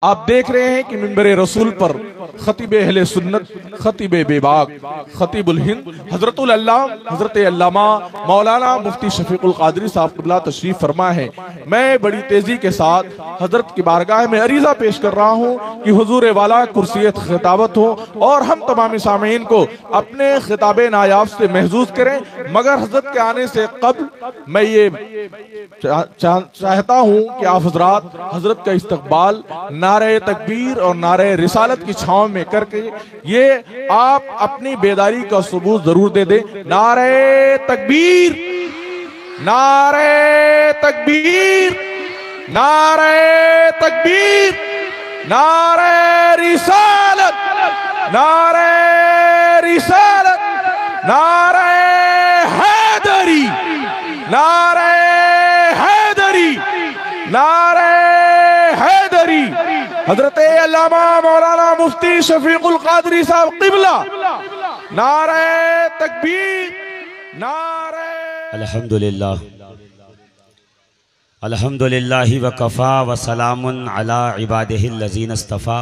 आप देख रहे हैं कि मिंबरे रसूल पर खतीब अहले सुन्नत, खतीब बेबाक, खतीबुल हिंद हजरतुल अल्लामा हजरत अल्लामा मौलाना मुफ्ती शफीकुल कादरी साहब क़िबला तशरीफ फरमा है। मैं बड़ी तेजी के साथ हजरत की बारगाह में अरीज़ा पेश कर रहा हूँ कि हुजूर वाला कुर्सियत खिताबत हो और हम तमाम सामीन को अपने खिताब नायाब से महजूज करें। मगर हजरत के आने से कब्ल मैं ये चाहता हूँ कि आप हजरात हजरत का इस्तकबाल नारे तकबीर और नारे रिसालत की छांव में करके ये आप अपनी बेदारी का सबूत जरूर दे दें। नारे तकबीर, नारे तकबीर, नारे तकबीर, नारे रिसालत, नारे रिसालत, नारे हैदरी, नारे हैदरी, नारे हैदरी। हजरत अल्लामा मौलाना मुफ्ती शफीकुल कादरी साहब क़िबला, नारे तकबीर, नारे। अल्हम्दुलिल्लाह, अल्हम्दुलिल्लाहि व कफ़ा व सलामुन अला इबादिहिल लज़ीना इस्तफ़ा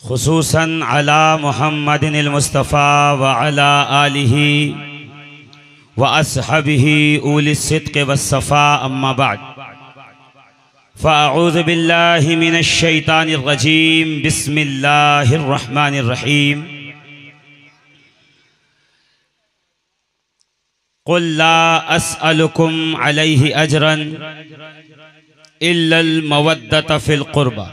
खुसूसन अला मुहम्मदिनिल मुस्तफ़ा व अला आलिही व अस्हबिही उलिस सिद्क़ वस्सफ़ा अम्मा बाद फ़अऊज़ु बिल्लाहि मिनश शैतानिर रजीम बिस्मिल्लाहिर रहमानिर रहीम। क़ुल ला अस्अलुकुम अलैहि अजरन इल्लल मवद्दत फ़िल क़ुर्बा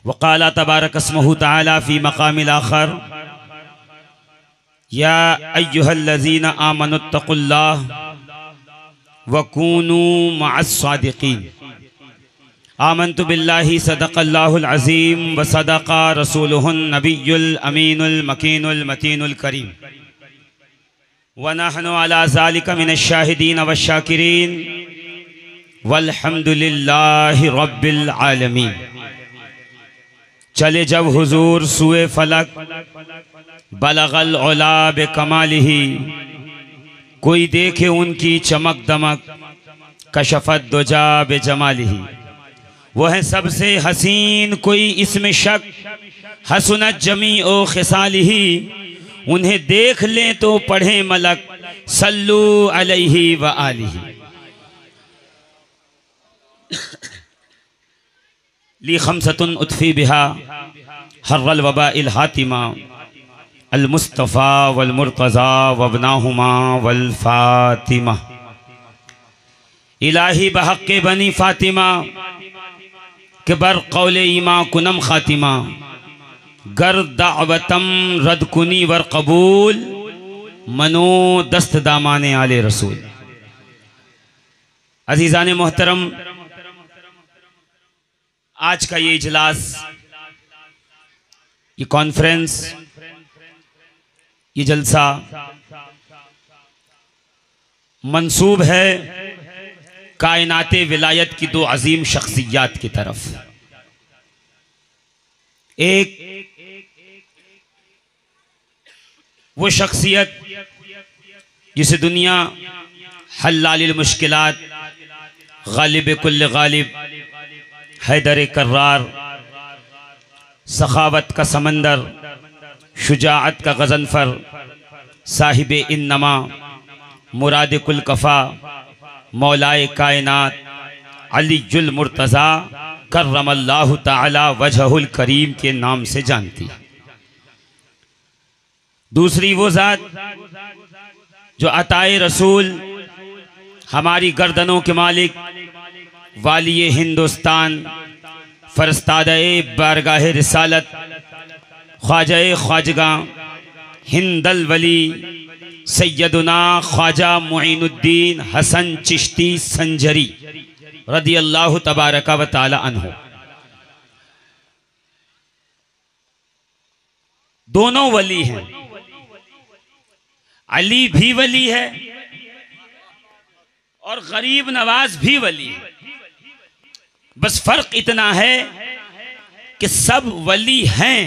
व क़ाला तबारक अस्मुहु तआला फ़ी मक़ामिल आख़र या अय्युहल्लज़ीना आमनुत्तक़ुल्लाह वकूनू मअस्सादिक़ीन। आमन्तु बिल्लाहि सदक़ल्लाहुल अज़ीम व सदक़ा रसूलुहुन नबियुल अमीनुल मकीनुल मतीनुल करीम व नहनु अला ज़ालिका मिनश शाहिदीन व शाकिरीन वल्हम्दुलिल्लाहि रब्बिल आलमीन। चले जब हुजूर सुए फलक बलगल उला बेकमालिही, कोई देखे उनकी चमक दमक कशफत दुजा बेजमालिही। वह है सबसे हसीन कोई इसमें शक हसनत जमी ओ खिसालिही, उन्हें देख लें तो पढ़े मलक सल्लू अलैहि व आलिही। ली खमसतुन उतफी बिहा हर्रल वबा इल हातिमा अल मुस्तफ़ा वल मुर्तज़ा वबनाहुमा वल फातिमा। इलाही बहक़ बनी फातिमा के बर कौले ईमा कुनम खातिमा, गर दावतम रद कुनी वर कबूल मनो दस्त दामाने आले रसूल। अजीज़ान मोहतरम, आज का ये इजलास, ये कॉन्फ्रेंस, ये जलसा मंसूब है कायनाते विलायत की दो अजीम शख्सियात की तरफ। एक वो शख्सियत जिसे दुनिया हल्लालिल मुश्किलात, गालिब कुल्ल गालिब, हैदर कर्रार, सखावत का समंदर, शुजाअत का गज़नफर, साहिब इन्नमा, मुराद कुल कफ़ा, मौलाए कायनात, अलीजुल मुर्तज़ा कर्रमल्लाहु ताला वजहुल करीम के नाम से जानती। दूसरी वो ज़ात जो अताए रसूल, हमारी गर्दनों के मालिक, वालिए हिंदुस्तान, फरस्तादे बारगाह रिसालत, ख्वाजाए ख्वाजगा हिंदल वली सैयदुना ख्वाजा मुईनुद्दीन हसन चिश्ती संजरी रदी अल्लाह तबारक व ताला अन्हु। दोनों वली हैं, अली भी वली है और गरीब नवाज भी वली है। बस फर्क इतना है कि सब वली हैं,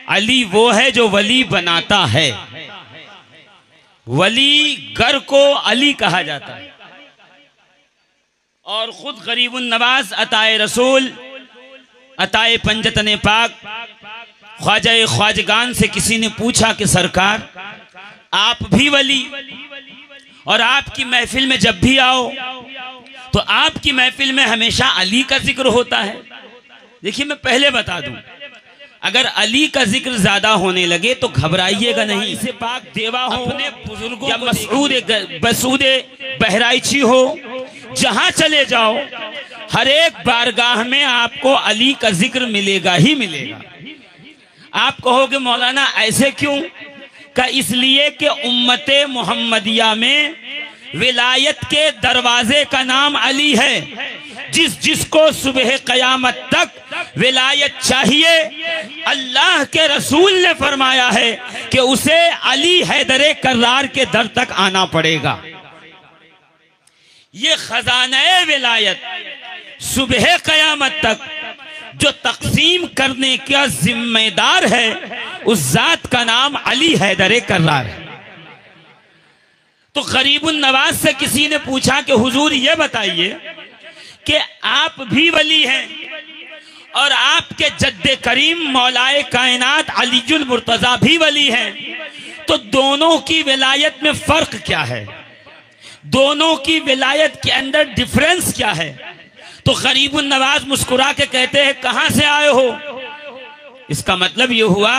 अली वो है जो वली बनाता है। वली गर को अली कहा जाता है। और खुद गरीबुन नवाज अताए रसूल अताए पंजतन पाक ख्वाजा ख्वाजगान से किसी ने पूछा कि सरकार आप भी वली और आपकी महफिल में जब भी आओ तो आपकी महफिल में हमेशा अली का जिक्र होता है। देखिए मैं पहले बता दूं, अगर अली का जिक्र ज्यादा होने लगे तो घबराइएगा नहीं। इसे पाक देवा हो, अपने बुजुर्गों या मसूद बहराइची हो, जहां चले जाओ हर एक बारगाह में आपको अली का जिक्र मिलेगा ही मिलेगा। आप कहोगे मौलाना ऐसे क्यों? का इसलिए कि उम्मते मोहम्मदिया में विलायत के दरवाजे का नाम अली है। जिसको सुबह कयामत तक विलायत चाहिए, अल्लाह के रसूल ने फरमाया है कि उसे अली हैदरे कर्रार के दर तक आना पड़ेगा। ये खजाना विलायत सुबह कयामत तक जो तकसीम करने का जिम्मेदार है, उस जात का नाम अली हैदरे कर्रार है। तो गरीबुन नवाज से किसी ने पूछा कि हुजूर ये बताइए कि आप भी वली हैं और आपके जद्दे करीम मौलाए कायनात अलीजुल मुर्तजा भी वली हैं, तो दोनों की विलायत में फर्क क्या है? दोनों की विलायत के अंदर डिफरेंस क्या है? तो गरीबुन नवाज मुस्कुरा के कहते हैं कहां से आए हो? इसका मतलब यह हुआ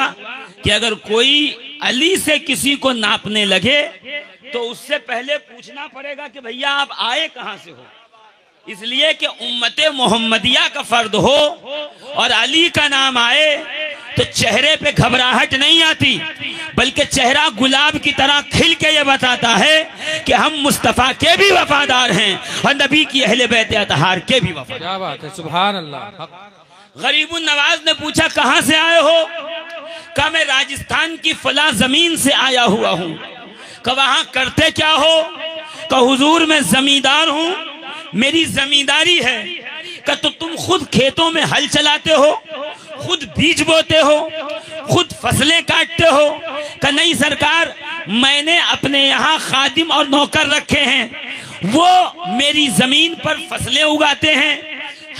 कि अगर कोई अली से किसी को नापने लगे तो उससे पहले पूछना पड़ेगा कि भैया आप आए कहां से हो। इसलिए कि उम्मते मोहम्मदिया का फर्द हो और अली का नाम आए तो चेहरे पे घबराहट नहीं आती, बल्कि चेहरा गुलाब की तरह खिल के ये बताता है कि हम मुस्तफा के भी वफादार हैं और नबी की अहले बैत अतहार के भी वफादार। क्या बात है, सुभान अल्लाह। गरीबुन नवाज ने पूछा कहां से आए हो? कहा मैं राजस्थान की फला जमीन से आया हुआ हूं। कहा वहां करते क्या हो? कहा हुजूर मैं जमींदार हूं, मेरी जमींदारी है। कहा तो तुम खुद खेतों में हल चलाते हो, खुद बीज बोते हो, खुद फसलें काटते हो? कहा नहीं सरकार, मैंने अपने यहाँ खादिम और नौकर रखे हैं, वो मेरी जमीन पर फसलें उगाते हैं,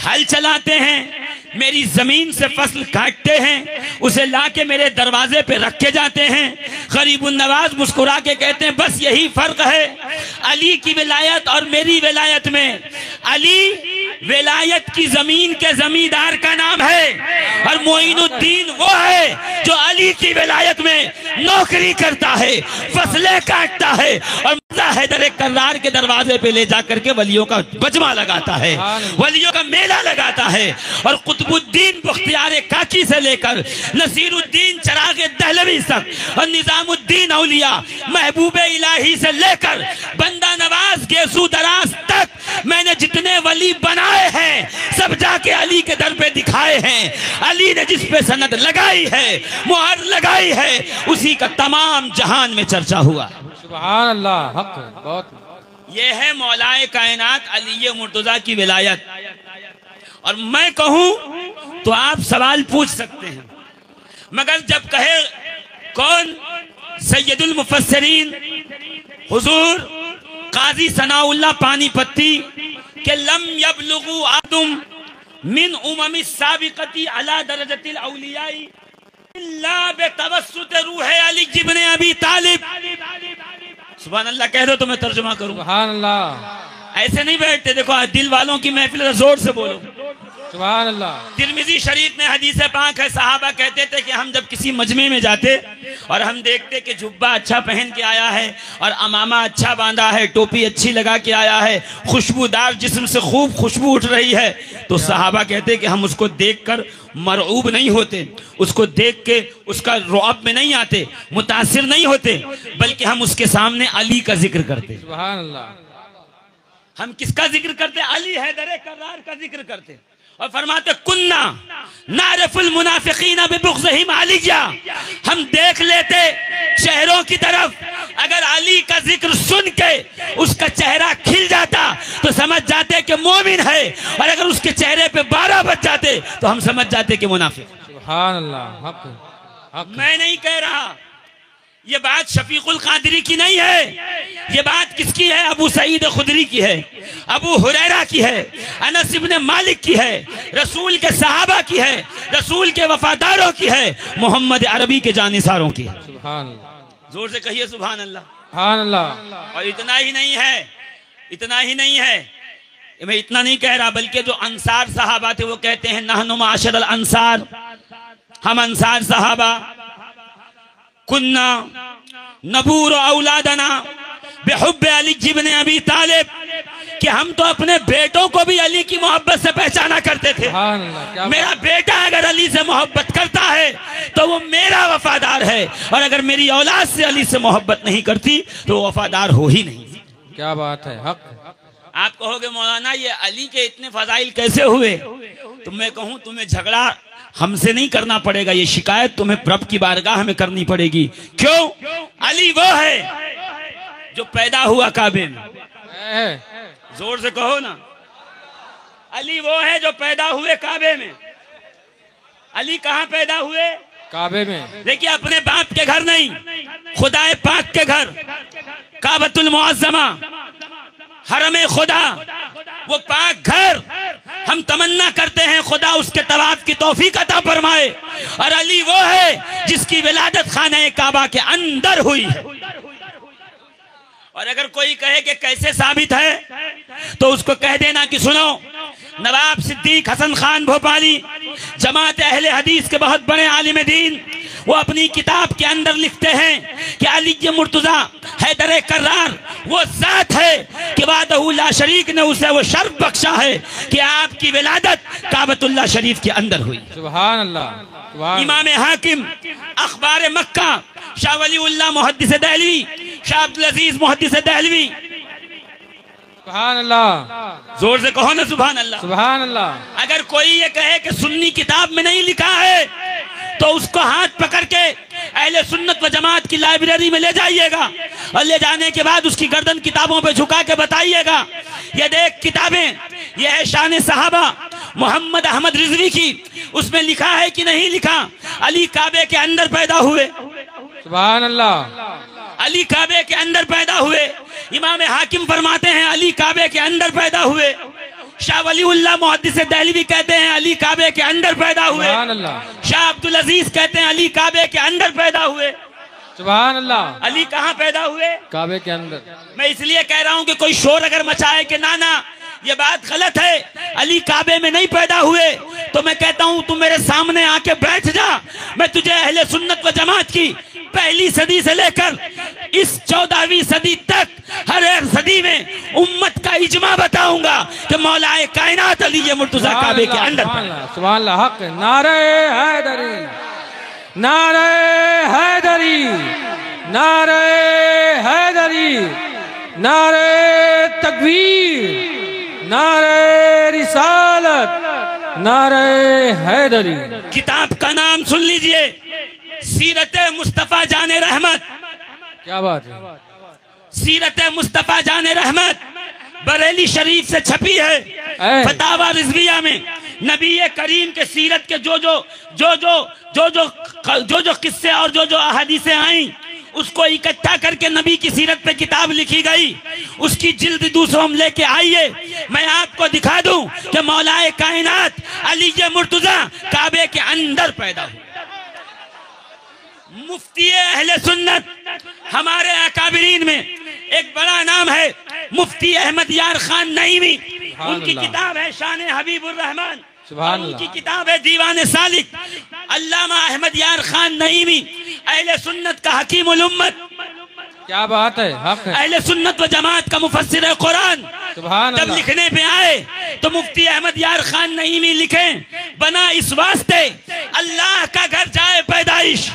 हल चलाते हैं, मेरी जमीन से फसल काटते हैं, उसे लाके मेरे दरवाजे पे रख के जाते हैं। गरीबुन नवाज मुस्कुरा के कहते हैं बस यही फर्क है अली की विलायत और मेरी विलायत में। अली विलायत की जमीन के जमींदार का नाम है और मोइनुद्दीन वो है जो अली की विलायत में नौकरी करता है, फसलें काटता है और हैदर कर्रार के दरवाजे पे ले जाकर के वलियों का बजमा लगाता है, वलियों का मेला लगाता है। और कुतुबुद्दीन बख्तियार काकी से लेकर नसीरुद्दीन चिराग दहलवी तक और निजामुद्दीन औलिया महबूबे इलाही से लेकर बंदा नवाज गेसू दराज तक मैंने जितने वली बनाए हैं सब जाके अली के दर पे दिखाए हैं। अली ने जिस पे सनद लगाई है, मुहर लगाई है, उसी का तमाम जहान में चर्चा हुआ। सुभान अल्लाह, हक है, बहुत। ये है मौलाए कायनात अली मुर्तजा की विलायत। और मैं कहूं तो आप सवाल पूछ सकते हैं, मगर जब कहे कौन सैयदुल मुफस्सिरीन हुजूर काजी सनाउल्लाह पानीपत्ती के लम यबलुगु आदम मिन उममी साबिकती अला दरजतिल औलियाई इल्ला बेतवस्सुत रूह अली इब्न अबी तालिब। सुभान अल्लाह कह दो तो मैं तर्जुमा करूंगा। सुभान अल्लाह। ऐसे नहीं बैठते, देखो दिल वालों की महफिल जोर से बोलो। सुभान अल्लाह। तिरमिजी शरीफ में हदीस पाक है, सहाबा कहते थे कि हम जब किसी मजमे में जाते और हम देखते कि जुब्बा अच्छा पहन के आया है और अमामा अच्छा बांधा है, टोपी अच्छी लगा के आया है, खुशबूदार जिस्म से खूब खुशबू उठ रही है, तो सहाबा कहते कि हम उसको देखकर मरऊब नहीं होते, उसको देख के उसका रुअब में नहीं आते, मुतासिर नहीं होते, बल्कि हम उसके सामने अली का जिक्र करते। सुभान अल्लाह। हम किसका जिक्र करते? अली हैदर कर्रार का जिक्र करते और फरमाते कुन्ना नारिफुल मुनाफिकीना बिबुग़्ज़िहिम अलिया। हम देख लेते चेहरों की तरफ, अगर अली का जिक्र सुन के उसका चेहरा खिल जाता तो समझ जाते कि मोमिन है, और अगर उसके चेहरे पे 12 बज जाते तो हम समझ जाते कि मुनाफिक। सुभान अल्लाह, हक है, हक है। मैं नहीं कह रहा ये बात शफीकुल कादरी की नहीं है, ये बात किसकी है? अबू सईद खुदरी की है, अबू हुरैरा की है, अनस इब्न मालिक की है, रसूल के सहाबा की है, रसूल के वफादारों की है, मोहम्मद अरबी के जानिसारों की है। सुभान अल्लाह। जोर से कहिए सुभान अल्लाह। सुभान अल्लाह। और इतना ही नहीं है, इतना ही नहीं है, मैं इतना नहीं कह रहा, बल्कि जो अंसार सहाबा थे वो कहते हैं नहनु माशर अल अंसार, हम अंसार सहाबा कुन्ना नबूर औलादना बेहुब्बे अली इब्न अबी तालिब, कि हम तो अपने बेटों को भी अली की मोहब्बत से पहचाना करते थे। सुभान अल्लाह। क्या मेरा बेटा अगर अली से मोहब्बत करता है तो वो मेरा वफादार है, और अगर मेरी औलाद से अली से मोहब्बत नहीं करती तो वो वफादार हो ही नहीं। क्या बात है, हक। आप कहोगे मौलाना ये अली के इतने फजाइल कैसे हुए? तो मैं कहूं तुम्हें झगड़ा हमसे नहीं करना पड़ेगा, ये शिकायत तुम्हें रब की बारगाह में करनी पड़ेगी। क्यों? अली वो है जो पैदा हुआ काबे में। जोर से कहो ना, अली वो है जो पैदा हुए काबे में। अली कहाँ पैदा हुए? काबे में। देखिए अपने बाप के घर नहीं, खुदाए पाक के घर, काबतुल मुअज्जमा, हरमे खुदा, वो पाक घर। हम तमन्ना करते हैं खुदा उसके तवाफ की तौफीक अता फरमाए। और अली वो है जिसकी विलादत खाने काबा के अंदर हुई है। और अगर कोई कहे कि कैसे साबित है, तो उसको कह देना कि सुनो, नवाब सिद्दीक हसन खान भोपाली जमात अहले हदीस के बहुत बड़े आलिम दीन, वो अपनी किताब के अंदर लिखते हैं कि अली मुर्तजा हैदर कर्रार वो जात है कि वादहुल्लाह शरीक ने उसे वो शर्फ बख्शा है कि आपकी विलादत काबतुल्लाह शरीफ के अंदर हुई। सुभान अल्लाह। इमाम हाकिम अखबार मक्का शाह वलीउल्लाह मुहद्दिस दहलवी, शाह अब्दुल अजीज मुहद्दिस दहलवी। सुभान अल्लाह। जोर से कहो ना सुभान अल्लाह। सुभान अल्लाह। अगर कोई ये कहे कि सुन्नी किताब में नहीं लिखा है, तो उसको हाथ पकड़ के अहले सुन्नत व जमात की लाइब्रेरी में ले जाइएगा, और ले जाने के बाद उसकी गर्दन किताबों पे झुका के बताइएगा, ये देख किताबें, ये है शान सहाबा मोहम्मद अहमद रिजवी की, उसमें लिखा है कि नहीं लिखा अली काबे के अंदर पैदा हुए। सुभान अल्लाह। अली काबे के अंदर पैदा हुए। इमाम हाकिम फरमाते हैं अली काबे के अंदर पैदा हुए। शाह वलीउल्लाह मुहद्दिस दहलवी कहते हैं अली काबे के अंदर पैदा हुए। सुभान अल्लाह। शाह अब्दुल अजीज कहते हैं अली काबे के अंदर पैदा हुए। सुभान अल्लाह। अली कहाँ पैदा हुए? काबे के अंदर। मैं इसलिए कह रहा हूँ कि कोई शोर अगर मचाए कि ना ना ये बात गलत है, अली काबे में नहीं पैदा हुए, तो मैं कहता हूँ तू मेरे सामने आके बैठ जा, मैं तुझे अहले सुन्नत व जमात की पहली सदी से लेकर इस 14वीं सदी तक हर एक सदी में उम्मत का इजमा बताऊंगा कि मौलाए कायनात अली मुर्तजा काबे के अंदर। सुभान अल्लाह। हक। नारे हैदरी, नारे हैदरी, नारे हैदरी, नारे तकबीर, नारे रिसालत, नारे हैदरी। किताब का नाम सुन लीजिए, सीरत मुस्तफा जाने रहमत। क्या बात है? सीरत मुस्तफा जाने रहमत बरेली शरीफ से छपी है। फतावा रिजविया में नबी करीम के सीरत के जो किस्से और जो अहादीसें आई, उसको इकट्ठा करके नबी की सीरत पे किताब लिखी गई। उसकी जिल्द दूसरों में लेके आइए, मैं आपको दिखा दूं कि मौलाए कायनात अली मुर्तजा काबे के अंदर पैदा हुआ। मुफ्ती अहले सुन्नत हमारे अकाबिरीन में एक बड़ा नाम है मुफ्ती अहमद यार खान नईमी। उनकी किताब है शान हबीबुर रहमान, उनकी किताब है दीवान सालिक। अल्लामा अहमद यार खान नईमी अहले सुन्नत का हकीमुल उम्मत। क्या बात है? हक है। अहले सुन्नत व जमात का मुफस्सिर है कुरान। जब लिखने पे आए तो मुफ्ती अहमद यार खान नईमी लिखे, बना इस वास्ते अल्लाह का घर जाए पैदाइश।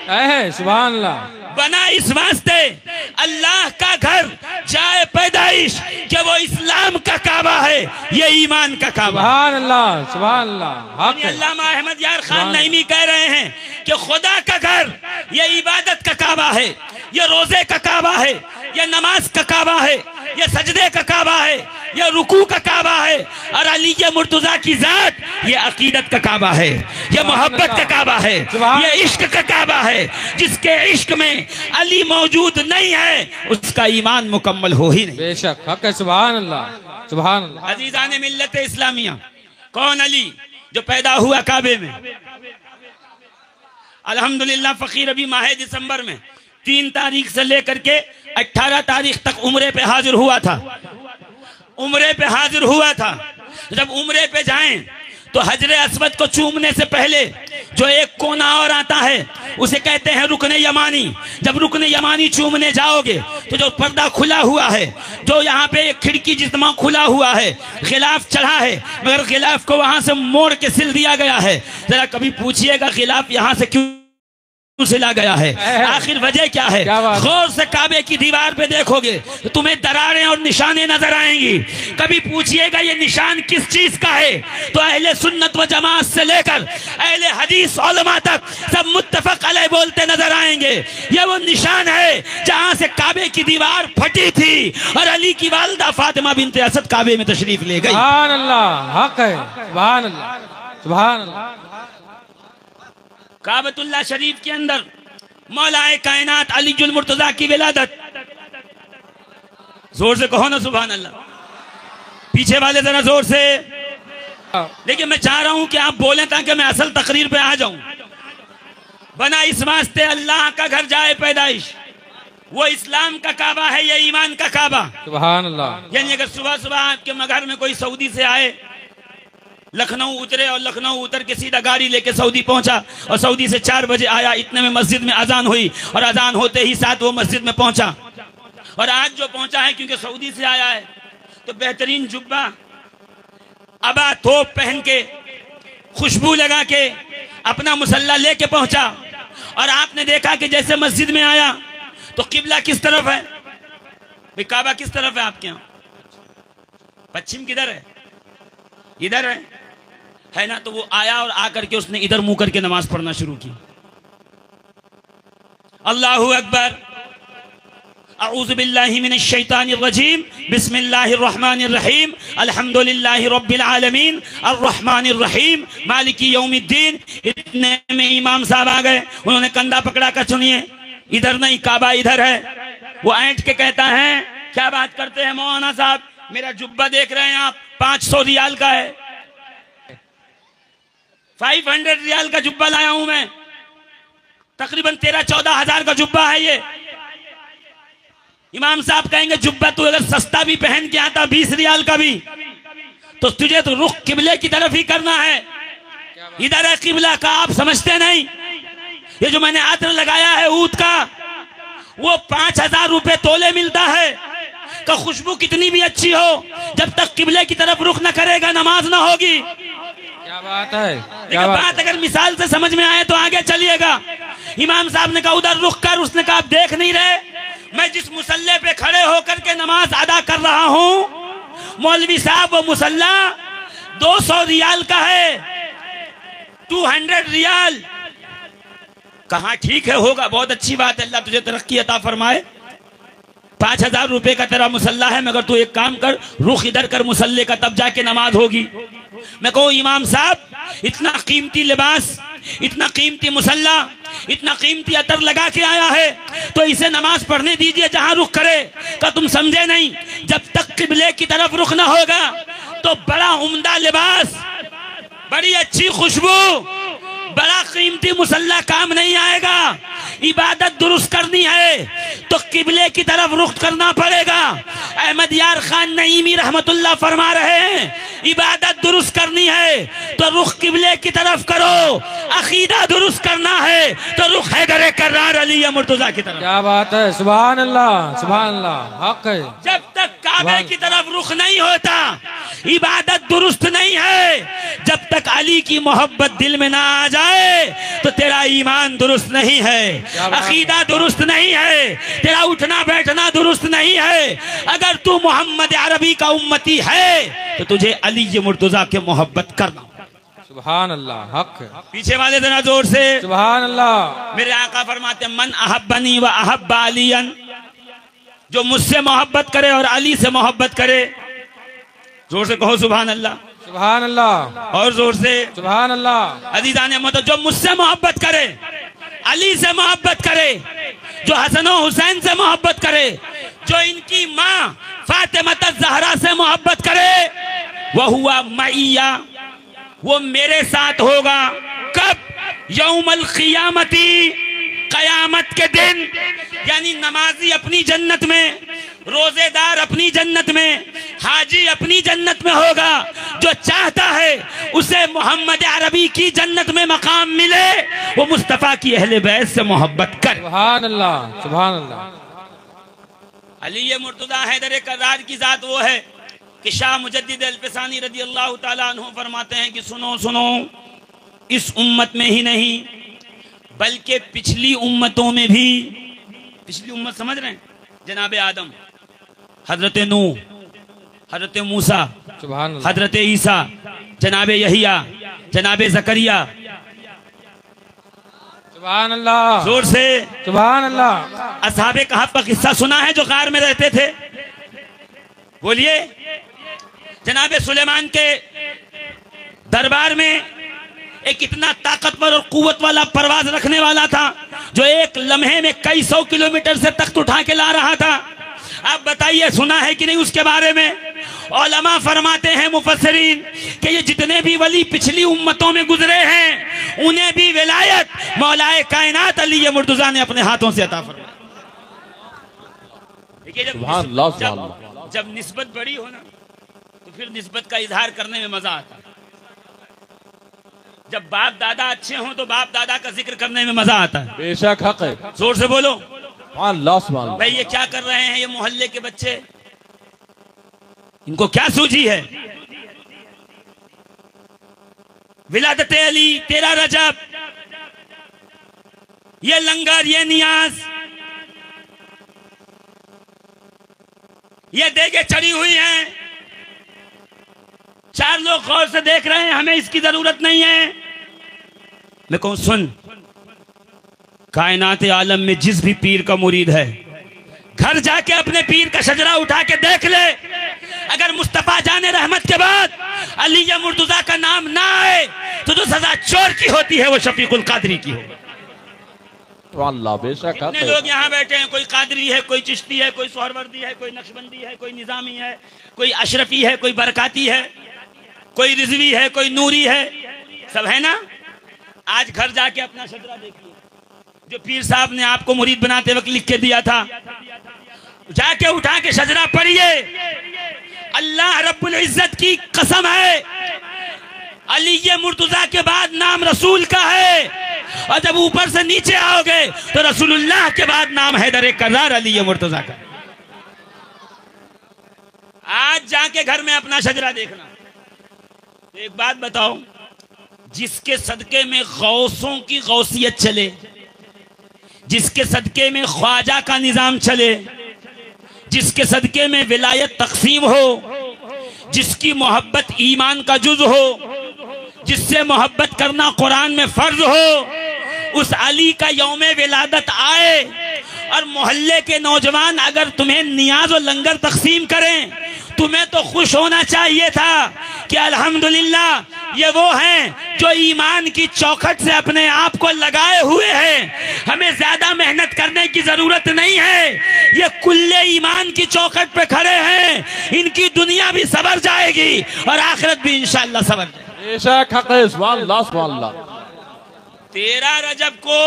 सुभान अल्लाह। बना इस वास्ते अल्लाह का घर जाए पैदाइश कि वो इस्लाम का काबा है, ये ईमान का काबा। सुभान अल्लाह। सुभान अल्लाह। अल्लामा अहमद यार खान नईमी कह रहे हैं कि खुदा का घर ये इबादत का काबा है, ये रोजे का काबा है, ये नमाज का काबा है, ये सजदे का काबा है, ये रुकू का काबा है। और अली के मुर्तजा की जात ये अकीदत का काबा है, ये मोहब्बत का काबा है, ये इश्क का काबा है। जिसके इश्क में अली मौजूद नहीं है उसका ईमान मुकम्मल हो ही नहीं। बेशक हक है। सुभान अल्लाह, सुभान अल्लाह। अजीजान मिल्लत इस्लामिया, कौन अली जो पैदा हुआ काबे में। अल्हम्दुलिल्लाह फ़कीर अभी माह दिसंबर में 3 तारीख से लेकर के 18 तारीख तक उम्रे पे हाजिर हुआ था। उम्रे पे हाजिर हुआ था। जब उम्रे पे जाएं तो हजरे अस्वद को चूमने से पहले जो एक कोना और आता है उसे कहते हैं रुकने यमानी। जब रुकने यमानी चूमने जाओगे तो जो पर्दा खुला हुआ है, जो यहाँ पे एक खिड़की जितना खुला हुआ है, खिलाफ चढ़ा है मगर खिलाफ को वहां से मोड़ के सिल दिया गया है। जरा कभी पूछिएगा खिलाफ यहाँ से क्यों सिला गया है, आखिर वजह क्या है? गौर से काबे की दीवार पे देखोगे तो तुम्हें दरारें और निशानें नजर आएंगी। कभी पूछिएगा ये निशान किस चीज का है, तो अहले सुन्नत व जमात से लेकर अहले हदीस उलमा तक सब मुत्तफक अलैह बोलते नजर आएंगे। ये वो निशान है जहां से काबे की दीवार फटी थी और अली की वालिदा फातिमा बिनते असद काबे में तशरीफ ले गई। सुभान अल्लाह, हक है। सुभान अल्लाह, सुभान अल्लाह। काबतुल्लाह शरीफ के अंदर मौलाए कायनात अलीजुल मुर्तजा की विलादत। जोर से कहो ना सुभान अल्लाह। पीछे वाले जरा जोर से। लेकिन मैं चाह रहा हूं कि आप बोलें ताकि मैं असल तकरीर पे आ जाऊं। बना इस वास्ते अल्लाह का घर जाए पैदाइश, वो इस्लाम का काबा है, ये ईमान का काबा। सुभान अल्लाह। यानी अगर सुबह सुबह आपके मगर में कोई सऊदी से आए, लखनऊ उतरे और लखनऊ उतर के सीधा गाड़ी लेके सऊदी पहुंचा और सऊदी से 4 बजे आया, इतने में मस्जिद में अजान हुई और अजान होते ही साथ वो मस्जिद में पहुंचा। और आज जो पहुंचा है क्योंकि सऊदी से आया है तो बेहतरीन जुब्बा अबा थोप पहन के खुशबू लगा के अपना मुसल्ला लेके पहुंचा। और आपने देखा कि जैसे मस्जिद में आया तो किबला किस तरफ है भाई? काबा किस तरफ है आपके यहाँ? पश्चिम किधर है? इधर है ना। तो वो आया और आकर के उसने इधर मुंह करके नमाज पढ़ना शुरू की। अल्लाहु अकबर। अऊज़ु बिल्लाहि मिनश शैतानिर रजीम। बिस्मिल्लाहिर रहमानिर रहीम। अल्हम्दुलिल्लाहि रब्बिल आलमीन अर्रहमानिर रहीम मालिकी यौमिद्दीन। इतने में इमाम साहब आ गए, उन्होंने कंधा पकड़ा कर सुनिए, इधर नहीं काबा इधर है। वो ऐंठ के कहता है क्या बात करते हैं मौलाना साहब, मेरा जुब्बा देख रहे हैं आप, 500 रियाल का है। 500 रियाल का जुब्बा लाया हूं मैं, तकरीबन 13-14 हजार का जुब्बा है ये। इमाम साहब कहेंगे जुब्बा तू अगर सस्ता भी पहन के आता 20 रियाल का भी, तो तुझे तो रुख किबले की तरफ ही करना है। इधर है किबला का, आप समझते नहीं। ये जो मैंने अतर लगाया है ऊद का, वो 5000 रुपए तोले मिलता है। का खुशबू कितनी भी अच्छी हो, जब तक किबले की तरफ रुख न करेगा नमाज ना होगी। क्या बात है? लेकिन बात अगर मिसाल से समझ में आए तो आगे चलिएगा। इमाम साहब ने कहा उधर रुख कर, उसने कहा आप देख नहीं रहे मैं जिस मुसल्ले पे खड़े होकर के नमाज अदा कर रहा हूं, मौलवी साहब वो मुसल्ला 200 रियाल का है, 200 रियाल। कहा ठीक है होगा, बहुत अच्छी बात है, अल्लाह तुझे तरक्की अता फरमाए। 5000 रुपए का तेरा मुसल्ला है, मगर तू एक काम कर, रुख इधर कर मुसल्ले का, तब जाके नमाज होगी। मैं कहूँ इमाम साहब इतना कीमती लिबास, इतना कीमती मुसल्ला, इतना कीमती अतर लगा के आया है, तो इसे नमाज पढ़ने दीजिए जहां रुख करे। क्या तुम समझे नहीं? जब तक किबले की तरफ रुख ना होगा तो बड़ा उम्दा लिबास, बड़ी अच्छी खुशबू, बड़ा कीमती मुसल्ला काम नहीं आएगा। इबादत दुरुस्त करनी है तो किबले की तरफ रुख करना पड़ेगा। अहमद यार खान नईमी रहमतुल्लाह फरमा रहे हैं, इबादत दुरुस्त करनी है तो रुख किबले की तरफ करो, अकीदा दुरुस्त करना है तो रुख हैदर कर्रार अली मुर्तजा की तरफ। क्या बात है? सुभान अल्लाह, सुभान अल्लाह, हक है। जब तक काबे की तरफ रुख नहीं होता इबादत दुरुस्त नहीं है। जब तक अली की मोहब्बत दिल में ना आ जाए तो तेरा ईमान दुरुस्त नहीं है, अकीदा दुरुस्त नहीं है, तेरा उठना बैठना दुरुस्त नहीं है। अगर तू मोहम्मद अरबी का उम्मती है तो तुझे अली मुर्तजा के मोहब्बत करना। सुभान अल्लाह, हक है। पीछे वाले जरा जोर से सुभान अल्लाह। मेरे आका फरमाते मन अहब्बनी व अहब्बा अलियन, जो मुझसे मोहब्बत करे और अली से मोहब्बत करे, जोर से कहो सुभान अल्लाह, सुभान अल्लाह, और जोर से सुभान अल्लाह। अजीजान मतलब जो मुझसे मोहब्बत करे, अली से मोहब्बत करे, जो हसन और हुसैन से मोहब्बत करे, जो इनकी माँ फातिमा ज़हरा से मोहब्बत करे, वह हुआ मैया, वो मेरे साथ होगा। कब? यौमल क़ियामती, क़यामत के दिन। यानी नमाजी अपनी जन्नत में, रोजेदार अपनी जन्नत में, हाजी अपनी जन्नत में होगा। जो चाहता है उसे मोहम्मद अरबी की जन्नत में मकाम मिले, वो मुस्तफ़ा की अहले बैत से मोहब्बत कर। सुभान अल्लाह, सुभान अल्लाह। अली मुर्तज़ा हैदर कर्रार की जात वो है कि शाह मुजद्दिद अल्फसानी रज़ी अल्लाह ताला अन्हु फरमाते हैं कि सुनो सुनो, इस उम्मत में ही नहीं बल्कि पिछली उम्मतों में भी, पिछली उम्मत समझ रहे हैं, जनाब आदम, हजरत नूह, हजरत मूसा, हजरत ईसा, जनाब यहिया, जनाब जकरिया, सुभान अल्लाह, जोर से सुभान अल्लाह। असहाबे कहफ का किस्सा सुना है जो गार में रहते थे? बोलिए। जनाब सुलेमान के दरबार में एक इतना ताकतवर और कुव्वत वाला परवाज रखने वाला था जो एक लम्हे में कई 100 किलोमीटर से तख्त उठा के ला रहा था। आप बताइए, सुना है कि नहीं उसके बारे में? उलमा फरमाते हैं मुफस्सिरीन कि ये जितने भी वली पिछली उम्मतों में गुजरे हैं उन्हें भी विलायत मौलाए कायनात अली मुर्तज़ा ने अपने हाथों से अता फरमाई। देखिए, जब निस्बत बड़ी हो ना तो फिर निस्बत का इजहार करने में मजा आता है। जब बाप दादा अच्छे हों तो बाप दादा का जिक्र करने में मजा आता है। बेशक हक है। जोर से बोलो। भाई ये क्या कर रहे हैं ये मोहल्ले के बच्चे? इनको क्या सूझी है? विलादत अली, 13 रजब, ये लंगर, ये नियाज, ये देगे चढ़ी हुई हैं। 4 लोग गौर से देख रहे हैं, हमें इसकी जरूरत नहीं है। मैं कहूं सुन, कायनात आलम में जिस भी पीर का मुरीद है, घर जाके अपने पीर का शजरा उठा के देख ले। अगर मुस्तफा जाने रहमत के बाद अली मुर्तज़ा का नाम ना आए तो जो सजा चोर की होती है वो शफीकुल कादरी की होगी। कितने लोग यहाँ बैठे हैं, कोई कादरी है, कोई चिश्ती है, कोई सोहरवर्दी है, कोई नक्शबंदी है, कोई निजामी है, कोई अशरफी है, कोई बरकाती है, कोई रिजवी है, कोई नूरी है, सब है ना। आज घर जाके अपना शजरा देखिए, जो पीर साहब ने आपको मुरीद बनाते वक्त लिख के दिया था, जाके उठा के शजरा पढ़िए। अल्लाह रब्बुल इज्जत की कसम है, अली मुर्तज़ा के बाद नाम रसूल का है, और जब ऊपर से नीचे आओगे तो रसूलुल्लाह के बाद नाम हैदर कर्रार अली मुर्तज़ा का। आज जाके घर में अपना शजरा देखना। तो एक बात बताओ, जिसके सदके में गौसों की गौसियत चले, जिसके सदके में ख्वाजा का निजाम चले, जिसके सदके में विलायत तकसीम हो, जिसकी मोहब्बत ईमान का जुज हो, जिससे मोहब्बत करना कुरान में फर्ज हो, उस अली का यौमे विलादत आए और मोहल्ले के नौजवान अगर तुम्हें नियाज और लंगर तकसीम करें, तुम्हें तो खुश होना चाहिए था कि अल्हम्दुलिल्लाह ये वो हैं जो ईमान की चौखट से अपने आप को लगाए हुए हैं। हमें ज्यादा मेहनत करने की जरूरत नहीं है, ये कुल्ले ईमान की चौखट पे खड़े हैं। इनकी दुनिया भी सबर जाएगी और आखिरत भी इंशाअल्लाह सबर जाएगी। 13 रजब को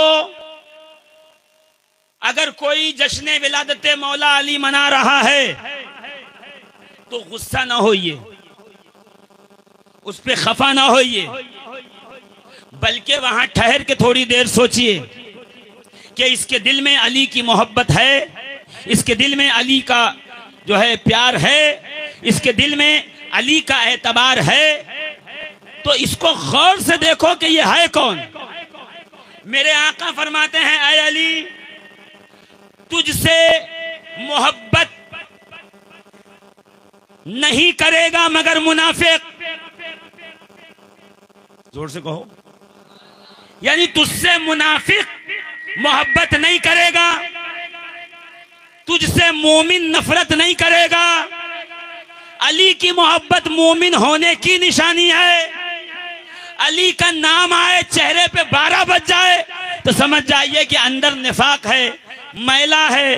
अगर कोई जश्न विलादत मौला अली मना रहा है तो गुस्सा ना होइए, उस पे खफा ना होइए, बल्कि वहां ठहर के थोड़ी देर सोचिए कि इसके दिल में अली की मोहब्बत है, इसके दिल में अली का जो है प्यार है, इसके दिल में अली का एतबार है। तो इसको गौर से देखो कि ये है कौन। मेरे आका फरमाते हैं, ऐ अली, तुझसे मोहब्बत नहीं करेगा मगर मुनाफिक। जोर से कहो। यानी तुझसे मुनाफिक मोहब्बत नहीं करेगा। तुझसे मोमिन नफरत नहीं करेगा। अली की मोहब्बत मोमिन होने की निशानी है। अली का नाम आए चेहरे पे 12 बज जाए तो समझ जाइए कि अंदर निफाक है, मैला है,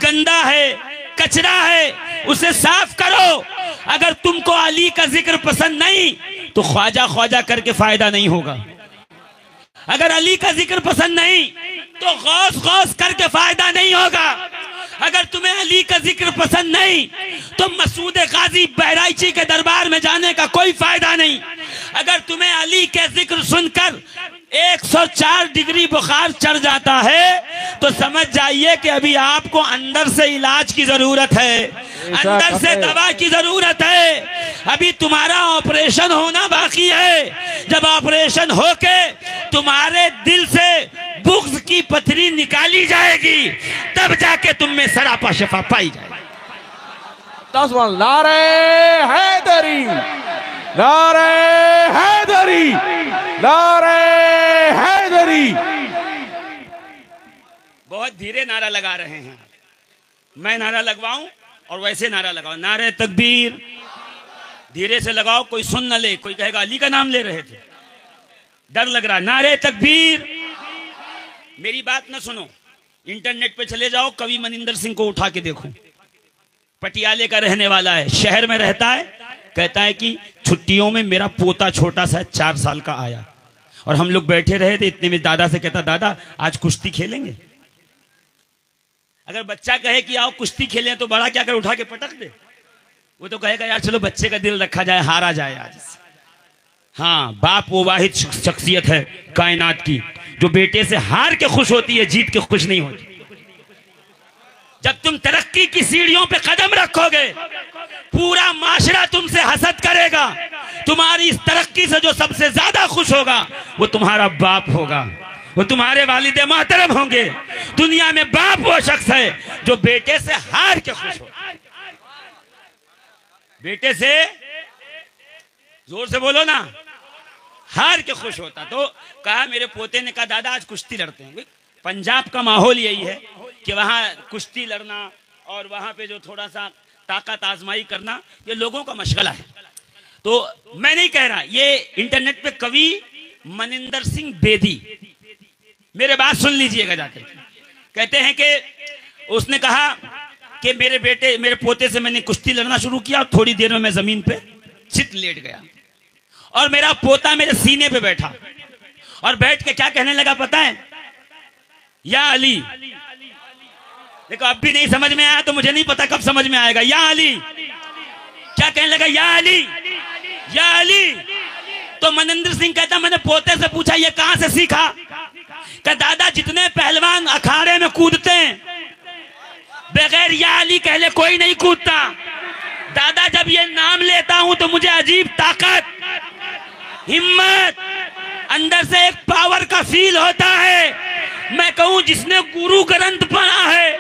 गंदा है, कचरा है, उसे साफ करो। अगर तुमको अली का जिक्र पसंद नहीं तो ख्वाजा ख्वाजा करके फायदा नहीं होगा। अगर अली का जिक्र पसंद नहीं तो गौस गौस करके फायदा नहीं होगा। अगर तुम्हें अली का जिक्र पसंद नहीं तो मसूद गाजी बहराइची के दरबार में जाने का कोई फायदा नहीं। अगर तुम्हें अली के जिक्र सुनकर 104 डिग्री बुखार चढ़ जाता है तो समझ जाइए कि अभी आपको अंदर से इलाज की जरूरत है, अंदर से दवा की जरूरत है। अभी तुम्हारा ऑपरेशन होना बाकी है। जब ऑपरेशन होके तुम्हारे दिल से बुग़्ज़ की पथरी निकाली जाएगी तब जाके तुम में सरापा शिफा पाई जाएगी। नारे हैदरी, नारे हैदरी, नारे हैदरी। बहुत धीरे नारा लगा रहे हैं। मैं नारा लगवाऊं और वैसे नारा लगाओ। नारे तकबीर धीरे से लगाओ, कोई सुन न ले, कोई कहेगा अली का नाम ले रहे थे, डर लग रहा। नारे तकबीर। मेरी बात न सुनो, इंटरनेट पे चले जाओ, कवि मनिंदर सिंह को उठा के देखो। पटियाले का रहने वाला है, शहर में रहता है। कहता है कि छुट्टियों में मेरा पोता छोटा सा 4 साल का आया और हम लोग बैठे रहे थे, इतने में दादा से कहता, दादा आज कुश्ती खेलेंगे। अगर बच्चा कहे कि आओ कुश्ती खेलें तो बड़ा क्या कर उठा के पटक दे। वो तो कहेगा यार चलो बच्चे का दिल रखा जाए, हारा जाए आज। हाँ, बाप वो वाहिद शख्सियत है कायनात की जो बेटे से हार के खुश होती है, जीत के खुश नहीं होती। जब तुम तरक्की की सीढ़ियों पे कदम रखोगे पूरा माशरा तुमसे हसद करेगा। तुम्हारी इस तरक्की से जो सबसे ज्यादा खुश होगा वो तुम्हारा बाप होगा, वो तुम्हारे वालिद मोहतरम होंगे। दुनिया में बाप वो शख्स है जो बेटे से हार के खुश हो। बेटे से जोर से बोलो ना, हार के खुश होता। तो कहा, मेरे पोते ने कहा दादा आज कुश्ती लड़ते हैं। पंजाब का माहौल यही है कि वहाँ कुश्ती लड़ना और वहाँ पे जो थोड़ा सा ताकत आजमाई करना ये लोगों का मशगला है। तो मैं नहीं कह रहा, ये इंटरनेट पे कवि मनिंदर सिंह बेदी, मेरे बात सुन लीजिएगा जाके। कहते हैं कि उसने कहा कि मेरे पोते से मैंने कुश्ती लड़ना शुरू किया और थोड़ी देर में मैं जमीन पे चित लेट गया और मेरा पोता मेरे सीने पे बैठा और बैठ के क्या कहने लगा पता है? या अली। देखो अब भी नहीं समझ में आया तो मुझे नहीं पता कब समझ में आएगा। या अली क्या कहने लगा? या अली, या अली। तो मनिंदर सिंह कहता, मैंने पोते से पूछा ये कहां से सीखा? कि दादा जितने पहलवान अखाड़े में कूदते हैं बगैर या अली कहले कोई नहीं कूदता। दादा जब ये नाम लेता हूं तो मुझे अजीब ताकत, हिम्मत, अंदर से एक पावर का फील होता है। मैं कहूं जिसने गुरु ग्रंथ पढ़ा है,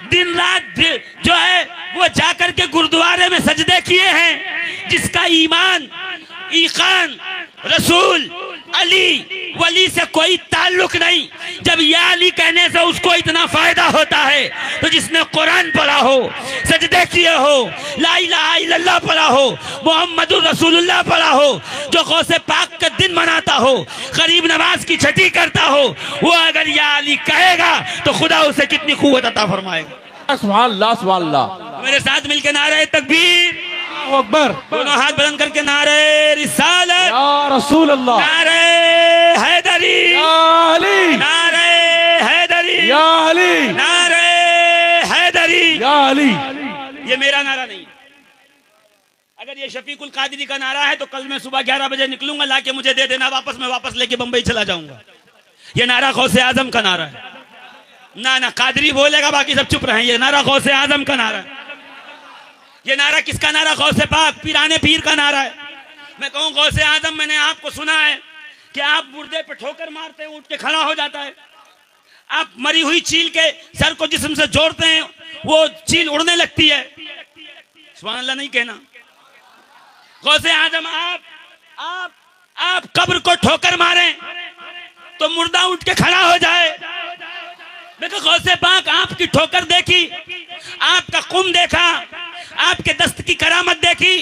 दिन रात जो है वो जाकर के गुरुद्वारे में सजदे किए हैं, जिसका ईमान, ईकान, रसूल, अली, वली से कोई ताल्लुक नहीं, जब या अली कहने से उसको इतना फायदा होता है तो जिसने कुरान पढ़ा हो, सजदे किए हो, ला इलाहा इल्लल्लाह पढ़ा हो, मोहम्मदुर रसूलुल्लाह पढ़ा हो, जो गौसे पाक का दिन मनाता हो, गरीब नवाज की छठी करता हो, वो अगर या अली कहेगा तो खुदा उसे कितनी कुव्वत अता फरमाएगा। सुभान अल्लाह, सुभान अल्लाह। मेरे साथ मिलकर नारे तकबीर, अकबर, दोनों हाथ बुलंद करके नारे रिसालत, या रसूल अल्लाह, नारे हैदरी, या अली, नारे हैदरी, या अली, नारे हैदरी, या अली। ये मेरा नारा नहीं। अगर ये शफीकुल कादरी का नारा है तो कल मैं सुबह 11 बजे निकलूंगा, लाके मुझे दे देना वापस, मैं वापस लेके बंबई चला जाऊंगा। ये नारा गौसे आजम का नारा है। ना कादरी बोलेगा, बाकी सब चुप रहे। ये नारा गौसे आजम का नारा है। ये नारा किसका नारा? गौसे पाक पीराने पीर का नारा है। मैं कहूँ गौसे आजम, मैंने आपको सुना है कि आप मुर्दे पे ठोकर मारते हैं, उठ के खड़ा हो जाता है। आप मरी हुई चील के सर को जिस्म से जोड़ते हैं, वो चील उड़ने लगती है। सुभान अल्लाह नहीं कहना। गौसे आजम, आप कब्र को ठोकर मारें तो मुर्दा उठ के खड़ा हो जाए। देखो गौसे पाक आपकी ठोकर देखी, आपका कुम देखा, आपके दस्त की करामत देखी,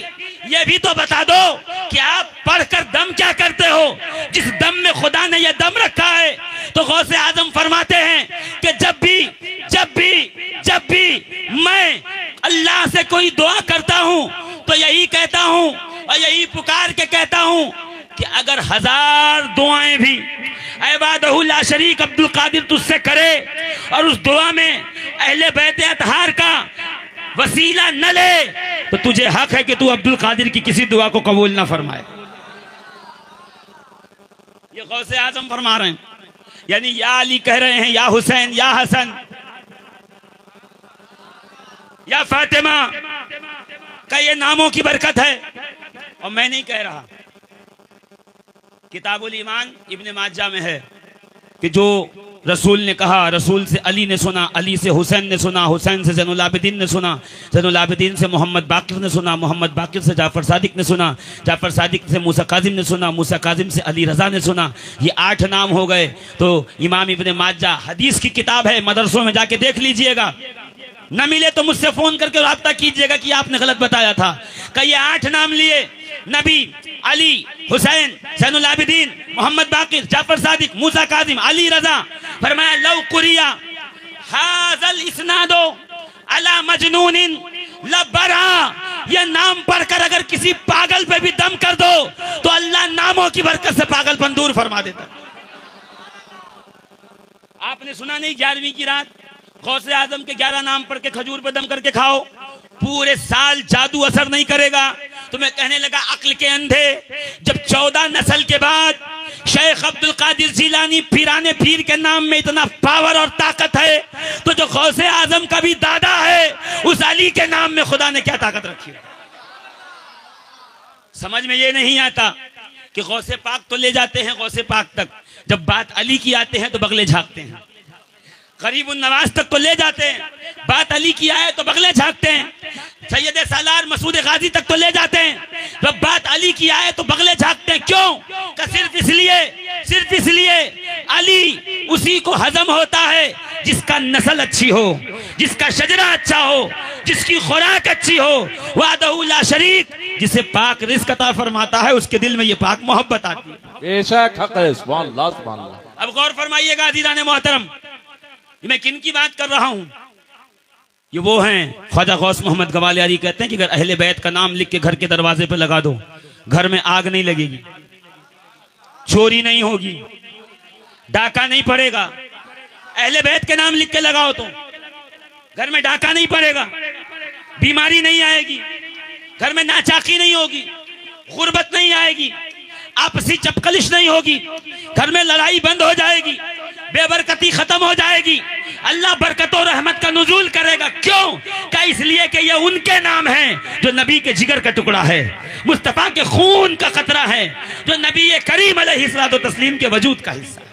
ये भी तो बता दो कि आप पढ़कर दम क्या करते हो। जिस दम में खुदा ने ये दम रखा है, तो गौसे आजम फरमाते हैं कि जब भी मैं अल्लाह से कोई दुआ करता हूं तो यही कहता हूं और यही पुकार के कहता हूं कि अगर 1000 दुआएं भी इबादहुल्ला शरीक अब्दुल कादिर तुझसे करे और उस दुआ में अहले बैत अतहार का वसीला न ले, तो तुझे हक है कि तू अब्दुल कादिर की किसी दुआ को कबूल ना फरमाए। ये गौसे आजम फरमा रहे हैं, यानी या अली कह रहे हैं, या हुसैन, या हसन, या फातिमा का ये नामों की बरकत है। और मैं नहीं कह रहा, किताबुल ईमान इब्ने माजा में है कि जो रसूल ने कहा, रसूल से अली ने सुना, अली से हुसैन ने सुना, हुसैन से ज़ैनुल आबिदीन ने सुना, ज़ैनुल आबिदीन से मोहम्मद बाकिर ने सुना, मोहम्मद बाकिर से जाफ़र सादिक ने सुना, जाफ़र सादिक से मूसा काजिम ने सुना, मूसा काजिम से अली रज़ा ने सुना। ये 8 नाम हो गए। तो इमाम इब्ने माजा हदीस की किताब है, मदरसों में जाके देख लीजिएगा, न मिले तो मुझसे फोन करके राब्ता कीजिएगा कि आपने गलत बताया था। का ये 8 नाम लिए, नबी, अली, हुसैन, ज़ैनुल आबिदीन, मोहम्मद बाकिर, जाफर सादिक, मूसा काजिम, अली रजा। फरमाया लौ कुरिया हाज़ल इस्नादो अला मजनूनिन लबरा, ये नाम पढ़कर अगर किसी पागल पे भी दम कर दो तो अल्लाह नामों की बरकत से पागलपन दूर फरमा देता। आपने सुना नहीं 11वीं की रात गौसे आजम के 11 नाम पढ़ के खजूर पे दम करके खाओ, पूरे साल जादू असर नहीं करेगा। तो मैं कहने लगा अक्ल के अंधे, जब 14 नस्ल के बाद शेख अब्दुल कादिर जिलानी पीराने पीर के नाम में इतना पावर और ताकत है, तो जो गौसे आजम का भी दादा है उस अली के नाम में खुदा ने क्या ताकत रखी है। समझ में ये नहीं आता कि गौसे पाक तो ले जाते हैं गौसे पाक तक, जब बात अली की आते हैं तो बगले झांकते हैं। गरीबुन नवाज तक तो ले जाते हैं, बात अली की आए तो बगले झांकते हैं। सैयद सालार मसूद गाजी तक तो ले जाते हैं, जब बात अली की आए तो बगले झांकते हैं। क्यों? का सिर्फ इसलिए अली उसी को हजम होता है जिसका नस्ल अच्छी हो, जिसका शजरा अच्छा हो, जिसकी खुराक अच्छी हो। वादहु ला शरीक, जिसे पाक रिज़्क़ अता फरमाता है उसके दिल में ये पाक मोहब्बत आती है। बेशक हक है, सुभान अल्लाह, सुभान अल्लाह। अब गौर फरमाइएगा अज़ीज़ान मोहतरम, मैं किन की बात कर रहा हूं? ये वो हैं ख्वाजा गौस मोहम्मद गवालियारी, कहते हैं कि अगर अहले बैत का नाम लिख के घर के दरवाजे पे लगा दो, घर में आग नहीं लगेगी, चोरी नहीं होगी, डाका नहीं पड़ेगा। अहले बैत के नाम लिख के लगाओ तो घर में डाका नहीं पड़ेगा, बीमारी नहीं आएगी, घर में नाचाकी नहीं होगी, गुर्बत नहीं आएगी, आपसी चपकलिश नहीं होगी, घर में लड़ाई बंद हो जाएगी, बेबरकती खत्म हो जाएगी, अल्लाह बरकत और रहमत का नुज़ूल करेगा। क्यों? क्या? इसलिए कि ये उनके नाम हैं जो नबी के जिगर का टुकड़ा है, मुस्तफ़ा के खून का कतरा है, जो नबी करीम अलैहिस्सलातु तस्लीम के वजूद का हिस्सा है।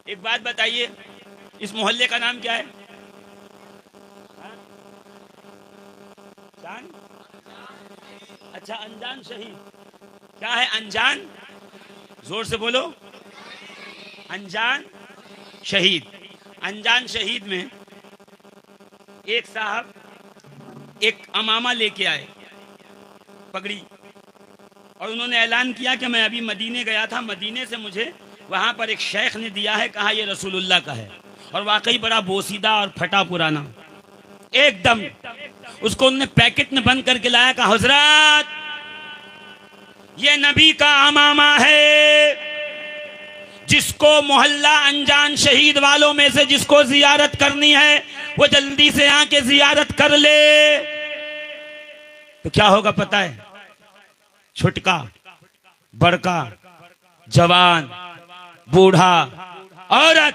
एक बात बताइए, इस मोहल्ले का नाम क्या है? अच्छा, अनजान शहीद। क्या है अनजान? जोर से बोलो। अनजान शहीद। अनजान शहीद में एक साहब एक अमामा लेके आए, पगड़ी, और उन्होंने ऐलान किया कि मैं अभी मदीने गया था, मदीने से मुझे वहां पर एक शेख ने दिया है, कहा ये रसूलुल्लाह का है, और वाकई बड़ा बोसीदा और फटा पुराना एकदम। उसको उन्होंने पैकेट में बंद करके लाया, कहा हजरत ये नबी का अमामा है, जिसको मोहल्ला अनजान शहीद वालों में से जिसको जियारत करनी है वो जल्दी से आके जियारत कर ले। तो क्या होगा पता है? छुटका, बड़का, जवान, बूढ़ा, औरत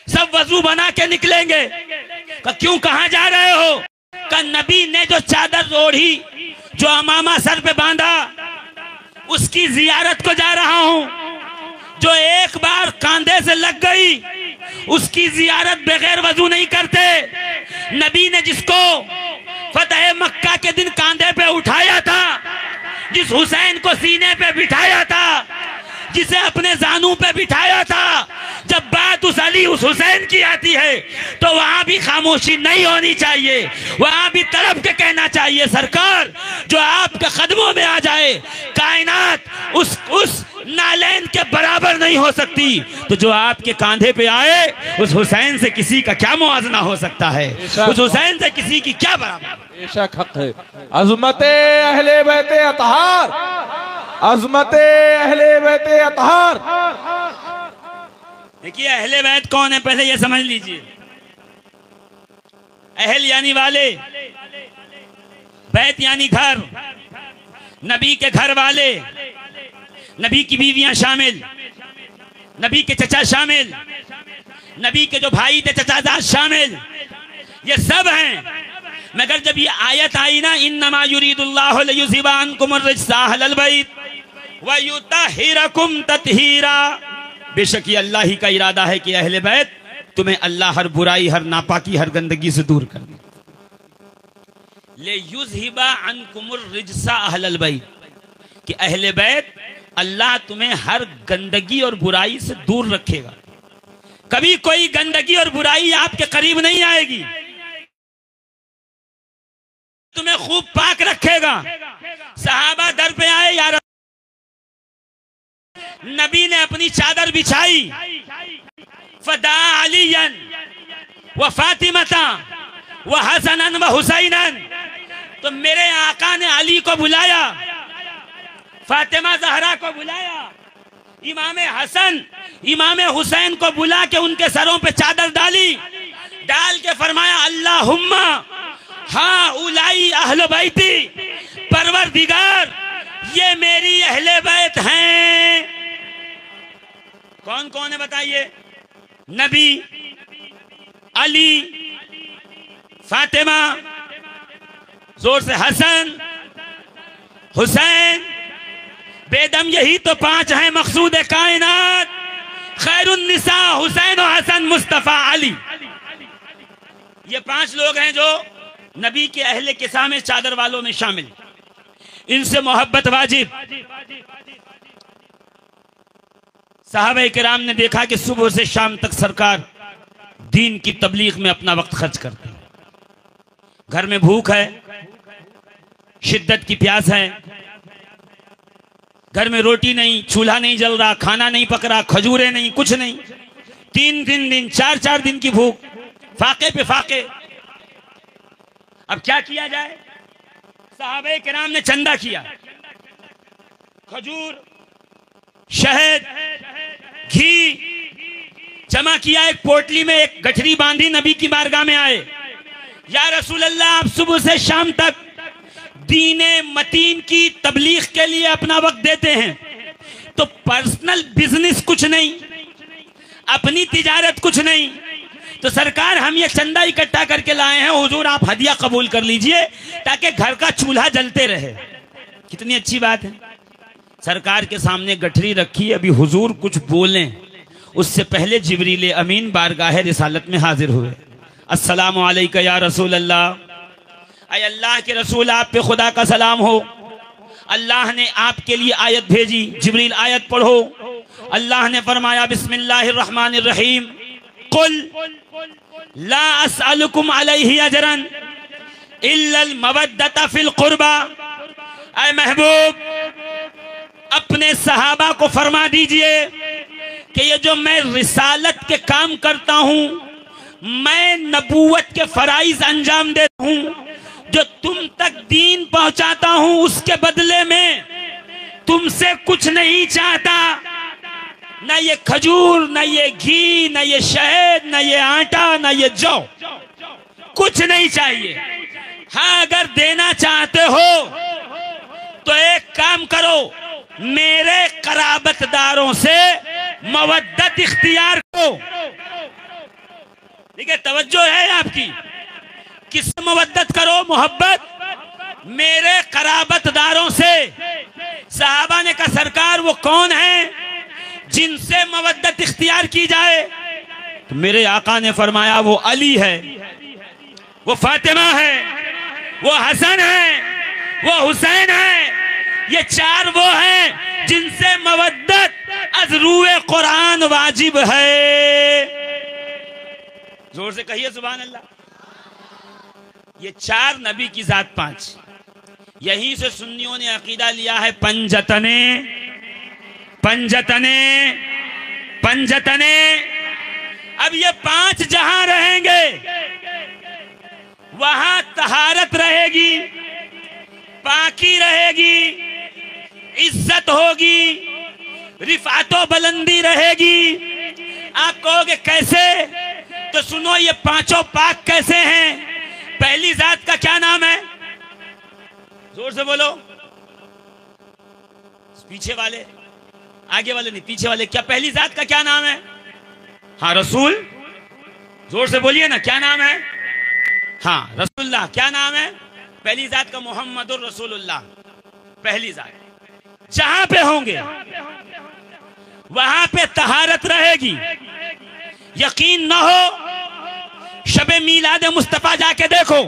सब वजू बना के निकलेंगे। क्यों, कहां जा रहे हो? का नबी ने जो चादर ओढ़ी, जो अमामा सर पे बांधा, उसकी जियारत को जा रहा हूं। जो एक बार कांधे से लग गई उसकी जियारत बगैर वजू नहीं करते। नबी ने जिसको फतह मक्का के दिन कांधे पे उठाया था, जिस हुसैन को सीने पे बिठाया था, जिसे अपने जानू पे बिठाया था, जब बात उस अली उस हुसैन की आती है तो वहां भी खामोशी नहीं होनी चाहिए, वहां भी तड़प के कहना चाहिए सरकार जो आपके कदमों में आ जाए कायनात उस नालैन के बराबर नहीं हो सकती, तो जो आपके कांधे पे आए उस हुसैन से किसी का क्या मुआवजा हो सकता है, उस हुसैन से किसी की क्या बराबर। बेशक हक है। अज़मते अहले बैते अतहार, अज़मते अहले बैते अतहार। देखिए अहले बैत कौन है पहले ये समझ लीजिए। अहल यानी वाले, बैत यानी घर, नबी के घर वाले, नबी की बीवियां शामिल, नबी के चचा शामिल, नबी के जो भाई थे चचाजाद शामिल, ये सब हैं। मगर जब ये आयत आई ना इन्नमा युरीदुल्लाहु लियुज़हिबा अन्कुम अर्रिज्सा अहलल बैत व युतहिरकुम तत्हीरा, बेशक ये अल्लाह ही का इरादा है कि अहले बैत तुम्हें अल्लाह हर बुराई हर नापाकी हर गंदगी से दूर कर दे। ले युज़हिबा अन्कुम अर्रिज्सा अहलल बैत, कि अहले बैत अल्लाह तुम्हें हर गंदगी और बुराई से दूर रखेगा, कभी कोई गंदगी और बुराई आपके करीब नहीं आएगी, तुम्हें खूब पाक रखेगा। सहाबा दर पे आए यार, नबी ने अपनी चादर बिछाई, फदा अलीयन व फातिमता व हसनन व हुसैनन, तो मेरे आका ने अली को बुलाया, फातिमा ज़हरा को बुलाया, इमाम हसन इमाम हुसैन को बुला के उनके सरों पे चादर डाली, डाल के फरमाया अल्लाहुम्मा हाँ उलाई अहले बैती, परवरदिगार ये मेरी अहले बैत हैं। कौन कौन है बताइए? नबी, अली, फातिमा, जोर से हसन, हुसैन, बेदम यही तो पांच हैं मकसूद कायनात, खैरुन निसा हुसैन और हसन मुस्तफा अली। ये पांच लोग हैं जो नबी के अहले किसा में चादर वालों में शामिल, इनसे मोहब्बत वाजिब। साहबे किराम ने देखा कि सुबह से शाम तक सरकार दीन की तबलीग में अपना वक्त खर्च करते हैं। घर में भूख है, शिद्दत की प्यास है, घर में रोटी नहीं, चूल्हा नहीं जल रहा, खाना नहीं पक रहा, खजूरें नहीं, कुछ नहीं, 3-3 दिन 4-4 दिन की भूख, फाके पे फाके। अब क्या किया जाए? साहबे किराम ने चंदा किया, खजूर, शहद, घी जमा किया, एक पोटली में एक गठरी बांधी, नबी की बारगाह में आए, या रसूल अल्लाह आप सुबह से शाम तक दीने मतीन की तबलीग के लिए अपना वक्त देते हैं, तो पर्सनल बिजनेस कुछ नहीं, अपनी तिजारत कुछ नहीं, तो सरकार हम ये चंदा इकट्ठा करके लाए हैं, हुजूर आप हदिया कबूल कर लीजिए ताकि घर का चूल्हा जलते रहे। कितनी अच्छी बात है। सरकार के सामने गठरी रखी, अभी हुजूर कुछ बोलें उससे पहले जिब्रील अमीन बारगाह रिसालत में हाजिर हुए। अस्सलामु अलैका या रसूल अल्लाह, अय अल्लाह के रसूल आप पे खुदा का सलाम हो, अल्लाह ने आपके लिए आयत भेजी, जिब्रील आयत पढ़ो। अल्लाह ने फरमाया बिस्मिल्लाहिर रहमानिर रहीम, कुल ला अस्अलुकुम अलैहि अजरन इल्लल मवद्दता फिल कुर्बा। ऐ महबूब अपने सहाबा को फरमा दीजिए कि ये जो मैं रिसालत के काम करता हूं, मैं नबूवत के फराइज अंजाम देता हूं, जो तुम तक दीन पहुंचाता हूं, उसके बदले में तुमसे कुछ नहीं चाहता, न ये खजूर, न ये घी, न ये शहद, न ये आटा, न ये जौ, कुछ नहीं चाहिए। हाँ अगर देना चाहते हो तो एक काम करो, मेरे कराबतदारों से मवद्दत इख्तियार करो। ठीक है, तवज्जो है आपकी, किससे मवद्दत करो? मोहब्बत मेरे कराबतदारों से। सहाबा ने कहा सरकार वो कौन है जिनसे मवद्दत इख्तियार की जाए? तो मेरे आका ने फरमाया वो अली है, वो फातिमा है, वो हसन है, वो हुसैन है। ये चार वो हैं जिनसे मवद्दत अज़ रूए कुरान वाजिब है। जोर से कहिए सुभान अल्लाह। ये 4 नबी की जात 5, यहीं से सुन्नियों ने अकीदा लिया है पंजतने पंजतने पंजतने। अब ये 5 जहां रहेंगे वहां तहारत रहेगी, पाकी रहेगी, इज्जत होगी, रिफातो बुलंदी रहेगी। आप कहोगे कैसे? तो सुनो ये 5 पाक कैसे हैं। पहली जात का क्या नाम है? जोर से बोलो। पीछे वाले, आगे वाले नहीं, पीछे वाले। क्या पहली जात का क्या नाम है? हाँ रसूल। जोर से बोलिए ना, क्या नाम है? हाँ रसूलुल्लाह। क्या नाम है पहली जात का? मोहम्मदुर रसूलुल्लाह। पहली जात जहां पे होंगे वहां पे तहारत रहेगी। यकीन ना हो, शबे मीलाद मुस्तफा जाके देखो,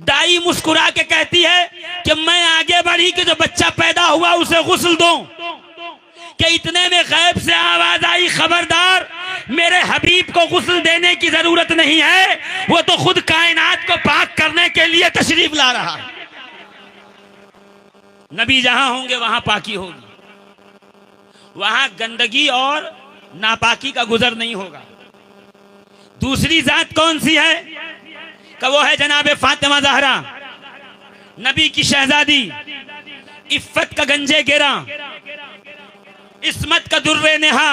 दाई मुस्कुरा के कहती है कि मैं आगे बढ़ी कि जो बच्चा पैदा हुआ उसे गुस्ल दूं, कि इतने में गैब से आवाज आई, खबरदार मेरे हबीब को गुस्ल देने की जरूरत नहीं है, वो तो खुद कायनात को पाक करने के लिए तशरीफ ला रहा है। नबी जहां होंगे वहां पाकी होगी, वहां गंदगी और नापाकी का गुजर नहीं होगा। दूसरी जात कौन सी है? कि वो है जनाबे फातिमा ज़हरा, नबी की शहजादी, इफ्फत का गंजे गिरा, इस्मत का दुर्रे नेहा,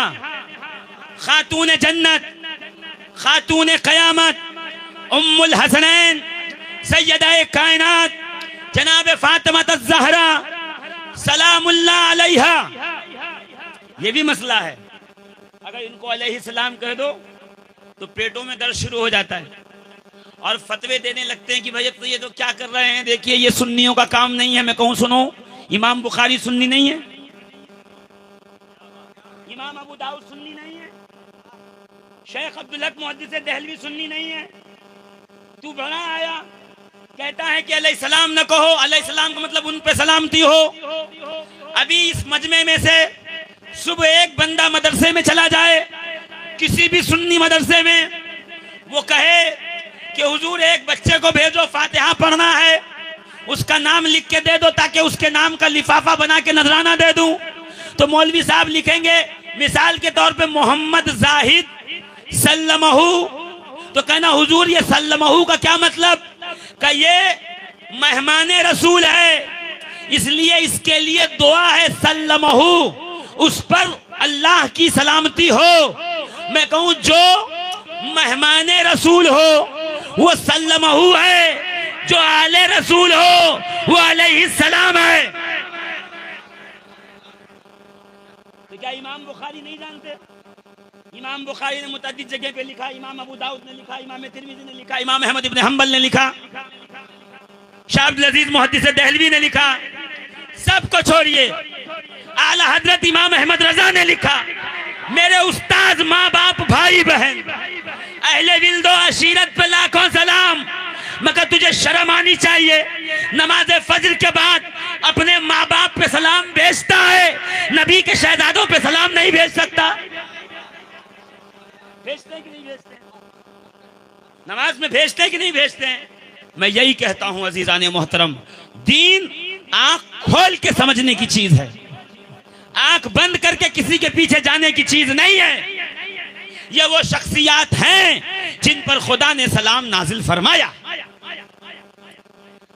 खातून जन्नत, खातून क़यामत, उम्मुल हसनैन, सैयदा कायनात, जनाबे फातिमा ज़हरा सलामुल्लाह अलैहा। ये भी मसला है, अगर इनको अलैहिस्सलाम कह दो तो पेटों में दर्द शुरू हो जाता है और फतवे देने लगते हैं कि भाई तो ये तो क्या कर रहे हैं, देखिए ये सुन्नियों का काम नहीं है। मैं कहूं सुनो, इमाम बुखारी सुन्नी नहीं है, इमाम अबू दाऊद सुन्नी नहीं है, शेख अब्दुल हक मुहद्दिस देहलवी सुन्नी नहीं है। तू बड़ा आया कहता है कि अलैहिस्सलाम न कहो, अलैहिस्सलाम का मतलब उन पे सलामती हो। अभी इस मजमे में से सुबह एक बंदा मदरसे में चला जाए, किसी भी सुन्नी मदरसे में, वो कहे कि हुजूर एक बच्चे को भेजो फातिहा पढ़ना है, उसका नाम लिख के दे दो ताकि उसके नाम का लिफाफा बना के नजराना दे दूं, तो मौलवी साहब लिखेंगे मिसाल के तौर पे मोहम्मद जाहिद सल्लमहू, तो कहना हुजूर ये सल्लमहू का क्या मतलब? का ये मेहमान रसूल है, इसलिए इसके लिए दुआ है सल्लमहू, उस पर अल्लाह की सलामती हो। मैं कहूं जो मेहमान रसूल हो वो सल्लमहू है, जो आले रसूल हो वो अलैहिस्सलाम है। तो क्या इमाम बुखारी नहीं जानते? इमाम बुखारी ने मुतअद्दिद जगह पे लिखा, इमाम अबू दाऊद ने लिखा, इमाम तिरमिज़ी ने लिखा, इमाम अहमद इब्न हंबल ने लिखा, शाह अब्दुल अजीज मुहद्दिस देहलवी ने लिखा। सबको छोड़िए, आला हजरत इमाम अहमद रजा ने लिखा। मेरे उस्ताद, माँ बाप, भाई बहन, अहले विल्दो अशीरत पे लाखों सलाम। मगर तुझे शर्म आनी चाहिए, नमाज फजर के बाद अपने माँ बाप पे सलाम भेजता है, नबी के शहजादों पे सलाम नहीं भेज सकता। भेजते कि नहीं भेजते? नमाज में भेजते कि नहीं भेजते? मैं यही कहता हूं अजीजान मोहतरम, दीन आंख खोल के समझने की चीज है, आंख बंद करके किसी के पीछे जाने की चीज नहीं है। ये वो शख्सियात हैं जिन पर खुदा ने सलाम नाजिल फरमाया।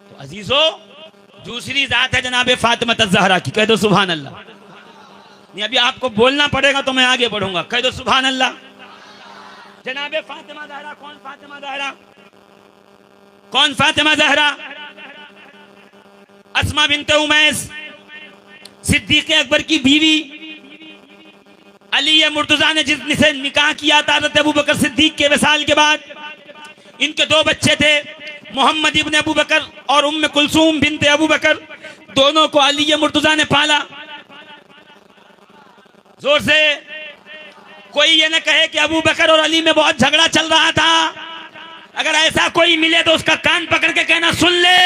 तो अजीजों, दूसरी जात है जनाबे फातिमा ज़हरा की। कह दो सुभान अल्लाह। नहीं, अभी आपको बोलना पड़ेगा तो मैं आगे बढ़ूंगा। कह दो सुभान अल्लाह। जनाबे फातिमा ज़हरा कौन? फातिमा ज़हरा कौन? फातिमा ज़हरा अस्मा बिन्ते उमैस, सिद्दीक़ अकबर की बीवी, अली मुर्तज़ा ने जिससे निकाह किया था हज़रत अबू बकर सिद्दीक़ के विसाल के बाद। इनके 2 बच्चे थे, मोहम्मद इब्न अबू बकर और उम्मे कुलसूम बिन्ते अबू बकर। दोनों को अली मुर्तज़ा ने पाला। जोर से कोई ये न कहे कि अबू बकर और अली में बहुत झगड़ा चल रहा था। अगर ऐसा कोई मिले तो उसका कान पकड़ के कहना, सुन ले,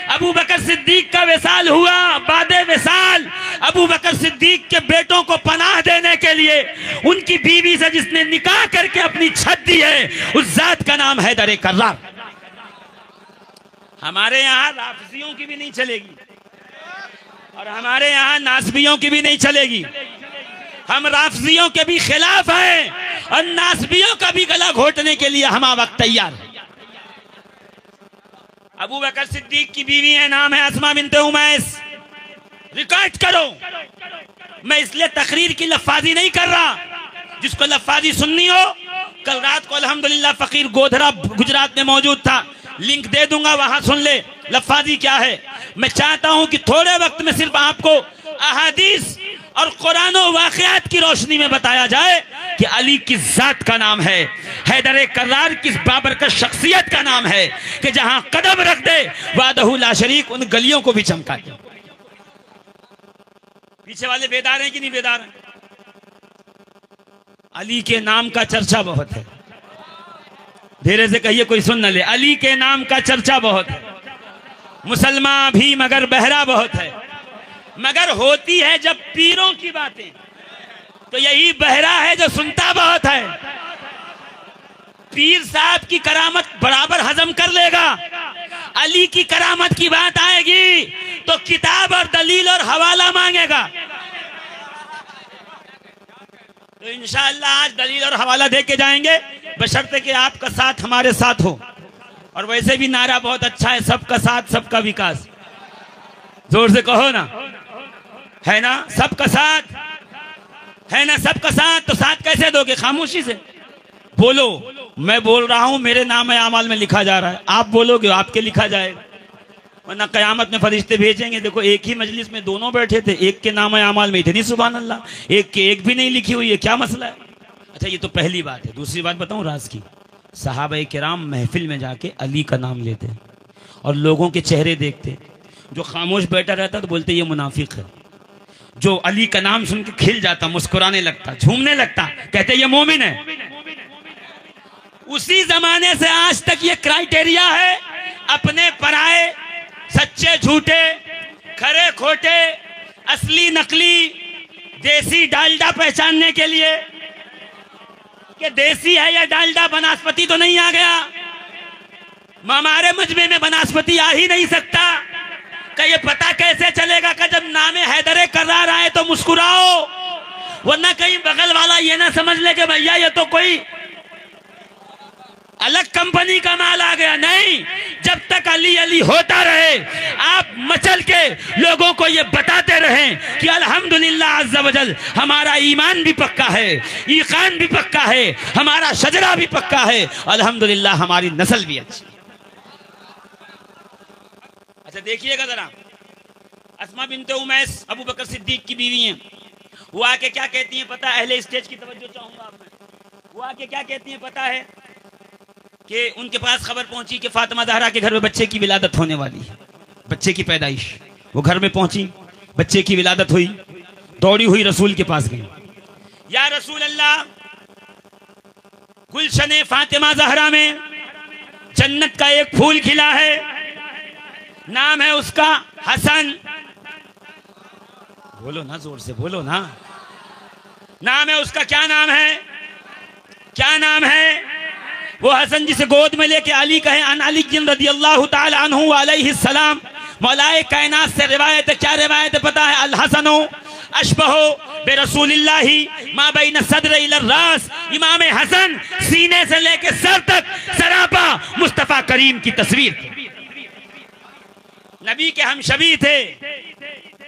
अबू बकर सिद्दीक का विसाल हुआ, बादे विसाल अबू बकर सिद्दीक के बेटों को पनाह देने के लिए उनकी बीवी से जिसने निकाह करके अपनी छत दी है, उस जात का नाम हैदर कर्रार। हमारे यहाँ राफजियों की भी नहीं चलेगी और हमारे यहाँ नासबियों की भी नहीं चलेगी। हम राफजियों के भी खिलाफ हैं और नासबियों का भी गला घोटने के लिए हम वक्त तैयार हैं। अबू बकर सिद्दीक की बीवी है, नाम है अस्मा बिन्ते उमैस। रिकॉर्ड करो। मैं इसलिए तकरीर की लफाजी नहीं कर रहा, जिसको लफाजी सुननी हो, कल रात को अल्हम्दुलिल्लाह फकीर गोधरा गुजरात में मौजूद था, लिंक दे दूंगा, वहां सुन ले लफाजी क्या है। मैं चाहता हूं कि थोड़े वक्त में सिर्फ आपको अहादीस और कुरान और वाक़यात की रोशनी में बताया जाए कि अली किस जात का नाम है, हैदर कर्रार किस बाबरकत शख्सियत का नाम है कि जहां कदम रख दे वादहू ला शरीक उन गलियों को भी चमका दे। पीछे वाले बेदार हैं कि नहीं बेदार हैं? अली के नाम का चर्चा बहुत है। धीरे से कहिए, कोई सुन न ले। अली के नाम का चर्चा बहुत है। मुसलमान भी मगर बहरा बहुत है। मगर होती है जब पीरों की बातें, तो यही बहरा है जो सुनता बहुत है। पीर साहब की करामत बराबर हजम कर लेगा, अली की करामत की बात आएगी तो किताब और दलील और हवाला मांगेगा। तो इंशाअल्लाह आज दलील और हवाला दे के जाएंगे, बशर्ते कि आपका साथ हमारे साथ हो। और वैसे भी नारा बहुत अच्छा है, सबका साथ सबका विकास। जोर से कहो ना, है ना? सबका साथ है ना, सबका साथ। तो साथ कैसे दोगे? खामोशी से बोलो। मैं बोल रहा हूं, मेरे नाम आमाल में लिखा जा रहा है, आप बोलोगे आपके लिखा जाएगा, वरना कयामत में फरिश्ते भेजेंगे। देखो एक ही मजलिस में दोनों बैठे थे, एक के नाम आमाल में इतनी सुभान अल्लाह, एक के एक भी नहीं लिखी हुई है, क्या मसला है? अच्छा, ये तो पहली बात है। दूसरी बात बताऊं राज की, सहाबा किराम महफिल में जाके अली का नाम लेते और लोगों के चेहरे देखते। जो खामोश बैठा रहता तो बोलते ये मुनाफिक है, जो अली का नाम सुन के खिल जाता, मुस्कुराने लगता, झूमने लगता, कहते ये मोमिन है। उसी जमाने से आज तक ये क्राइटेरिया है, अपने पराए, सच्चे झूठे, खरे खोटे, असली नकली, देसी डालडा पहचानने के लिए कि देसी है या डालडा, बनास्पति तो नहीं आ गया। हमारे मजमे में बनास्पति आ ही नहीं सकता। का ये पता कैसे चलेगा कि जब नामे हैदर कर्रार आए तो मुस्कुराओ, वरना कहीं बगल वाला ये ना समझ ले कि भैया ये तो कोई अलग कंपनी का माल आ गया। नहीं, जब तक अली अली होता रहे, आप मचल के लोगों को ये बताते रहें कि अल्हम्दुलिल्लाह अज़्ज़ा वजल हमारा ईमान भी पक्का है, ईकान भी पक्का है, हमारा शजरा भी पक्का है, अल्हम्दुलिल्लाह हमारी नस्ल भी अच्छी। अच्छा देखिएगा जरा, अस्मा बिन्ते उमैस अबू बकर सिद्दीक की बीवी हैं। वो आके क्या कहती हैं पता है? अहले स्टेज की तवज्जो चाहूंगा आप में। वो आके क्या कहती हैं पता है? कि उनके पास खबर पहुंची कि फातिमा ज़हरा के घर में बच्चे की विलादत होने वाली है, बच्चे की पैदाइश। वो घर में पहुंची, बच्चे की विलादत हुई, दौड़ी हुई रसूल के पास गई। या रसूल अल्लाह, गुलशने फातिमा ज़हरा में जन्नत का एक फूल खिला है, नाम है उसका हसन। बोलो ना, जोर से बोलो ना। नाम है उसका, क्या नाम है? क्या नाम है? वो हसन जिसे गोद में लेके अली कहे, अन अली रदियल्लाहु ताला अन्हु अलैहि सलाम। मौलाए कायनात से रिवायत है, क्या रिवायत है पता है? अल हसनो अशबहो बे रसूलिल्लाहि मा बैन सद्र इला रास। इमाम हसन सीने से लेके सर तक सरापा मुस्तफा करीम की तस्वीर थी। नबी के हम शबी थे,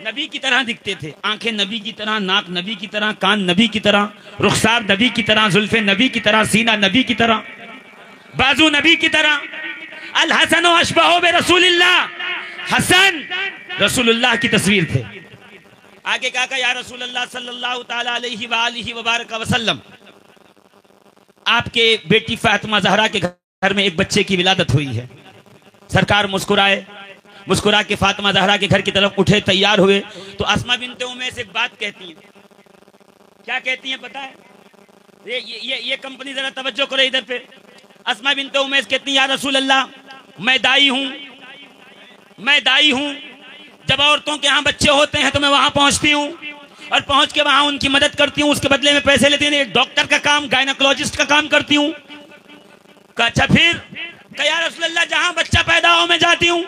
नबी की तरह दिखते थे, आंखें नबी की तरह, नाक नबी की तरह, कान नबी की तरह, रुखसार नबी की तरह, जुल्फे नबी की तरह, सीना नबी की तरह, बाजू नबी की तरह। अल हसन अशबहो बे रसूलिल्लाह, हसन रसूलुल्लाह की तस्वीर थे। आगे क्या कहा? या रसूलल्लाह सल्लल्लाहु ताला अलैहि व आलिहि व बारक वसल्लम, आपके बेटी फातिमा ज़हरा के घर में एक बच्चे की विलादत हुई है। सरकार मुस्कुराए, मुस्कुरा के फातिमा ज़हरा के घर की तरफ उठे, तैयार हुए तो अस्मा बिन्ते उमैस एक बात कहती हैं। क्या कहती हैं पता है? ये कंपनी जरा तवज्जो करो इधर पे। अस्मा बिन्ते उमैस कहती हैं, या रसूल अल्लाह, मैं दाई हूं। जब औरतों के यहाँ बच्चे होते हैं तो मैं वहां पहुंचती हूँ, और पहुंच के वहां उनकी मदद करती हूँ, उसके बदले में पैसे लेती हूँ। एक डॉक्टर का काम, गायनोकोलॉजिस्ट का काम करती हूँ। अच्छा फिर कहा या रसूलल्लाह जहां बच्चा पैदा हो मैं जाती हूँ,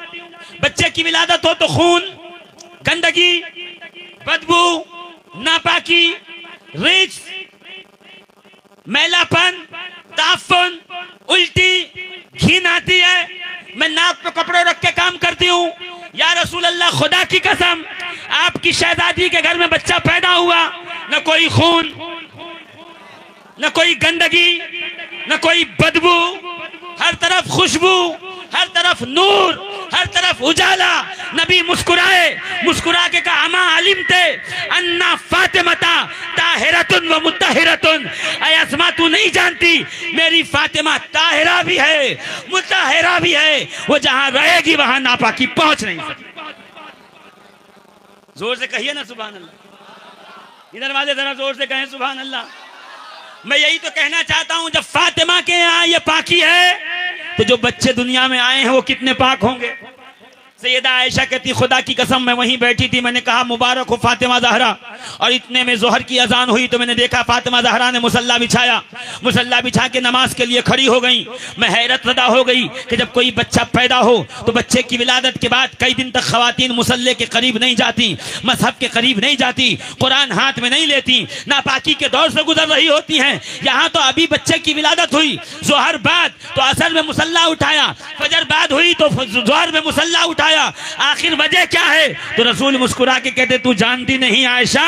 बच्चे की विलादत हो तो खून, गंदगी, बदबू, नापाकी, रिच, मैलापन, ताफन, उल्टी, घिन आती है, मैं नाक पे कपड़े रख के काम करती हूँ। या रसूल अल्लाह खुदा की कसम आपकी शहजादी के घर में बच्चा पैदा हुआ, न कोई खून, न कोई गंदगी, न कोई बदबू, हर तरफ खुशबू, हर तरफ नूर, हर तरफ उजाला। नबी मुस्कुराए, मुस्कुरा के कहा अमा अलिम ते अन्ना फातिमता ताहिरतुन व मुत्तहिरतुन। ऐ अस्मा तू नहीं जानती मेरी फातिमा ताहिरा भी है, मुत्तहिरा भी है, वो जहां रहेगी वहां नापाकी पहुंच नहीं सकती। जोर से कहिए ना सुभान अल्लाह। इधर वाले जरा जोर से कहें सुभान अल्लाह। मैं यही तो कहना चाहता हूं, जब फातिमा के यहाँ ये पाकी है तो जो बच्चे दुनिया में आए हैं वो कितने पाक होंगे। सैयदा आयशा कहती खुदा की कसम मैं वहीं बैठी थी, मैंने कहा मुबारक हो फातिमा ज़हरा, और इतने में जोहर की अजान हुई तो मैंने देखा फातिमा ज़हरा ने मुसल्ला बिछाया, मुसल्ला बिछा के नमाज के लिए खड़ी हो गई। मैं हैरत ज़दा हो गई कि जब कोई बच्चा पैदा हो तो बच्चे की विलादत के बाद कई दिन तक खवातीन मुसल्ले के करीब नहीं जाती, मजहब के करीब नहीं जाती, कुरान हाथ में नहीं लेती, नापाकी के दौर से गुजर रही होती हैं। यहाँ तो अभी बच्चे की विलादत हुई, जोहर बाद तो असर में मुसल्ला उठाया, फजर बाद हुई तो जोहर में मुसल्ला उठाया। आखिर वजह क्या है? तो रसूल मुस्कुरा के कहते तू जानती नहीं आयशा,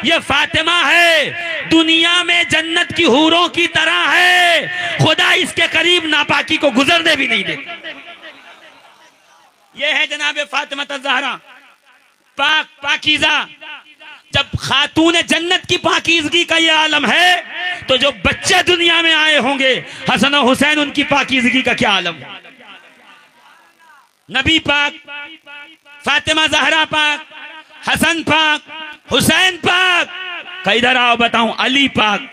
ये फातिमा है दुनिया में जन्नत की हूरों की तरह है, खुदा इसके करीब नापाकी को गुजरने भी नहीं देता। ये है जनाब फातिमा ज़हरा, पाक पाकीज़ा। जब खातून जन्नत की पाकीज़गी का ये आलम है तो जो बच्चे दुनिया में आए होंगे हसन और हुसैन, उनकी पाकीज़गी का क्या आलम। नबी पाक, फातिमा ज़हरा पाक, हसन पाक, हुसैन पाक, इधर आओ बताऊं अली पाक,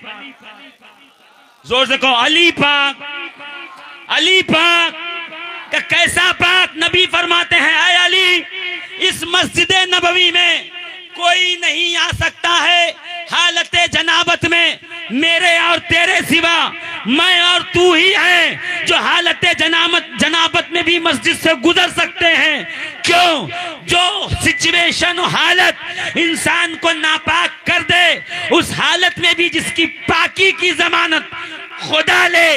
जोर से कहो अली पाक, अली पाक का कैसा पाक। नबी फरमाते हैं ऐ अली, इस मस्जिद नबवी में कोई नहीं आ सकता है हालत जनाबत में मेरे और तेरे सिवा, मैं और तू ही है जो हालत जनाबत में भी मस्जिद से गुजर सकते हैं। क्यों? जो सिचुएशन हालत इंसान को नापाक कर दे, उस हालत में भी जिसकी पाकी की जमानत खुदा ले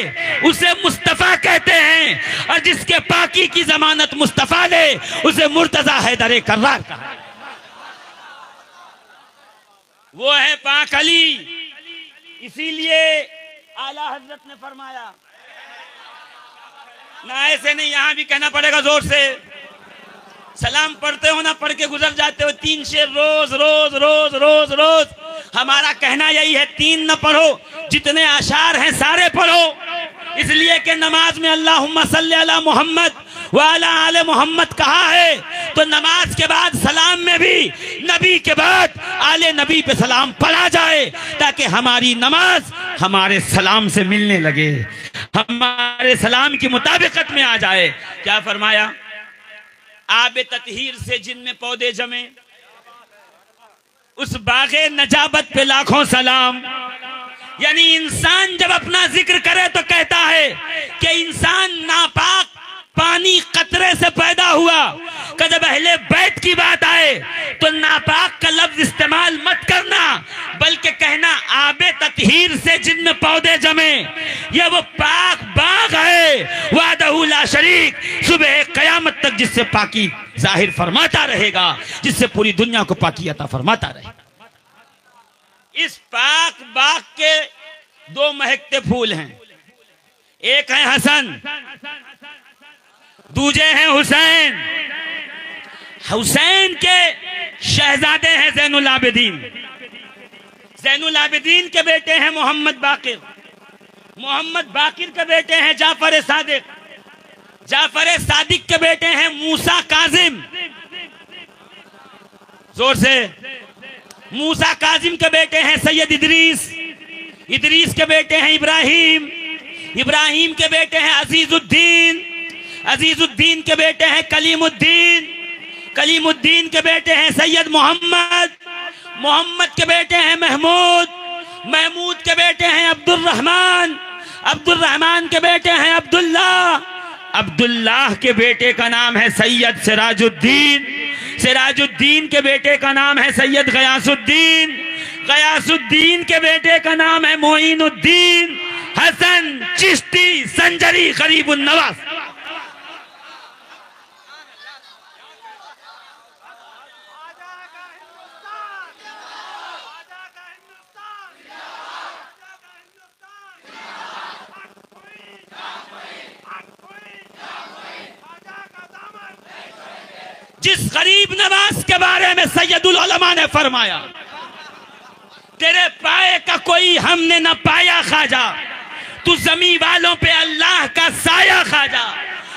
उसे मुस्तफा कहते हैं, और जिसके पाकी की जमानत मुस्तफा ले उसे मुर्तजा हैदर कर्रार कहा। वो है पाक अली। इसीलिए आला हजरत ने फरमाया, ना ऐसे नहीं, यहां भी कहना पड़ेगा जोर से, सलाम पढ़ते हो ना पढ़ के गुजर जाते हो, 3 शेर रोज रोज रोज रोज रोज। हमारा कहना यही है 3 न पढ़ो, जितने अशार हैं सारे पढ़ो, इसलिए कि नमाज में अल्लाहुम्मा सल्ली अला मोहम्मद व अला आले मोहम्मद कहा है, तो नमाज के बाद सलाम में भी नबी के बाद आले नबी पे सलाम पढ़ा जाए, ताकि हमारी नमाज हमारे सलाम से मिलने लगे, हमारे सलाम की मुताबिकत में आ जाए। क्या फरमाया? आबे ततहीर से जिनमें पौधे जमे, उस बागे नजाबत पे लाखों सलाम। यानी इंसान जब अपना जिक्र करे तो कहता है कि इंसान नापाक पानी कतरे से पैदा हुआ। कि जब अहले बैत की बात आए तो नापाक का लफ्ज इस्तेमाल मत करना, बल्कि कहना आबे ततहीर से जिनमें पौधे जमे, ये वो पाक बाग है वादहू ला शरीक, सुबह कयामत तक जिससे पाकी जाहिर फरमाता रहेगा, जिससे पूरी दुनिया को पाकी अता फरमाता रहेगा। इस पाक बाग के 2 महकते फूल हैं, एक है हसन, दूजे हैं हुसैन। हुसैन के शहजादे हैं ज़ैनुल आबिदीन, ज़ैनुल आबिदीन के बेटे हैं मोहम्मद बाकिर, मोहम्मद बाकिर के बेटे हैं जाफर सादिक, जाफर सादिक के बेटे हैं मूसा काजिम, जोर से, मूसा काजिम के बेटे हैं सैयद इदरीस, इदरीस के बेटे हैं इब्राहिम, इब्राहिम के बेटे हैं अजीजुद्दीन, अजीजुद्दीन के बेटे हैं कलीमुद्दीन, कलीमुद्दीन के बेटे हैं सैयद मोहम्मद, मोहम्मद के बेटे हैं महमूद, महमूद के बेटे हैं अब्दुल रहमान, अब्दुल रहमान के बेटे हैं अब्दुल्ला, अब्दुल्लाह के बेटे का नाम है सैयद सिराजुद्दीन, सिराजुद्दीन के बेटे का नाम है सैयद गयासुद्दीन, गयासुद्दीन के बेटे का नाम है मोइनुद्दीन, हसन चिश्ती संजरी गरीबुन नवाज। जिस गरीब नवाज के बारे में सैयदुल उलमा ने फरमाया, तेरे पाए का कोई हमने न पाया खाजा, तू जमीन वालों पे अल्लाह का साया खाजा,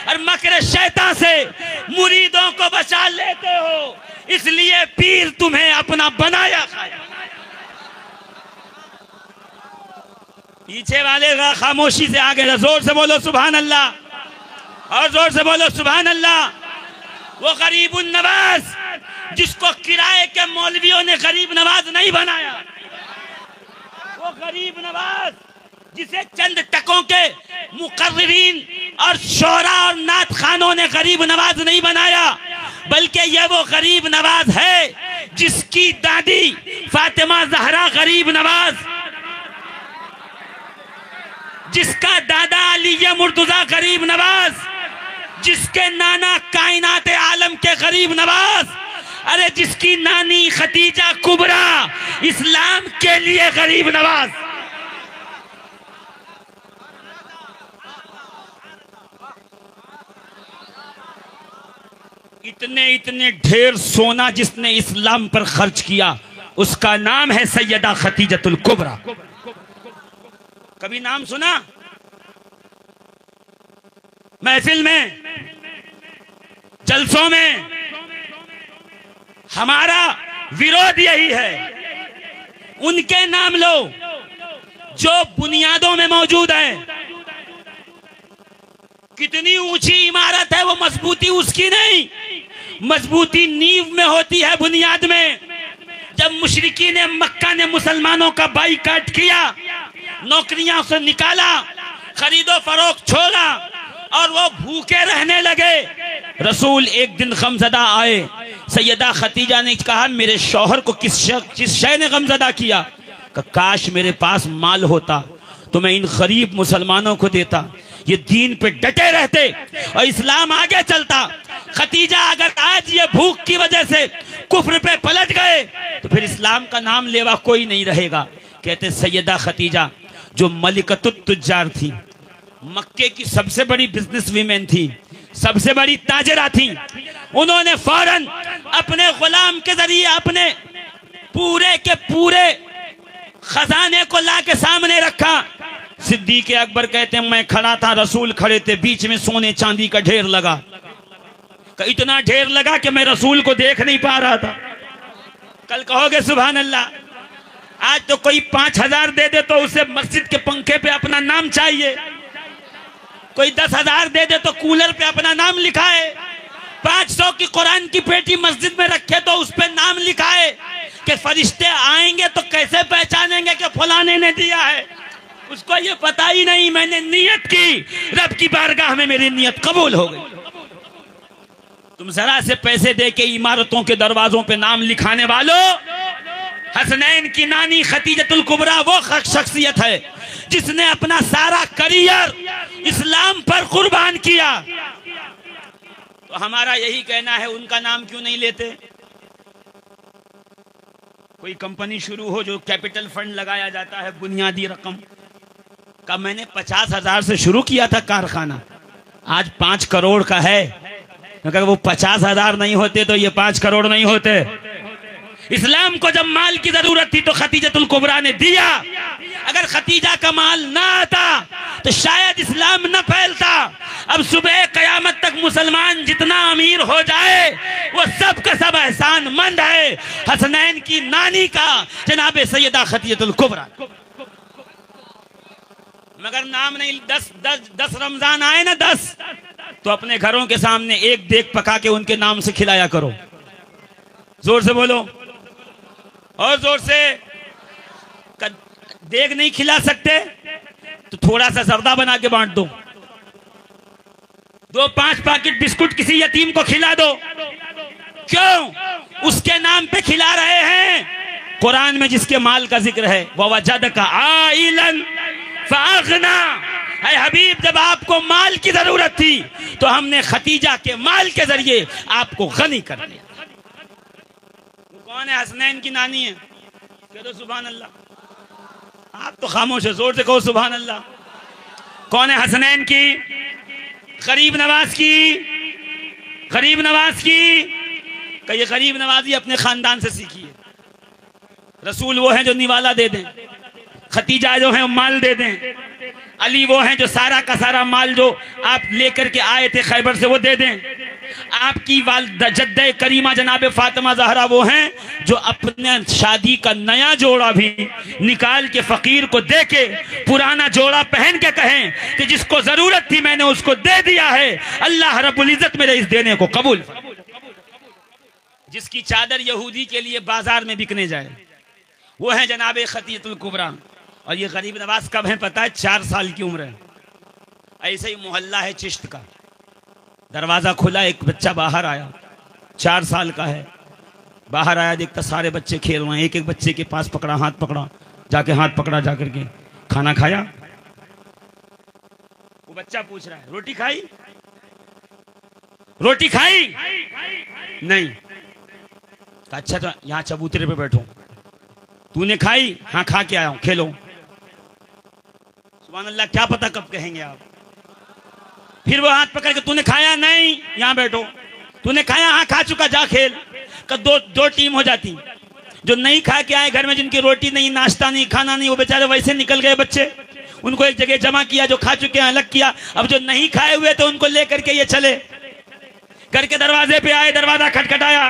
और मकर शैतान से मुरीदों को बचा लेते हो, इसलिए पीर तुम्हें अपना बनाया खाजा। पीछे वाले का खामोशी से आगे जोर से बोलो सुभान अल्लाह, और जोर से बोलो सुभान अल्लाह। वो गरीबुन नवाज जिसको किराए के मौलवियों ने गरीब नवाज नहीं बनाया, वो गरीब नवाज जिसे चंद टकों के मुकर्रिरीन और शोरा और नात खानों ने गरीब नवाज नहीं बनाया, बल्कि यह वो गरीब नवाज है जिसकी दादी फातिमा जहरा गरीब नवाज, जिसका दादा अली मुर्तजा गरीब नवाज, जिसके नाना कायनात आलम के गरीब नवाज, अरे जिसकी नानी खदीजा कुबरा इस्लाम के लिए गरीब नवाज। इतने इतने ढेर सोना जिसने इस्लाम पर खर्च किया, उसका नाम है सैयदा खदीजतुल कुबरा। कभी नाम सुना? महफिल में, जलसों में हमारा विरोध यही है, उनके नाम लो जो बुनियादों में मौजूद है। कितनी ऊंची इमारत है, वो मजबूती उसकी नहीं, मजबूती नींव में होती है, बुनियाद में। जब मुशरिकी ने मक्का ने मुसलमानों का बाईकाट किया, नौकरियां से निकाला, खरीदो फरोख्त छोड़ा और वो भूखे रहने लगे, रसूल एक दिन गमज़दा आए। सैयदा खदीजा ने कहा, मेरे शौहर को किस शय ने गमज़दा किया? काश मेरे पास माल होता तो मैं इन गरीब मुसलमानों को देता, ये दीन पे डटे रहते और इस्लाम आगे चलता। खदीजा अगर आज ये भूख की वजह से कुफ्र पे पलट गए तो फिर इस्लाम का नाम लेवा कोई नहीं रहेगा। कहते सैयदा खदीजा जो मलिकतुत तुज्जार थी, मक्के की सबसे बड़ी बिजनेस वीमेन थी, सबसे बड़ी ताजरा थी, उन्होंने फौरन अपने गुलाम के जरिए अपने पूरे के पूरे खजाने को ला के सामने रखा। सिद्दीक अकबर कहते हैं मैं खड़ा था, रसूल खड़े थे, बीच में सोने चांदी का ढेर लगा, इतना ढेर लगा कि मैं रसूल को देख नहीं पा रहा था। कल कहोगे सुभान अल्लाह। आज तो कोई 5,000 दे दे तो उसे मस्जिद के पंखे पे अपना नाम चाहिए, कोई 10,000 दे दे तो कूलर पे अपना नाम लिखाए, 500 की कुरान की पेटी मस्जिद में रखे तो उस पे नाम लिखाए कि फरिश्ते आएंगे तो कैसे पहचानेंगे कि फलाने ने दिया है। उसको ये पता ही नहीं मैंने नियत की, रब की बारगाह में मेरी नियत कबूल हो गई। तुम जरा से पैसे दे के इमारतों के दरवाजों पे नाम लिखाने वालों, हसनैन की नानी खदीजतुल कुबरा वो शख्सियत है जिसने अपना सारा करियर इस्लाम पर कुर्बान किया। तो हमारा यही कहना है, उनका नाम क्यों नहीं लेते? कोई कंपनी शुरू हो जो कैपिटल फंड लगाया जाता है बुनियादी रकम का, मैंने 50,000 से शुरू किया था कारखाना, आज 5 करोड़ का है। अगर वो 50,000 नहीं होते तो ये 5 करोड़ नहीं होते। इस्लाम को जब माल की जरूरत थी तो खदीजतुल कुबरा ने दिया। अगर खदीजा का माल ना आता तो शायद इस्लाम न फैलता। अब सुबह कयामत तक मुसलमान जितना अमीर हो जाए वो सब का सब एहसान मंद है हसनैन की नानी का, जनाब सैयदा खदीजतुल कुबरा। मगर नाम नहीं, 10 रमजान आए ना 10, तो अपने घरों के सामने एक देग पका के उनके नाम से खिलाया करो, जोर से बोलो। और जोर से। देग नहीं खिला सकते तो थोड़ा सा जर्दा बना के बांट दो, 2-5 पैकेट बिस्कुट किसी यतीम को खिला दो। क्यों? उसके नाम पे खिला रहे हैं। कुरान में जिसके माल का जिक्र है, ववजदका आइलन फअगना, ऐ हबीब जब आपको माल की जरूरत थी तो हमने खतीजा के माल के जरिए आपको गनी कर दिया। कौन है? हसनैन की नानी है। कह दो सुभान अल्लाह। आप तो खामोश है, जोर से कहो सुभान अल्लाह। कौन है? हसनैन की, गरीब नवाज की, गरीब नवाज की। कहिए गरीब नवाजी अपने खानदान से सीखी है। रसूल वो हैं जो निवाला दे दें, खतीजा जो है माल दे दें, अली वो हैं जो सारा का सारा माल जो आप लेकर के आए थे खैबर से वो दे दें। आपकी जद्दे करीमा जनाब फातिमा ज़हरा वो हैं जो अपने शादी का नया जोड़ा भी निकाल के फकीर को दे के पुराना जोड़ा पहन के कहें कि जिसको जरूरत थी मैंने उसको दे दिया है, अल्लाह रब्बुल इज्जत मेरे इस देने को कबूल। जिसकी चादर यहूदी के लिए बाजार में बिकने जाए वो है जनाब खतीजतुल कुबरा। और ये गरीब नवाज कब है पता है? 4 साल की उम्र है। ऐसे ही मोहल्ला है चिश्त का, दरवाजा खुला, एक बच्चा बाहर आया, 4 साल का है। बाहर आया, देखता सारे बच्चे खेल रहे हैं, एक एक बच्चे के पास पकड़ा, हाथ पकड़ा, जाके हाथ पकड़ा, जाकर के खाना खाया। वो बच्चा पूछ रहा है रोटी खाई? रोटी खाई? नहीं। अच्छा तो यहाँ चबूतरे पे बैठो। तूने खाई? हाँ खा के आया हूं, खेलो। सुभान अल्लाह, क्या पता कब कहेंगे आप। फिर वो हाथ पकड़ के तूने खाया? नहीं। यहाँ बैठो। तूने खाया? हाँ खा चुका, जा खेल। दो टीम हो जाती। जो नहीं खा के आए घर में, जिनकी रोटी नहीं, नाश्ता नहीं, खाना नहीं, वो बेचारे वैसे निकल गए बच्चे, उनको एक जगह जमा किया। जो खा चुके हैं अलग किया। अब जो नहीं खाए हुए तो उनको लेकर के ये चले करके दरवाजे पे आए। दरवाजा खटखटाया,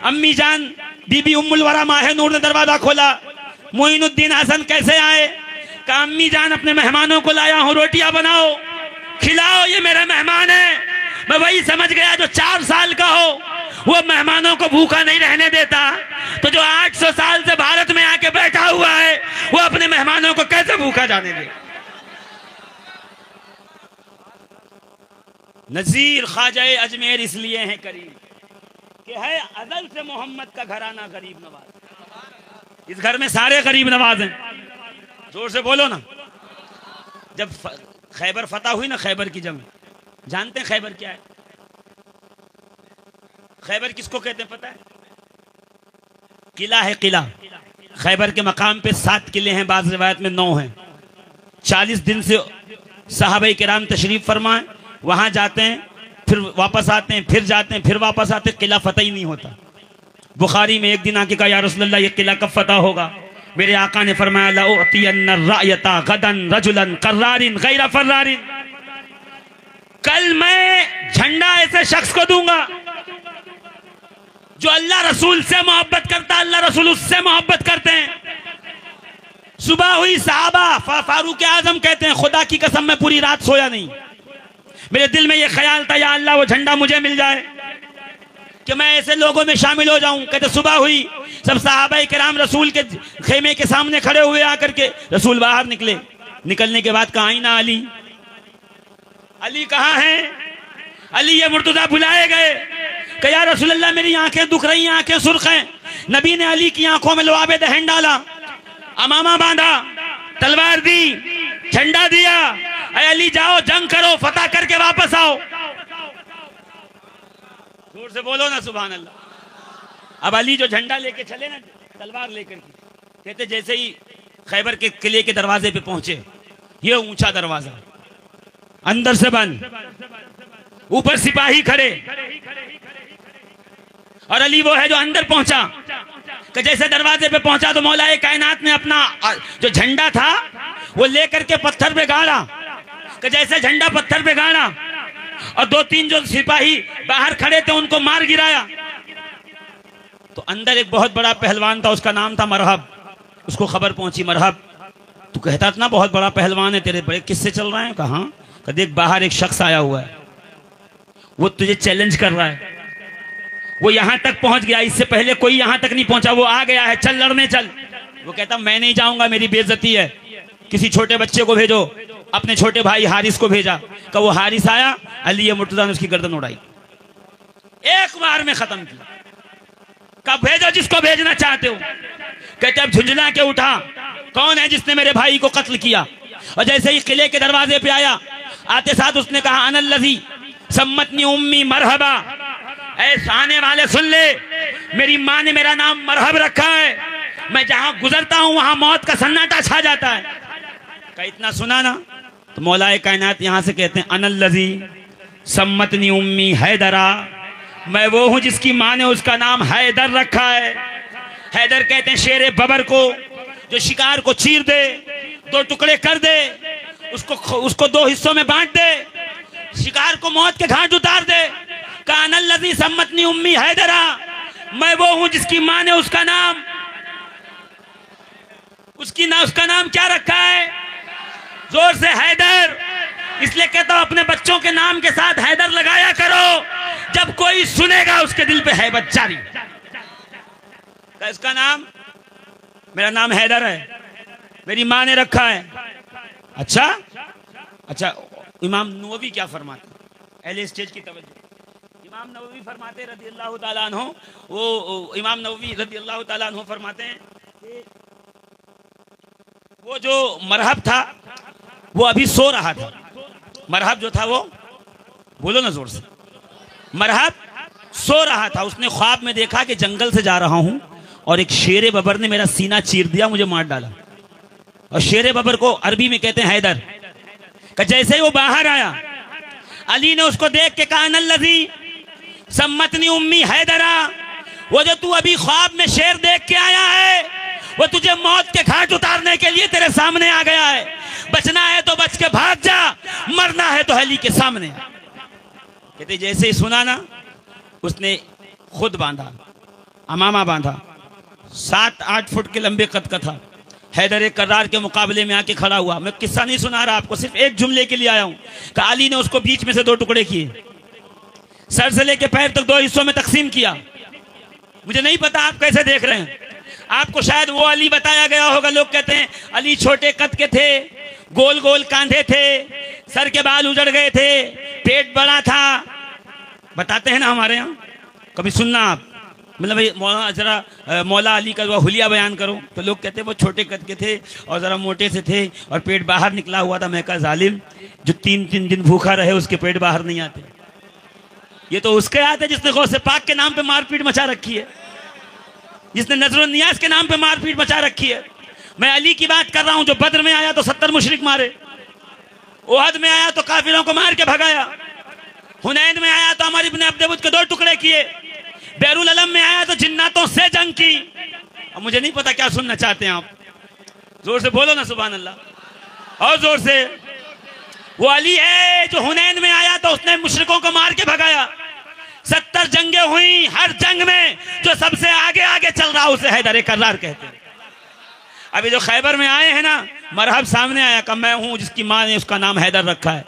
अम्मी जान बीबी उम्मुल वरा माहे नूर ने दरवाजा खोला। मोइनुद्दीन हसन कैसे आए? कहा अम्मी जान अपने मेहमानों को लाया हूं, रोटियां बनाओ, खिलाओ, ये मेरे मेहमान है। मैं वही समझ गया जो 4 साल का हो वो मेहमानों को भूखा नहीं रहने देता, तो जो 800 साल से भारत में आके बैठा हुआ है वो अपने मेहमानों को कैसे भूखा जाने दे। नजीर ख्वाजा अजमेर इसलिए हैं करीब कि है अज़ल से मोहम्मद का घराना गरीब नवाज। इस घर में सारे गरीब नवाज हैं। जोर से बोलो ना। जब खैबर फतह हुई ना, खैबर की जंग, जानते हैं खैबर क्या है? खैबर किसको कहते हैं पता है? किला है, किला। खैबर के मकाम पे 7 किले हैं, बाज़ रिवायत में 9 हैं। 40 दिन से सहाबाए किराम तशरीफ फरमाए, वहां जाते हैं, फिर वापस आते हैं, फिर जाते हैं, फिर वापस आते हैं, किला फतह ही नहीं होता। बुखारी में एक दिन आके कहा, या रसूलल्लाह ये किला कब फतह होगा? मेरे आका ने फरमाया, लउतियन्ना रायता गदन रजुलन कर्रारिन गैर फर्रारिन, कल मैं झंडा ऐसे शख्स को दूंगा जो अल्लाह रसूल से मोहब्बत करता, अल्लाह रसूल उससे मोहब्बत करते हैं। सुबह हुई, साहबा फारूक आजम कहते हैं, खुदा की कसम मैं पूरी रात सोया नहीं। मेरे दिल में यह ख्याल था, या अल्लाह वो झंडा मुझे मिल जाए कि मैं ऐसे लोगों में शामिल हो जाऊं। कहते सुबह हुई, सब सहाबाए किराम रसूल के खेमे के सामने खड़े हुए आकर के। रसूल बाहर निकले, निकलने के बाद कहा, आईना अली, अली कहाँ है? अली ये मुर्तजा बुलाए गए। कहा या रसूलल्लाह मेरी आंखें दुख रही हैं, आंखें सुर्ख हैं। नबी ने अली की आंखों में लुआबे दहन डाला, अमामा बांधा, तलवार दी, झंडा दिया, अरे अली जाओ जंग करो, फतह करके वापस आओ। जोर से बोलो ना सुभान अल्लाह। अब अली जो झंडा लेके चले ना, तलवार लेकर के, कहते जैसे ही खैबर के किले के दरवाजे पे पहुंचे, ये ऊंचा दरवाजा, अंदर से बंद, ऊपर सिपाही खड़े, और अली वो है जो अंदर पहुंचा। कि जैसे दरवाजे पे पहुंचा तो मौलाए कायनात ने अपना जो झंडा था वो लेकर के पत्थर पे गाड़ा। कि जैसे झंडा पत्थर पे गाड़ा और 2-3 जो सिपाही बाहर खड़े थे उनको मार गिराया। तो अंदर एक बहुत बड़ा पहलवान था, उसका नाम था मरहब। उसको खबर पहुंची, मरहब तू कहता था ना बहुत बड़ा पहलवान है, तेरे बड़े किस्से चल रहे हैं। कहा? देख बाहर एक शख्स आया हुआ है, वो तुझे चैलेंज कर रहा है। वो यहां तक पहुंच गया, इससे पहले कोई यहां तक नहीं पहुंचा, वो आ गया है, चल लड़ने चल। वो कहता मैं नहीं जाऊंगा, मेरी बेइज्जती है, किसी छोटे बच्चे को भेजो। अपने छोटे भाई हारिस को भेजा, कब वो हारिस आया, अली मुर्तजा ने उसकी गर्दन उड़ाई, एक बार में खत्म किया। कब भेजो जिसको भेजना चाहते हो। कहते अब झुंझला के उठा, कौन है जिसने मेरे भाई को कत्ल किया। और जैसे ही किले के दरवाजे पे आया, आते साथ उसने कहा अनल्लज़ी सम्मतनी उम्मी मरहबा, ऐ आने वाले सुन ले, मेरी माँ ने मेरा नाम मरहब रखा है, मैं जहां गुजरता हूं वहां मौत का सन्नाटा छा जाता है। का इतना सुना ना, तो मौलाए कायनात यहां से कहते हैं अनल्लज़ी सम्मतनी उम्मी हैदरा, मैं वो हूं जिसकी माँ ने उसका नाम हैदर रखा है। हैदर कहते हैं शेरे बबर को, जो शिकार को चीर दे, दो टुकड़े कर दे, उसको दो हिस्सों में बांट दे, शिकार को मौत के घाट उतार दे। कानल्लज़ी सम्मतनी उम्मी हैदरा, मैं वो हूं जिसकी माँ ने उसका नाम क्या रखा है, जोर से हैदर। इसलिए कहता हूं अपने बच्चों के नाम के साथ हैदर लगाया करो, जब कोई सुनेगा उसके दिल पे हैबत जारी। इसका नाम, मेरा नाम हैदर है, मेरी माँ ने रखा है। अच्छा, इमाम नववी क्या फरमाते, अहले स्टेज की तवज्जो। इमाम नववी फरमाते रज़ी अल्लाह ताला अन्हु, वो इमाम नववी रज़ी अल्लाह ताला अन्हु फरमाते हैं कि वो जो मरहब था वो अभी सो रहा था। मरहब जो था वो, बोलो ना जोर से, मरहब सो रहा था। उसने ख्वाब में देखा कि जंगल से जा रहा हूं और एक शेरे बबर ने मेरा सीना चीर दिया, मुझे मार डाला। और शेरे बबर को अरबी में कहते हैं हैदर। जैसे ही वो बाहर आया, अली ने उसको देख के कहा अनल्लज़ी सम्मतनी उम्मी हैदरा, वो जो तू अभी ख्वाब में शेर देख के आया है, वो तुझे मौत के घाट उतारने के लिए तेरे सामने आ गया है। बचना है तो बच के भाग जा, मरना है तो अली के सामने। कहते जैसे ही सुना ना, उसने खुद बांधा, अमामा बांधा, 7-8 फुट के लंबे कद का था। हैदर कर्रार के मुकाबले में आके खड़ा हुआ। मैं किस्सा नहीं सुना रहा आपको, सिर्फ एक जुमले के लिए आया हूं। अली ने उसको बीच में से 2 टुकड़े किए, सर से लेके पैर तक 2 हिस्सों में तकसीम किया। मुझे नहीं पता आप कैसे देख रहे हैं, आपको शायद वो अली बताया गया होगा। लोग कहते हैं अली छोटे कद के थे, गोल गोल कांधे थे, सर के बाल उजड़ गए थे, पेट बड़ा था। बताते हैं ना हमारे यहाँ, कभी सुनना आप, मतलब भाई जरा मौला अली का हुलिया बयान करो, तो लोग कहते हैं वो छोटे कद के थे और ज़रा मोटे से थे और पेट बाहर निकला हुआ था। मैं कहा जालिम, जो 3-3 दिन भूखा रहे उसके पेट बाहर नहीं आते। ये तो उसके आते जिसने गौसे पाक के नाम पे मारपीट मचा रखी है, जिसने नजरुल नियाज के नाम पे मारपीट मचा रखी है। मैं अली की बात कर रहा हूं, जो बद्र में आया तो 70 मुशरिक मारे, ओहद में आया तो काफिरों को मार के भगाया, हुनैन में आया तो अमर इब्न अब्द के 2 टुकड़े किए, बैरुल अलम में आया तो जिन्नातों से जंग की। अब मुझे नहीं पता क्या सुनना चाहते हैं आप, जोर से बोलो ना सुभान अल्लाह, और जोर से। वो अली है जो हुनैन में आया तो उसने मुशरिकों को मार के भगाया। 70 जंगें हुई, हर जंग में जो सबसे आगे आगे चल रहा उसे हैदर कर्रार कहते हैं। अभी जो खैबर में आए हैं ना, मरहब सामने आया, कहा मैं हूं जिसकी माँ ने उसका नाम हैदर रखा है।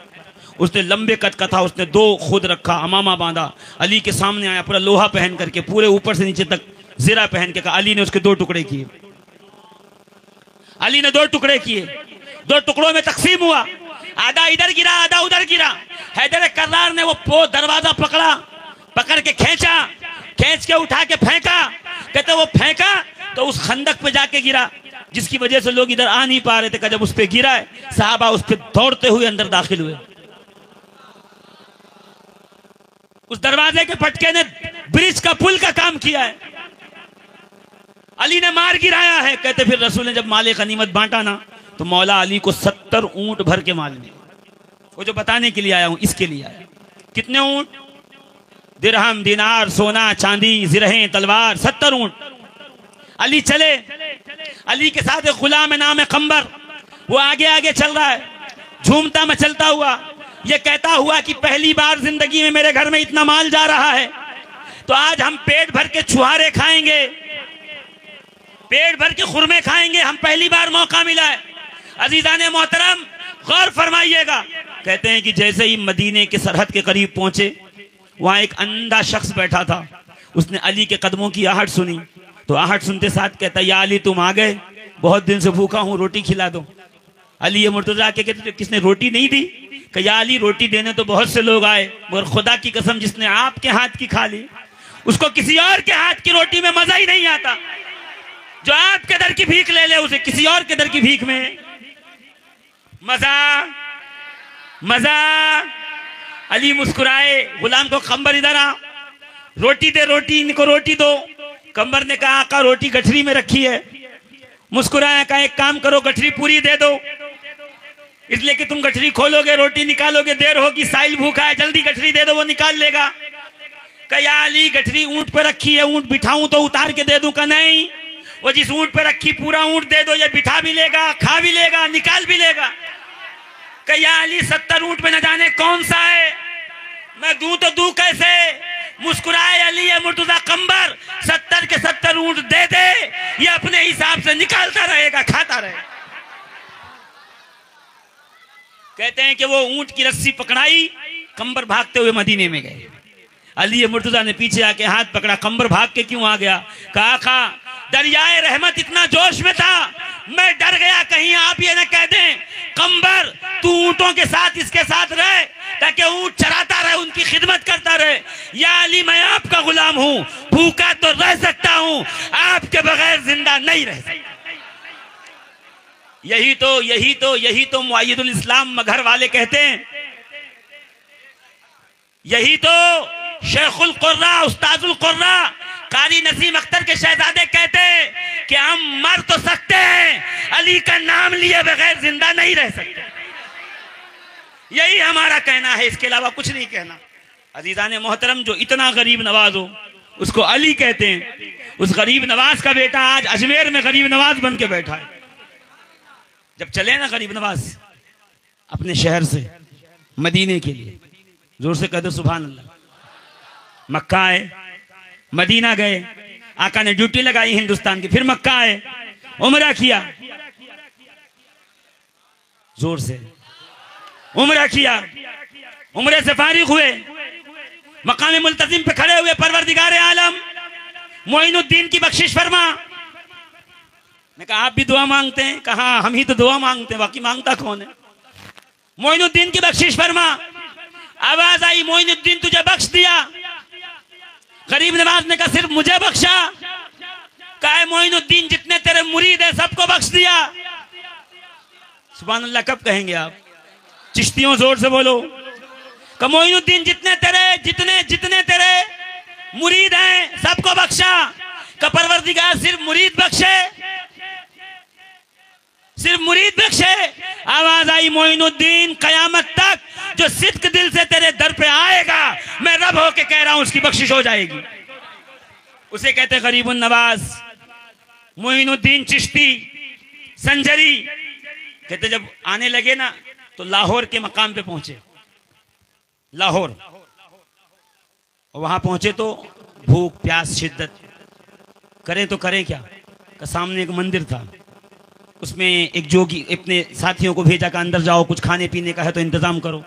उसने लंबे कद का था, उसने 2 खुद रखा, अमामा बांधा, अली के सामने आया, पूरा लोहा पहन करके, पूरे ऊपर से नीचे तक जीरा पहन के। कहा अली ने उसके 2 टुकड़े किए, अली ने 2 टुकड़े किए, 2 टुकड़ों में तकसीम हुआ, आधा इधर गिरा आधा उधर गिरा। हैदर कर्रार ने वो दरवाजा पकड़ा, पकड़ के खींचा, खींच के उठा के फेंका। कहते वो फेंका तो उस खंदक पे जाके गिरा जिसकी वजह से लोग इधर आ नहीं पा रहे थे। जब उस पे गिरा है, साहबा उस पे दौड़ते हुए अंदर दाखिल हुए। उस दरवाजे के फटके ने ब्रिज का पुल का काम किया है। अली ने मार गिराया है। कहते फिर रसूल ने जब माले गनीमत बांटा ना, तो मौला अली को 70 ऊंट भर के माल मिले। वो जो बताने के लिए आया हूं, इसके लिए आया। कितने ऊंट? दिरहम, दिनार, सोना, चांदी, जिरहें, तलवार, 70 ऊंट। अली चले, अली के साथ एक गुलाम नाम है कंबर, वो आगे आगे चल रहा है, झूमता मचलता हुआ, ये कहता हुआ कि पहली बार जिंदगी में मेरे घर में इतना माल जा रहा है, तो आज हम पेट भर के छुहारे खाएंगे, पेट भर के खुरमे खाएंगे, हम पहली बार मौका मिला है। अजीजाने मोहतरम गौर फरमाइएगा। कहते हैं कि जैसे ही मदीने के सरहद के करीब पहुंचे, वहां एक अंधा शख्स बैठा था, उसने अली के कदमों की आहट सुनी, तो आहट सुनते साथ कहता, या अली तुम आ गए, बहुत दिन से भूखा हूं, रोटी खिला दो। अली ये मुर्तजा के कहते, किसने रोटी नहीं दी? कि या अली रोटी देने तो बहुत से लोग आए, मगर खुदा की कसम जिसने आपके हाथ की खा ली उसको किसी और के हाथ की रोटी में मजा ही नहीं आता। जो आपके दर की भीख ले ले उसे किसी और के दर की भीख में मजा मजा। अली मुस्कुराए, गुलाम को कंबर इधर आ, रोटी दे, रोटी इनको रोटी दो। कंबर ने कहा आका रोटी गठरी में रखी है। मुस्कुराया, कहा एक काम करो गठरी पूरी दे दो, इसलिए कि तुम गठरी खोलोगे रोटी निकालोगे देर होगी, साहिल भूखा है, जल्दी गठरी दे दो वो निकाल लेगा। कहा अली गठरी ऊंट पे रखी है, ऊंट बिठाऊं तो उतार के दे दूं? का नहीं, वो जिस ऊंट पे रखी पूरा ऊंट दे दो, ये बिठा भी लेगा, खा भी लेगा, निकाल भी लेगा। कहा अली 70 ऊंट पे न जाने कौन सा है, मैं दूं तो दूं कैसे? मुस्कुराए अली, ये मुर्तजा कंबर 70 के 70 ऊंट दे दे, ये अपने हिसाब से निकालता रहेगा, खाता रहेगा। कहते हैं कि वो ऊंट की रस्सी पकड़ाई, कंबर भागते हुए मदीने में गए। अली मुर्तजा ने पीछे आके हाथ पकड़ा, कंबर भाग के क्यों आ गया? कहा आका दरियाए रहमत इतना जोश में था, मैं डर गया कहीं आप ये न कह दें कंबर तू ऊंटों के साथ इसके साथ रहे ताकि ऊंट चराता रहे, उनकी खिदमत करता रहे। या अली मैं आपका गुलाम हूं, भूखा तो रह सकता हूं, आपके बगैर जिंदा नहीं रह सकता। यही तो मुअय्यदुल इस्लाम मगहर वाले कहते हैं, यही तो शेखुल कुर्रा उस्ताजुल कुर्रा कारी नसीम अख्तर के शहजादे कहते हैं कि हम मर तो सकते हैं, अली का नाम लिए बगैर जिंदा नहीं रह सकते। यही हमारा कहना है, इसके अलावा कुछ नहीं कहना। अजीजान मोहतरम, जो इतना गरीब नवाज हो उसको अली कहते हैं। उस गरीब नवाज का बेटा आज अजमेर में गरीब नवाज बन के बैठा है। जब चले ना गरीब नवाज अपने शहर से मदीने के लिए, जोर से कह दो सुभान अल्लाह। मक्का आए, मदीना गए, आका ने ड्यूटी लगाई हिंदुस्तान की, फिर मक्का आए, उम्रा किया, जोर से उम्रा किया, उम्रे से फारिग हुए, मकाम मुल्तजिम पे खड़े हुए, परवरदिगार आलम मोइनुद्दीन की बख्शिश फरमा। मैं कहा आप भी दुआ मांगते हैं? कहा हम ही तो दुआ मांगते हैं, बाकी मांगता कौन है? मोइनुद्दीन की बख्शिश फरमा। आवाज आई मोइनुद्दीन तुझे बख्श दिया। गरीब नवाज ने कहा सिर्फ मुझे बख्शा? कहा मोइनुद्दीन जितने तेरे मुरीद है सबको बख्श दिया। सुभान अल्लाह कब कहेंगे आप? चिश्तियों जोर से बोलो। कहा मोइनुद्दीन जितने तेरे मुरीद हैं सबको बख्शा। का परवरदिगार सिर्फ मुरीद बख्शे, सिर्फ मुरीद बख्शे। आवाज आई मोइनुद्दीन कयामत तक जो सिद्क दिल से तेरे दर पे आएगा, मैं रब होके कह रहा हूं उसकी बख्शिश हो जाएगी। उसे कहते गरीबुन नवाज मोइनुद्दीन चिश्ती संजरी। कहते जब आने लगे ना तो लाहौर के मकाम पे पहुंचे, लाहौर। वहां पहुंचे तो भूख प्यास शिद्दत, करें तो करें क्या? का सामने एक मंदिर था, उसमें एक जोगी अपने साथियों को भेजा कि अंदर जाओ, कुछ खाने पीने का है तो इंतजाम करो।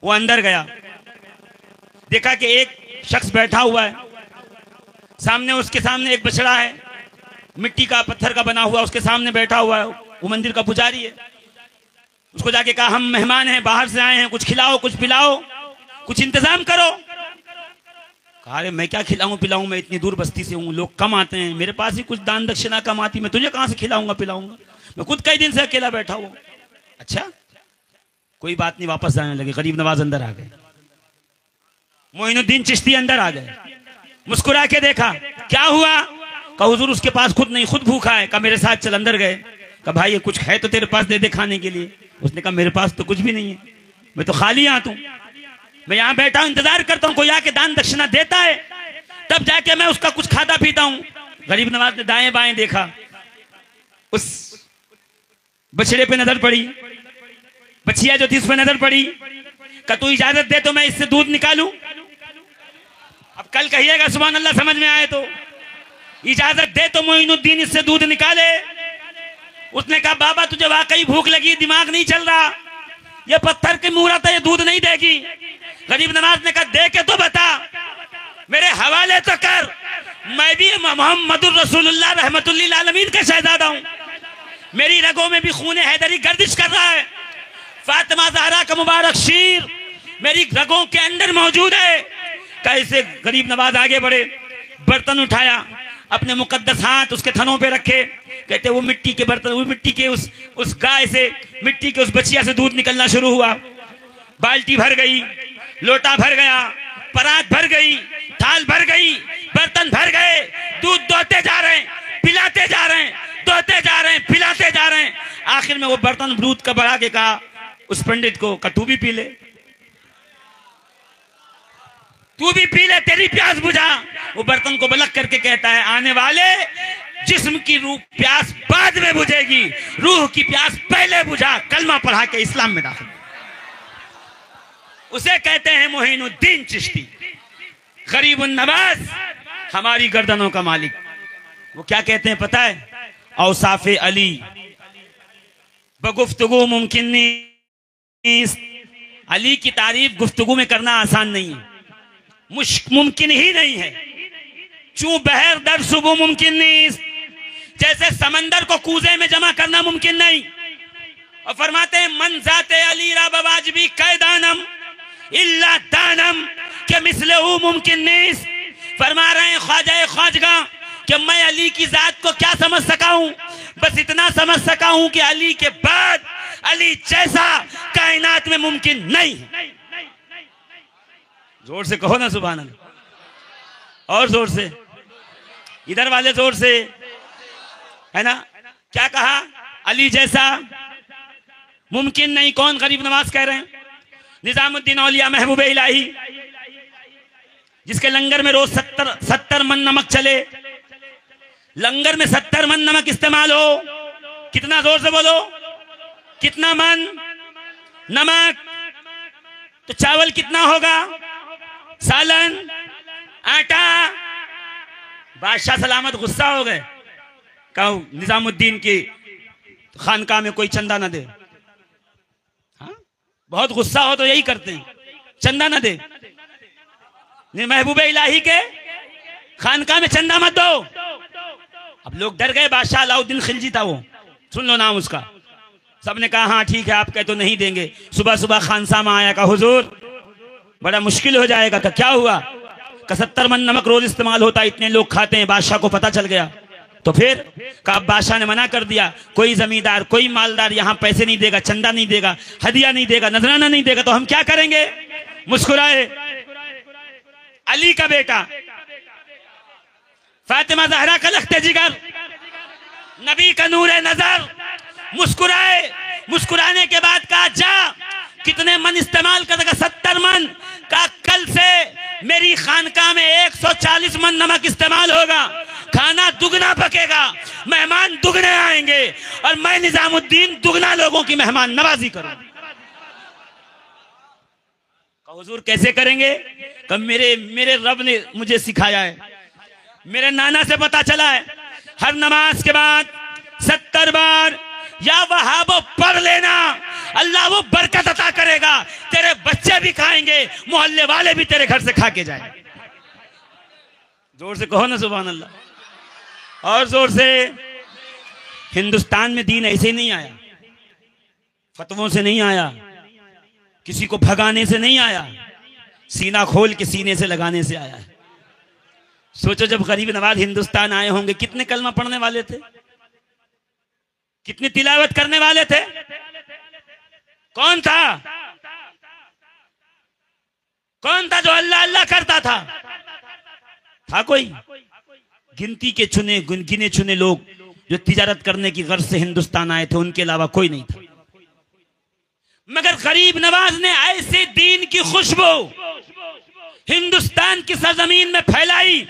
वो अंदर गया, देखा कि एक शख्स बैठा हुआ है, सामने उसके सामने एक बछड़ा है, मिट्टी का पत्थर का बना हुआ, उसके सामने बैठा हुआ है। वो मंदिर का पुजारी है। उसको जाके कहा हम मेहमान हैं, बाहर से आए हैं, कुछ खिलाओ कुछ पिलाओ, कुछ इंतजाम करो। कहा अरे मैं क्या खिलाऊं पिलाऊं, मैं इतनी दूर बस्ती से हूं, लोग कम आते हैं, मेरे पास ही कुछ दान दक्षिणा कम आती, मैं तुझे कहां से खिलाऊंगा पिलाऊंगा, मैं खुद कई दिन से अकेला बैठा हूं। अच्छा कोई बात नहीं, वापस जाने लगे। गरीब नवाज अंदर आ गए, मोइनुद्दीन चिश्ती अंदर आ गए, मुस्कुरा के देखा, क्या हुआ? कहा हुजूर उसके पास खुद नहीं, खुद भूखा है। कहा मेरे साथ चल। अंदर गए, कहा भाई ये कुछ है तो तेरे पास दे दे खाने के लिए। उसने कहा मेरे पास तो कुछ भी नहीं है, मैं तो खाली हाथ हूं, मैं यहां बैठा हूं इंतजार करता हूं कोई आके दान दक्षिणा देता है तब जाके मैं उसका कुछ खाता पीता हूं। गरीब नवाज ने दाएं बाएं देखा, उस बछड़े पे नजर पड़ी, बछिया जो थी उस पे नजर पड़ी। का तू इजाजत दे तो मैं इससे दूध निकालूं। अब कल कहिएगा सुभान अल्लाह समझ में आए तो। इजाजत दे तो मोइनुद्दीन इससे दूध निकाले। उसने कहा बाबा तुझे वाकई भूख लगी, दिमाग नहीं चल रहा, ये पत्थर की मूरत है, ये दूध नहीं देगी। गरीब नवाज ने कहा दे के तो बता, मेरे हवाले तो कर, मैं भी मोहम्मदुर रसूलुल्लाह रहमतुल्लिल आलमीन का शहजादा हूं। मेरी रगों में भी खून हैदरी गर्दिश कर रहा है। फातिमा ज़हरा का मुबारक शीर मेरी रगों के अंदर मौजूद है। कैसे गरीब नवाज आगे बढ़े, बर्तन उठाया, अपने मुकद्दस हाथ उसके थनों पे रखे, कहते वो मिट्टी के बर्तन, वो मिट्टी के उस गाय से, मिट्टी के उस बचिया से दूध निकलना शुरू हुआ। बाल्टी भर गई, लोटा भर गया, परात भर गई, थाल भर गई, बर्तन भर गए, दूध दोते जा रहे हैं, पिलाते जा रहे हैं, दोते जा रहे हैं, पिलाते जा रहे हैं। आखिर में वो बर्तन दूध का बढ़ा के कहा उस पंडित को, तू भी पी ले, तू भी पी ले, तेरी प्यास बुझा। वो बर्तन को बलक करके कहता है, आने वाले, जिस्म की रूह प्यास बाद में बुझेगी, रूह की प्यास पहले बुझा, कलमा पढ़ा के इस्लाम में दाखिल। उसे कहते हैं मोइनुद्दीन चिश्ती, गरीबुन नवाज, हमारी गर्दनों का मालिक। वो क्या कहते हैं पता है? औसाफे अली बगुफ्तगू मुमकिन नहीं। अली की तारीफ गुफ्तगू में करना आसान नहीं है, मुमकिन ही नहीं है। चू बहर दर सुबह मुमकिन नहीं, जैसे समंदर को कूजे में जमा करना मुमकिन नहीं। और फरमाते हैं मन जाते अली रा बवाजबी कैदानम इल्ला दानम के मिसले मुमकिन नहीं। फरमा रहे हैं ख्वाजा ख्वाजगा कि मैं अली की जात को क्या समझ सका हूं, बस इतना समझ सका हूं कि अली के बाद अली जैसा कायनात में मुमकिन नहीं। जोर से कहो ना सुभान अल्लाह, और जोर से, इधर वाले जोर से, है ना? क्या कहा? अली जैसा मुमकिन नहीं। कौन? गरीब नवाज कह रहे हैं। निजामुद्दीन औलिया महबूब इलाही, जिसके लंगर में रोज 70 मन नमक चले, लंगर में 70 मन नमक इस्तेमाल हो। कितना? जोर से बोलो, कितना मन नमक? तो चावल कितना होगा? सालन, आटा। बादशाह सलामत गुस्सा हो गए, कहो निजामुद्दीन की खानकाह में कोई चंदा ना दे। हाँ? बहुत गुस्सा हो तो यही करते हैं, चंदा ना दे। महबूब इलाही के खानकाह में चंदा मत दो। अब लोग डर गए। बादशाह अलाउद्दीन खिलजी था वो, सुन लो नाम उसका। सबने कहा हाँ ठीक है, आप कहे तो नहीं देंगे। सुबह सुबह खानसा में आया, कहा हुजूर बड़ा मुश्किल हो जाएगा। का क्या हुआ? का 70 मन नमक रोज इस्तेमाल होता है, इतने लोग खाते हैं। बादशाह को पता चल गया तो फिर का बादशाह ने मना कर दिया, कोई जमींदार, कोई मालदार यहाँ पैसे नहीं देगा, चंदा नहीं देगा, हदिया नहीं देगा, नजराना नहीं देगा, तो हम क्या करेंगे? मुस्कुराए। अली का बेटा फातिमा ज़हरा का लख्ते जिगर, नबी का नूर नजर, मुस्कुराए। मुस्कुराने के बाद कहा जा कितने मन इस्तेमाल करेगा? 70 मन का। कल से मेरी खानकाह में 140 मन नमक इस्तेमाल होगा, खाना दुगना पकेगा, मेहमान दुगने आएंगे, और मैं निजामुद्दीन दुगना लोगों की मेहमान नवाजी करूंगा। हुजूर कैसे करेंगे? कब मेरे रब ने मुझे सिखाया है, मेरे नाना से पता चला है। हर नमाज के बाद 70 बार या वहाबो पढ़ लेना, अल्लाह वो बरकत अता करेगा। तेरे बच्चे भी खाएंगे, मोहल्ले वाले भी तेरे घर से खा के जाएंगे। जोर से कहो ना सुभान अल्लाह, और जोर से। हिंदुस्तान में दीन ऐसे नहीं आया, फतवों से नहीं आया, किसी को भगाने से नहीं आया, सीना खोल के सीने से लगाने से आया है। सोचो जब गरीब नवाज हिंदुस्तान आए होंगे, कितने कलमा पढ़ने वाले थे, कितनी तिलावत करने वाले थे? कौन था? कौन था जो अल्लाह अल्लाह करता था? था कोई? गिनती के गिने चुने लोग जो तिजारत करने की गर्ज से हिंदुस्तान आए थे, उनके अलावा कोई नहीं था। मगर गरीब नवाज ने ऐसे दीन की खुशबू हिंदुस्तान की सरजमीन में फैलाई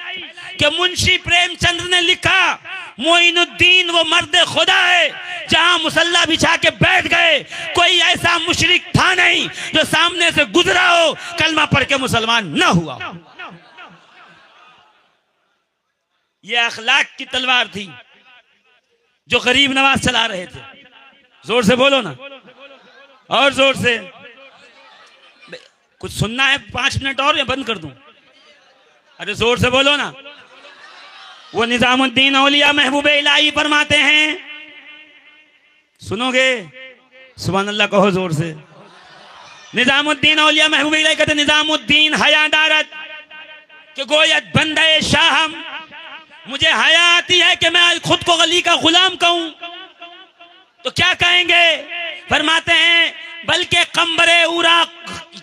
कि मुंशी प्रेमचंद ने लिखा, मोइनुद्दीन वो मर्द खुदा है जहां मुसल्ला बिछा के बैठ गए, कोई ऐसा मुशरिक था नहीं जो सामने से गुजरा हो कलमा पढ़ के मुसलमान न हुआ। ये अखलाक की तलवार थी जो गरीब नवाज चला रहे थे। जोर से बोलो ना, और जोर से। कुछ सुनना है 5 मिनट और या बंद कर दूं? अरे जोर से बोलो ना। वो निजामुद्दीन औलिया महबूब इलाही फरमाते हैं, सुनोगे? सुभान अल्लाह कहो जोर से। निजामुद्दीन औलिया महबूब इलाही कहते निजामुद्दीन हया दारत कि गोयत बंदे शाहम, मुझे हया आती है कि मैं खुद को अली का गुलाम कहूं। तो क्या कहेंगे? फरमाते हैं बल्कि कंबरे उरा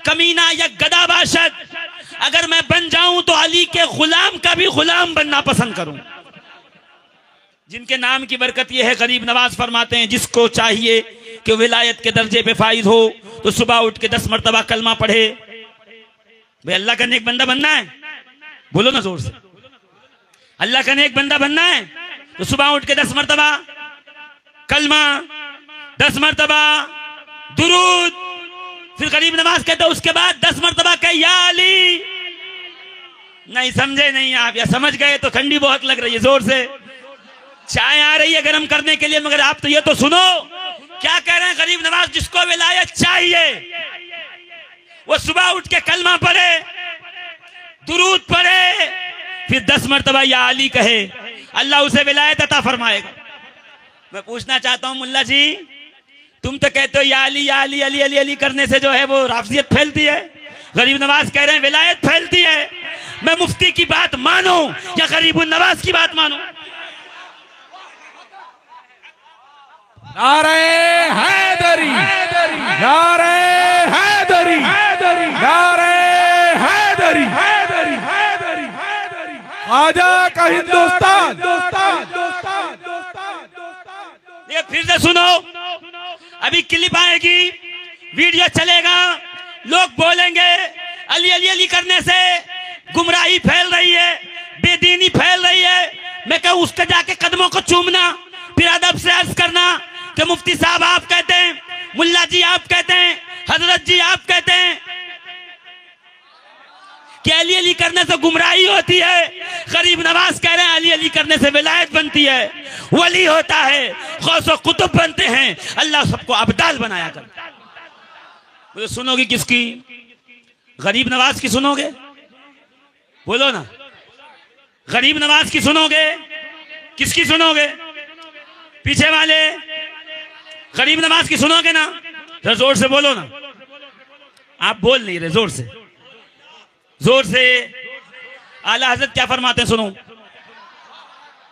कमीना या गदा बाशद, अगर मैं बन जाऊं तो अली के गुलाम का भी गुलाम बनना पसंद करूं। जिनके नाम की बरकत यह है, गरीब नवाज फरमाते हैं जिसको चाहिए कि विलायत के दर्जे पे फाइज हो तो सुबह उठ के 10 मरतबा कलमा पढ़े। भाई अल्लाह का नेक बंदा बनना है, बोलो ना जोर से। अल्लाह का नेक बंदा बनना है तो सुबह उठ के 10 मरतबा कलमा, 10 मरतबा दुरूद, फिर गरीब नवाज कहते उसके बाद 10 मरतबा कह या अली। नहीं समझे नहीं आप, या समझ गए तो ठंडी बहुत लग रही है, जोर से। चाय आ रही है गर्म करने के लिए, मगर आप तो ये तो सुनो क्या कह रहे हैं गरीब नवाज। जिसको विलायत चाहिए वो सुबह उठ के कलमा पढ़े, दुरूद पढ़े, फिर 10 मरतबा या अली कहे, अल्लाह उसे विलायत अता फरमाएगा। मैं पूछना चाहता हूं मुल्ला जी, तुम तो कहते हो या अली या अली, अली अली अली करने से जो है वो राफजियत फैलती है। गरीब नवाज कह रहे हैं विलायत फैलती है। मैं मुफ्ती की बात मानो या गरीब नवाज की बात मानो? नारे हैदरी, नारे हैदरी, नारे हैदरी, आजा का हिंदुस्तान। ये फिर से सुनो, अभी क्लिप आएगी, वीडियो चलेगा, लोग बोलेंगे अली अली अली करने से गुमराही फैल रही है, बेदीनी फैल रही है। मैं कहूं उसके जाके कदमों को चूमना, फिर अदब से अर्ज करना कि मुफ्ती साहब आप कहते हैं, मुल्ला जी आप कहते हैं, हजरत जी आप कहते हैं कि अली अली करने से गुमराही होती है। गरीब नवाज कह रहे हैं अली अली करने से विलायत बनती है, वली होता है, गौस व कुतुब बनते हैं। अल्लाह सबको अब्दाल बनाया कर। मुझे सुनोगे किसकी? गरीब नवाज की सुनोगे? बोलो ना। गरीब नवाज की सुनोगे? किसकी सुनोगे? पीछे वाले गरीब नवाज की सुनोगे ना? जोर से बोलो ना। आप बोल नहीं रहे, जोर से, जोर से। आला हजरत क्या फरमाते हैं सुनो,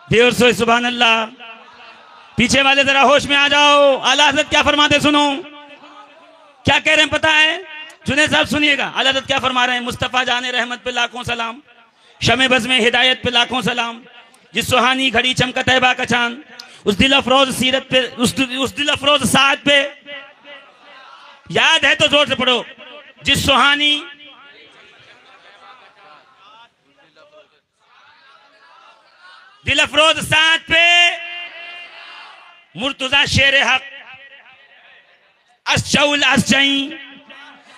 देर से सुभान अल्लाह। पीछे वाले जरा होश में आ जाओ, आला हजरत क्या फरमाते हैं सुनो। क्या कह रहे हैं पता है? जुनेद साहब सुनिएगा, आला हजरत क्या फरमा रहे हैं। मुस्तफा जाने रहमत पे लाखों सलाम, शमे बज़ में हिदायत पे लाखों सलाम, जिस सुहानी घड़ी चमका तैबा का चांद, उस दिल अफरोज सीरत पे, उस दिल अफरोज साथ पे, याद है तो जोर से पढ़ो, जिस सुहानी दिल अफरोज साथ पे, मुर्तजा शेर हक, अशउल असजई,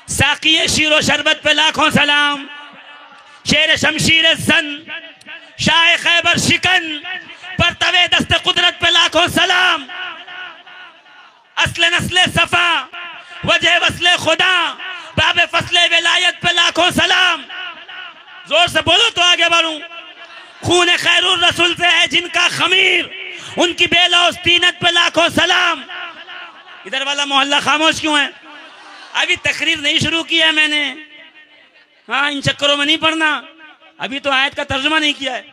साकिये शीरो शरबत पे लाखों सलाम, शेर शमशीर सन, शाह खैबर शिकन, पर तवे दस्त कुदरत पे लाखों सलाम, असले नस्ले सफा, वजह वसले खुदा, बाबे फसले विलायत पे लाखों सलाम। जोर से बोलो तो आगे बढ़ूं। खून खैरुर रसूल से है जिनका खमीर, उनकी बेलौस तीनत पे लाखों सलाम। इधर वाला मोहल्ला खामोश क्यों है? अभी तकरीर नहीं शुरू की है मैंने, हाँ इन चक्करों में नहीं पढ़ना, अभी तो आयत का तर्जुमा नहीं किया है,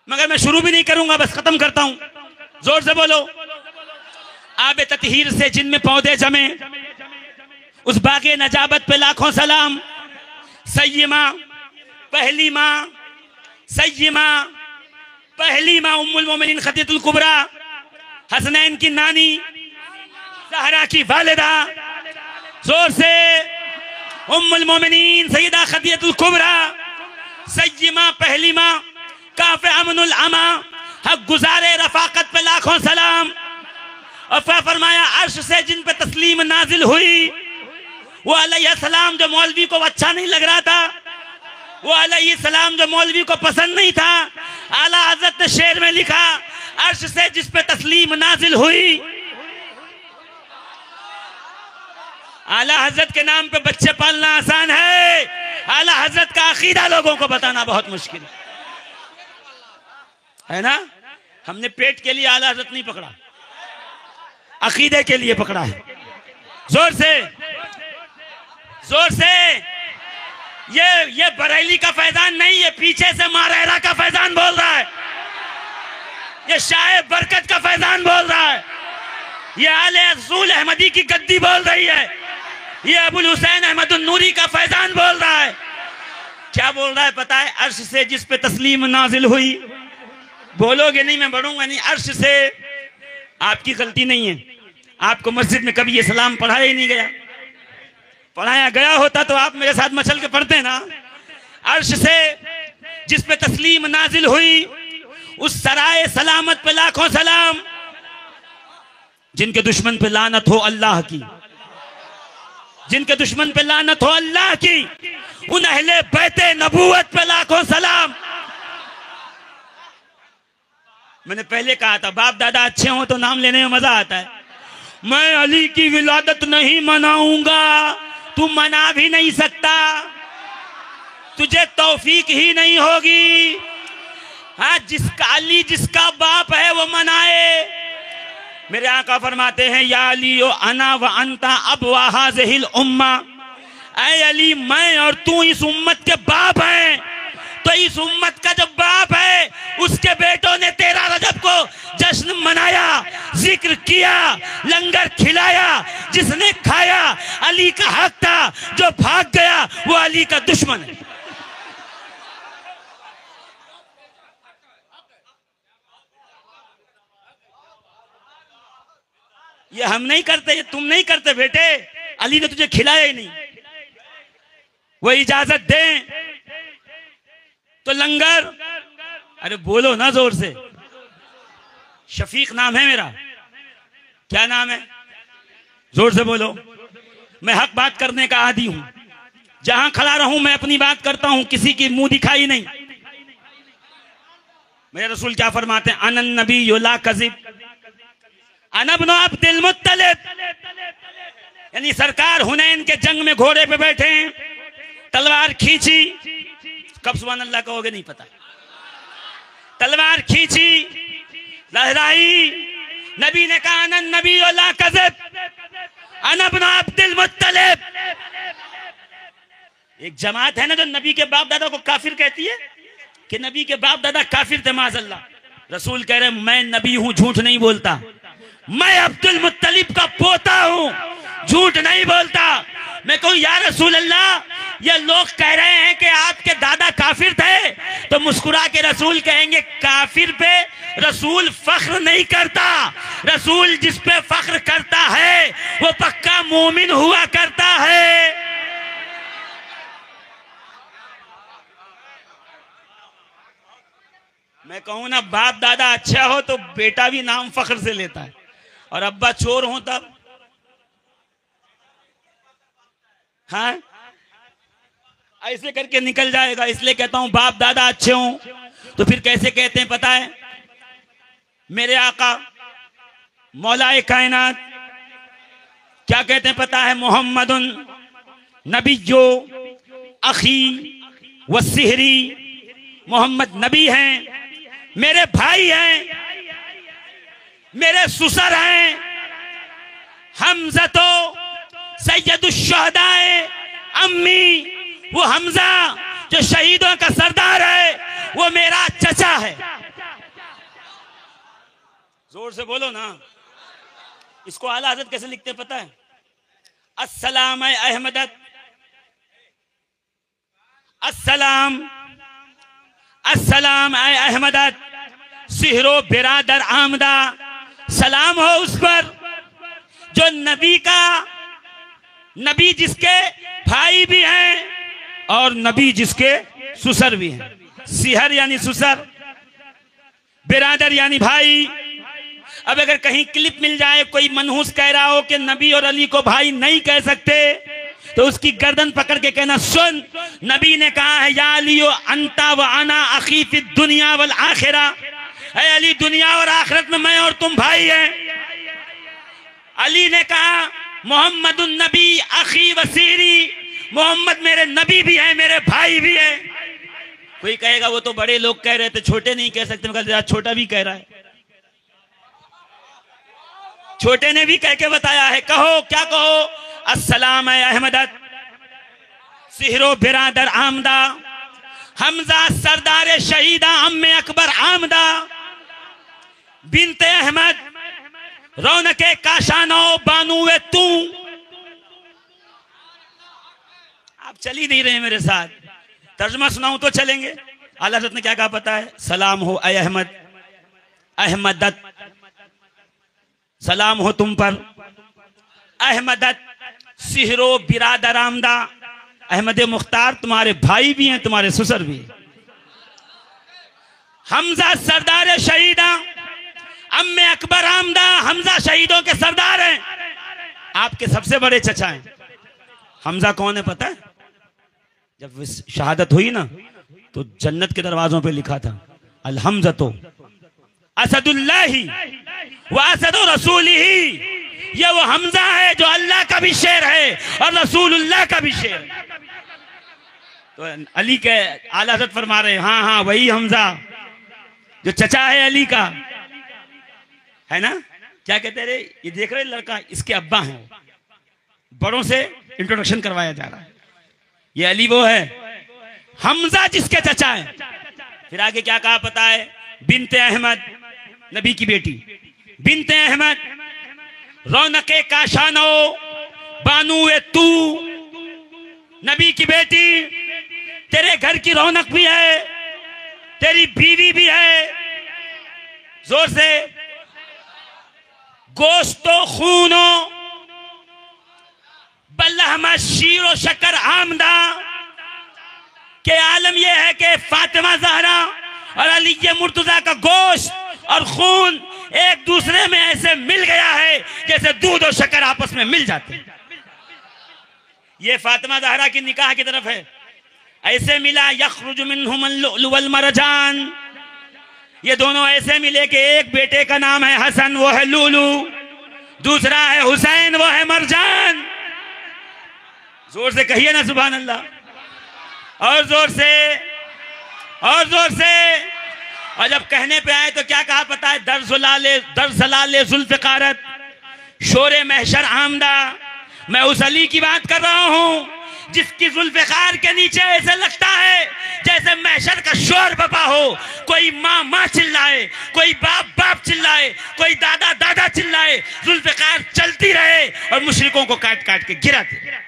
मगर मैं शुरू भी नहीं करूंगा, बस खत्म करता हूं। जोर से बोलो। आबे ततहीर से जिनमें पौधे जमे, उस बागे नजाबत पे लाखों सलाम। सय्यिमा पहली माँ, सय्यिमा पहली माँ उम्मुल मोमिनीन खदीजतुल कुबरा, हसनैन की नानी, ज़हरा की वालिदा। जोर से। उम्मुल मोमिनीन सैयदा खदीजतुल कुबरा, सय्यिमा पहली माँ, काफ़े अमनुल अमा, हक गुजारे रफाकत पे लाखों सलाम। और फरमाया अर्श से जिन पे तस्लीम नाजिल हुई, वो अलैहिस्सलाम जो मौलवी को अच्छा नहीं लग रहा था, वो अलैहिस्सलाम जो मौलवी को पसंद नहीं था, आला हजरत ने शेर में लिखा अर्श से जिस पे तस्लीम नाजिल हुई। आला हजरत के नाम पे बच्चे पालना आसान है, आला हजरत का अकीदा लोगों को बताना बहुत मुश्किल है ना। हमने पेट के लिए आला हजरत नहीं पकड़ा, अकीदे के लिए पकड़ा है। जोर से जोर से। ये बरेली का फैजान नहीं, ये पीछे से मारेरा का फैजान बोल रहा है, ये शाह बरकत का फैजान बोल रहा है, ये आले रसूल अहमदी की गद्दी बोल रही है, ये अबुल हुसैन अहमद नूरी का फैजान बोल रहा है। क्या बोल रहा है पता है? अर्श से जिस पे तस्लीम नाजिल हुई, बोलोगे नहीं मैं बढ़ूंगा नहीं। अर्श से, आपकी गलती नहीं है, आपको मस्जिद में कभी ये सलाम पढ़ाया ही नहीं गया, पढ़ाया गया होता तो आप मेरे साथ मचल के पढ़ते ना। अर्श से जिस पे तस्लीम नाजिल हुई, उस सराय सलामत पे लाखों सलाम। जिनके दुश्मन पे लानत हो अल्लाह की, जिनके दुश्मन पे लानत हो अल्लाह की, उन अहले बैते नबूवत पे लाखों सलाम। मैंने पहले कहा था बाप दादा अच्छे हो तो नाम लेने में मजा आता है। मैं अली की विलादत नहीं मनाऊंगा, तू मना भी नहीं सकता, तुझे तौफीक ही नहीं होगी। हाँ, जिसका अली जिसका बाप है वो मनाए। मेरे आका फरमाते हैं या अली ओ अना व अंता अब वाहिल उम्मा, ऐ अली मैं और तू इस उम्मत के बाप हैं। तो इस उम्मत का जो बाप है उसके बेटों ने 13 रजब को जश्न मनाया, जिक्र किया, लंगर खिलाया। जिसने खाया अली का हक था, जो भाग गया वो अली का दुश्मन है। ये हम नहीं करते, ये तुम नहीं करते बेटे। अली ने तुझे खिलाया ही नहीं, वो इजाजत दें तो लंगर। अरे बोलो ना जोर से। शफीक नाम है मेरा। क्या नाम है? जोर से बोलो। मैं हक बात करने का आदी हूं, जहां खड़ा रहूं मैं अपनी बात करता हूं, किसी की मुंह दिखाई नहीं। मेरे रसूल क्या फरमाते हैं? अनन नबी ला कज़िब अना इब्न अब्दुल मुत्तलिब। यानी सरकार हुनैन के जंग में घोड़े पे बैठे हैं, तलवार खींची, कब सुभान अल्लाह कहोगे नहीं पता। तलवार खींची, लहराई, नबी ने कहा अनन नबी ला कज़िब अना इब्न अब्दुल मुत्तलिब। एक जमात है ना जो नबी के बाप दादा को काफिर कहती है कि नबी के बाप दादा काफिर थे माज़अल्लाह। रसूल कह रहे मैं नबी हूं, झूठ नहीं बोलता। मैं अब्दुल मुत्तलिब का पोता हूं, झूठ नहीं बोलता। मैं कहूं या रसूल अल्लाह, ये लोग कह रहे हैं कि आपके दादा काफिर थे, तो मुस्कुरा के रसूल कहेंगे काफिर पे रसूल फख्र नहीं करता। रसूल जिस पे फख्र करता है वो पक्का मोमिन हुआ करता है। मैं कहूं ना बाप दादा अच्छा हो तो बेटा भी नाम फख्र से लेता है, और अब्बा चोर हो तब। हाँ, ऐसे करके निकल जाएगा। इसलिए कहता हूं बाप दादा अच्छे हों तो फिर कैसे कहते हैं पता है? मेरे आका मौलाए कायनात क्या कहते हैं पता है? मोहम्मदुन नबियो अखी व सिहरी। मोहम्मद नबी हैं, मेरे भाई हैं, मेरे सुसर हैं। हमजा तो सैयदुश्शहदाए अम्मी, वो हमजा जो शहीदों का सरदार है वो मेरा चचा है। जोर से बोलो ना। इसको आला हज़रत कैसे लिखते पता है? अस्सलाम अहमदत, अस्सलाम अस्सलाम अहमदत, सिहरो बिरादर आमदा। सलाम हो उस पर जो नबी का, नबी जिसके भाई भी हैं और नबी जिसके सुसर भी हैं। सिहर यानी सुसर, बिरादर यानी भाई। अब अगर कहीं क्लिप मिल जाए, कोई मनहूस कह रहा हो कि नबी और अली को भाई नहीं कह सकते, तो उसकी गर्दन पकड़ के कहना सुन, नबी ने कहा है या अली अंता व अना अखी फी दुनिया वल आखिरा। है अली, दुनिया और आखिरत में मैं और तुम भाई हैं। अली ने कहा मोहम्मदुन नबी अखी वसीरी मोहम्मद मेरे नबी भी हैं, मेरे भाई भी हैं। कोई कहेगा वो तो बड़े लोग कह रहे थे, छोटे नहीं कह सकते। मैं छोटा भी कह रहा है, छोटे ने भी कह के बताया है। कहो, क्या कहो? अस्सलाम अहमदत सिहरो बिरादर आमदा, हमजा सरदार शहीदा अम्मे अकबर आमदा, बिनते अहमद रौनके काशानो बानुए तू। आप चल ही नहीं रहे मेरे साथ, तर्जुमा सुनाऊं तो चलेंगे। आला हज़रत ने क्या कहा पता है? सलाम हो अय अहमद, अहमदत, सलाम हो तुम पर, अहमदत सिहरो बिरादर आमदा। अहमद मुख्तार तुम्हारे भाई भी हैं, तुम्हारे ससुर भी। हमजा सरदार शहीदा अम्मे अकबर आमदा, हमजा शहीदों के सरदार हैं, आपके सबसे बड़े चचा हैं। हमजा कौन है पता है? जब शहादत हुई ना तो जन्नत के दरवाजों पे लिखा था अल हमज़तो असदुल्लाही व असदु रसूलिही। ये वो हमजा है जो अल्लाह का भी शेर है और रसूलुल्लाह का भी शेर है। तो अली के आला हज़रत फरमा रहे, हाँ हाँ वही हमजा जो चचा है अली का, है ना? क्या कहते रहे? ये देख रहे लड़का, इसके अब्बा हैं। बड़ों से इंट्रोडक्शन करवाया जा रहा है। ये अली वो है हमजा जिसके चचा है। फिर आगे क्या कहा पता है? बिनते अहमद, नबी की बेटी, बिनते अहमद रौनके काशानो बानुए तू, नबी की बेटी, तेरे घर की रौनक भी है, तेरी बीवी भी है। जोर से, गोश्तो खूनो बल्लहमा शीरो शक्कर आमदा। के आलम यह है कि फातिमा ज़हरा और अली मुर्तजा का गोश्त और खून एक दूसरे में ऐसे मिल गया है जैसे दूध और शक्कर आपस में मिल जाते हैं। ये फातिमा ज़हरा की निकाह की तरफ है। ऐसे मिला यखरुजु मिनहुमुल लुअलु वल मरजान। ये दोनों ऐसे मिले कि एक बेटे का नाम है हसन, वो है लूलू, दूसरा है हुसैन, वो है मरजान। जोर से कहिए ना सुभान अल्लाह, और जोर से, और जोर से। और जब कहने पे आए तो क्या कहा पता है? दरसलाले जुल्फ़िकारत शोरे महशर आमदा। मैं उस अली की बात कर रहा हूं जिसकी जुल्फ़िकार के नीचे ऐसे लगता है जैसे महशर का शोर बपा हो। कोई माँ माँ चिल्लाए, कोई बाप बाप चिल्लाए, कोई दादा दादा चिल्लाए, जुल्फ़िकार चलती रहे और मुशरिकों को काट काट के गिरा दे।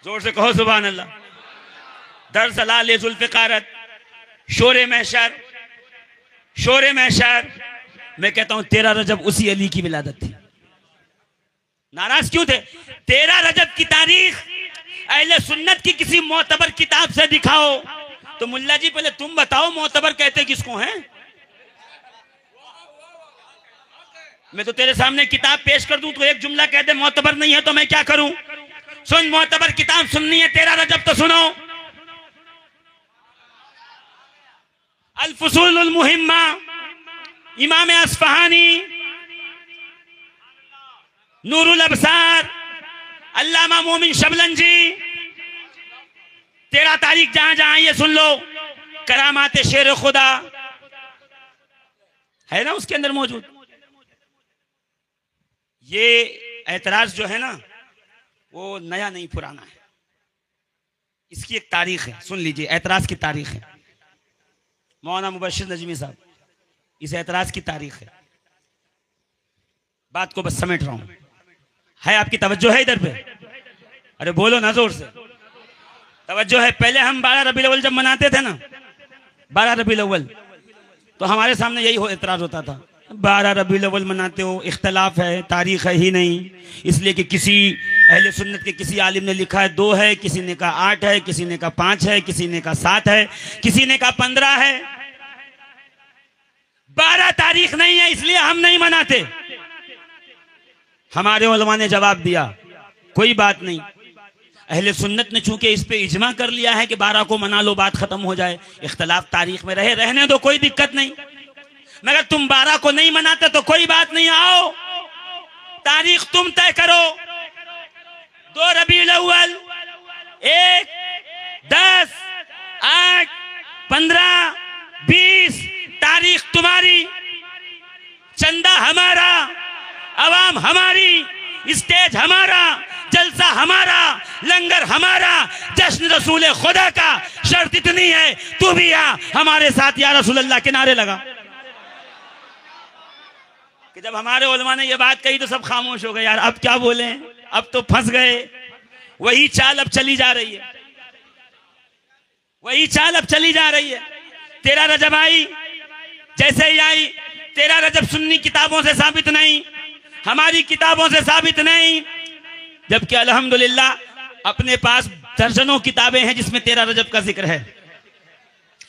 जोर से कहो सुभान अल्लाह। दरसलाले जुल्फ़िकारत शोरे महशर, शोरे महशर। मैं कहता हूं 13 रजब उसी अली की विलादत थी। नाराज क्यों थे? 13 रजब की तारीख अहले सुन्नत की किसी मोतबर किताब से दिखाओ तो मुल्ला जी पहले तुम बताओ मोतबर कहते किसको हैं? मैं तो तेरे सामने किताब पेश कर दूं तो एक जुमला कह दे मोतबर नहीं है तो मैं क्या करूं? सुन, मोतबर किताब सुननी है 13 रजब तो सुनो। अल फुसूल अल मुहिम्मा इमाम अस्फहानी, नूरुल अबसार अल्लामा मोमिन शबलंजी। 13 तारीख जहां जहां ये सुन लो, करामात शेर खुदा है ना उसके अंदर मौजूद। ये एतराज जो है ना वो नया नहीं पुराना है। इसकी एक तारीख है, सुन लीजिए, एतराज की तारीख है। मौलाना मुबश्शिर नजमी साहब, इस एतराज की तारीख है। बात को बस समेट रहा हूं। है आपकी तवज्जो है इधर पे? अरे बोलो ना जोर से, तवज्जो है। पहले हम 12 रबीउल अव्वल जब मनाते थे ना, 12 रबीउल अव्वल, तो हमारे सामने यही एतराज होता था, 12 रबीउल अव्वल मनाते हो, इख्तलाफ है, तारीख है ही नहीं। इसलिए कि किसी अहले सुन्नत के किसी आलिम ने लिखा है 2 है, किसी ने कहा 8 है, किसी ने कहा 5 है, किसी ने कहा 7 है, किसी ने कहा 15 है। 12 तारीख नहीं है इसलिए हम नहीं मनाते। हमारे उलमा ने जवाब दिया, कोई बात नहीं, अहले सुन्नत ने चूंकि इस पे इजमा कर लिया है कि 12 को मना लो, बात खत्म हो जाए, इख्तलाफ तारीख में रहने दो, कोई दिक्कत नहीं। मगर तुम 12 को नहीं मनाते तो कोई बात नहीं, आओ तारीख तुम तय करो। 2 रबीउल अव्वल 1, 10, 8, 15, 20 तारीख तुम्हारी, चंदा हमारा, अवाम हमारी, स्टेज हमारा, जलसा हमारा, लंगर हमारा, जश्न रसूल खुदा का। शर्त इतनी है तू भी आ हमारे साथ या रसूल अल्लाह के नारे लगा। कि जब हमारे उलमा ने ये बात कही तो सब खामोश हो गए, यार अब क्या बोले, अब तो फंस गए। वही चाल अब चली जा रही है, वही चाल अब चली जा रही है। 13 रजब आई, जैसे ही आई 13 रजब सुन्नी किताबों से साबित नहीं, हमारी किताबों से साबित नहीं, जबकि अल्हम्दुलिल्लाह अपने पास दर्जनों किताबें हैं जिसमें 13 रजब का जिक्र है।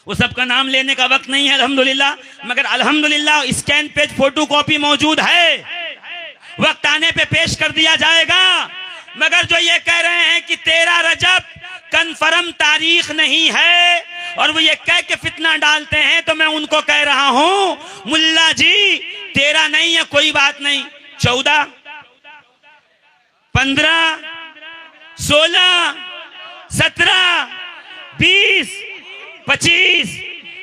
वो सबका नाम लेने का वक्त नहीं है अल्हम्दुलिल्लाह, मगर अल्हम्दुलिल्लाह स्कैन पेज फोटो कॉपी मौजूद है, वक्त आने पे पेश कर दिया जाएगा। मगर जो ये कह रहे हैं कि 13 रजब कन्फर्म तारीख नहीं है और वो ये कह के फितना डालते हैं, तो मैं उनको कह रहा हूं मुल्ला जी 13 नहीं है कोई बात नहीं, 14, 15, 16, 17, 20, 25,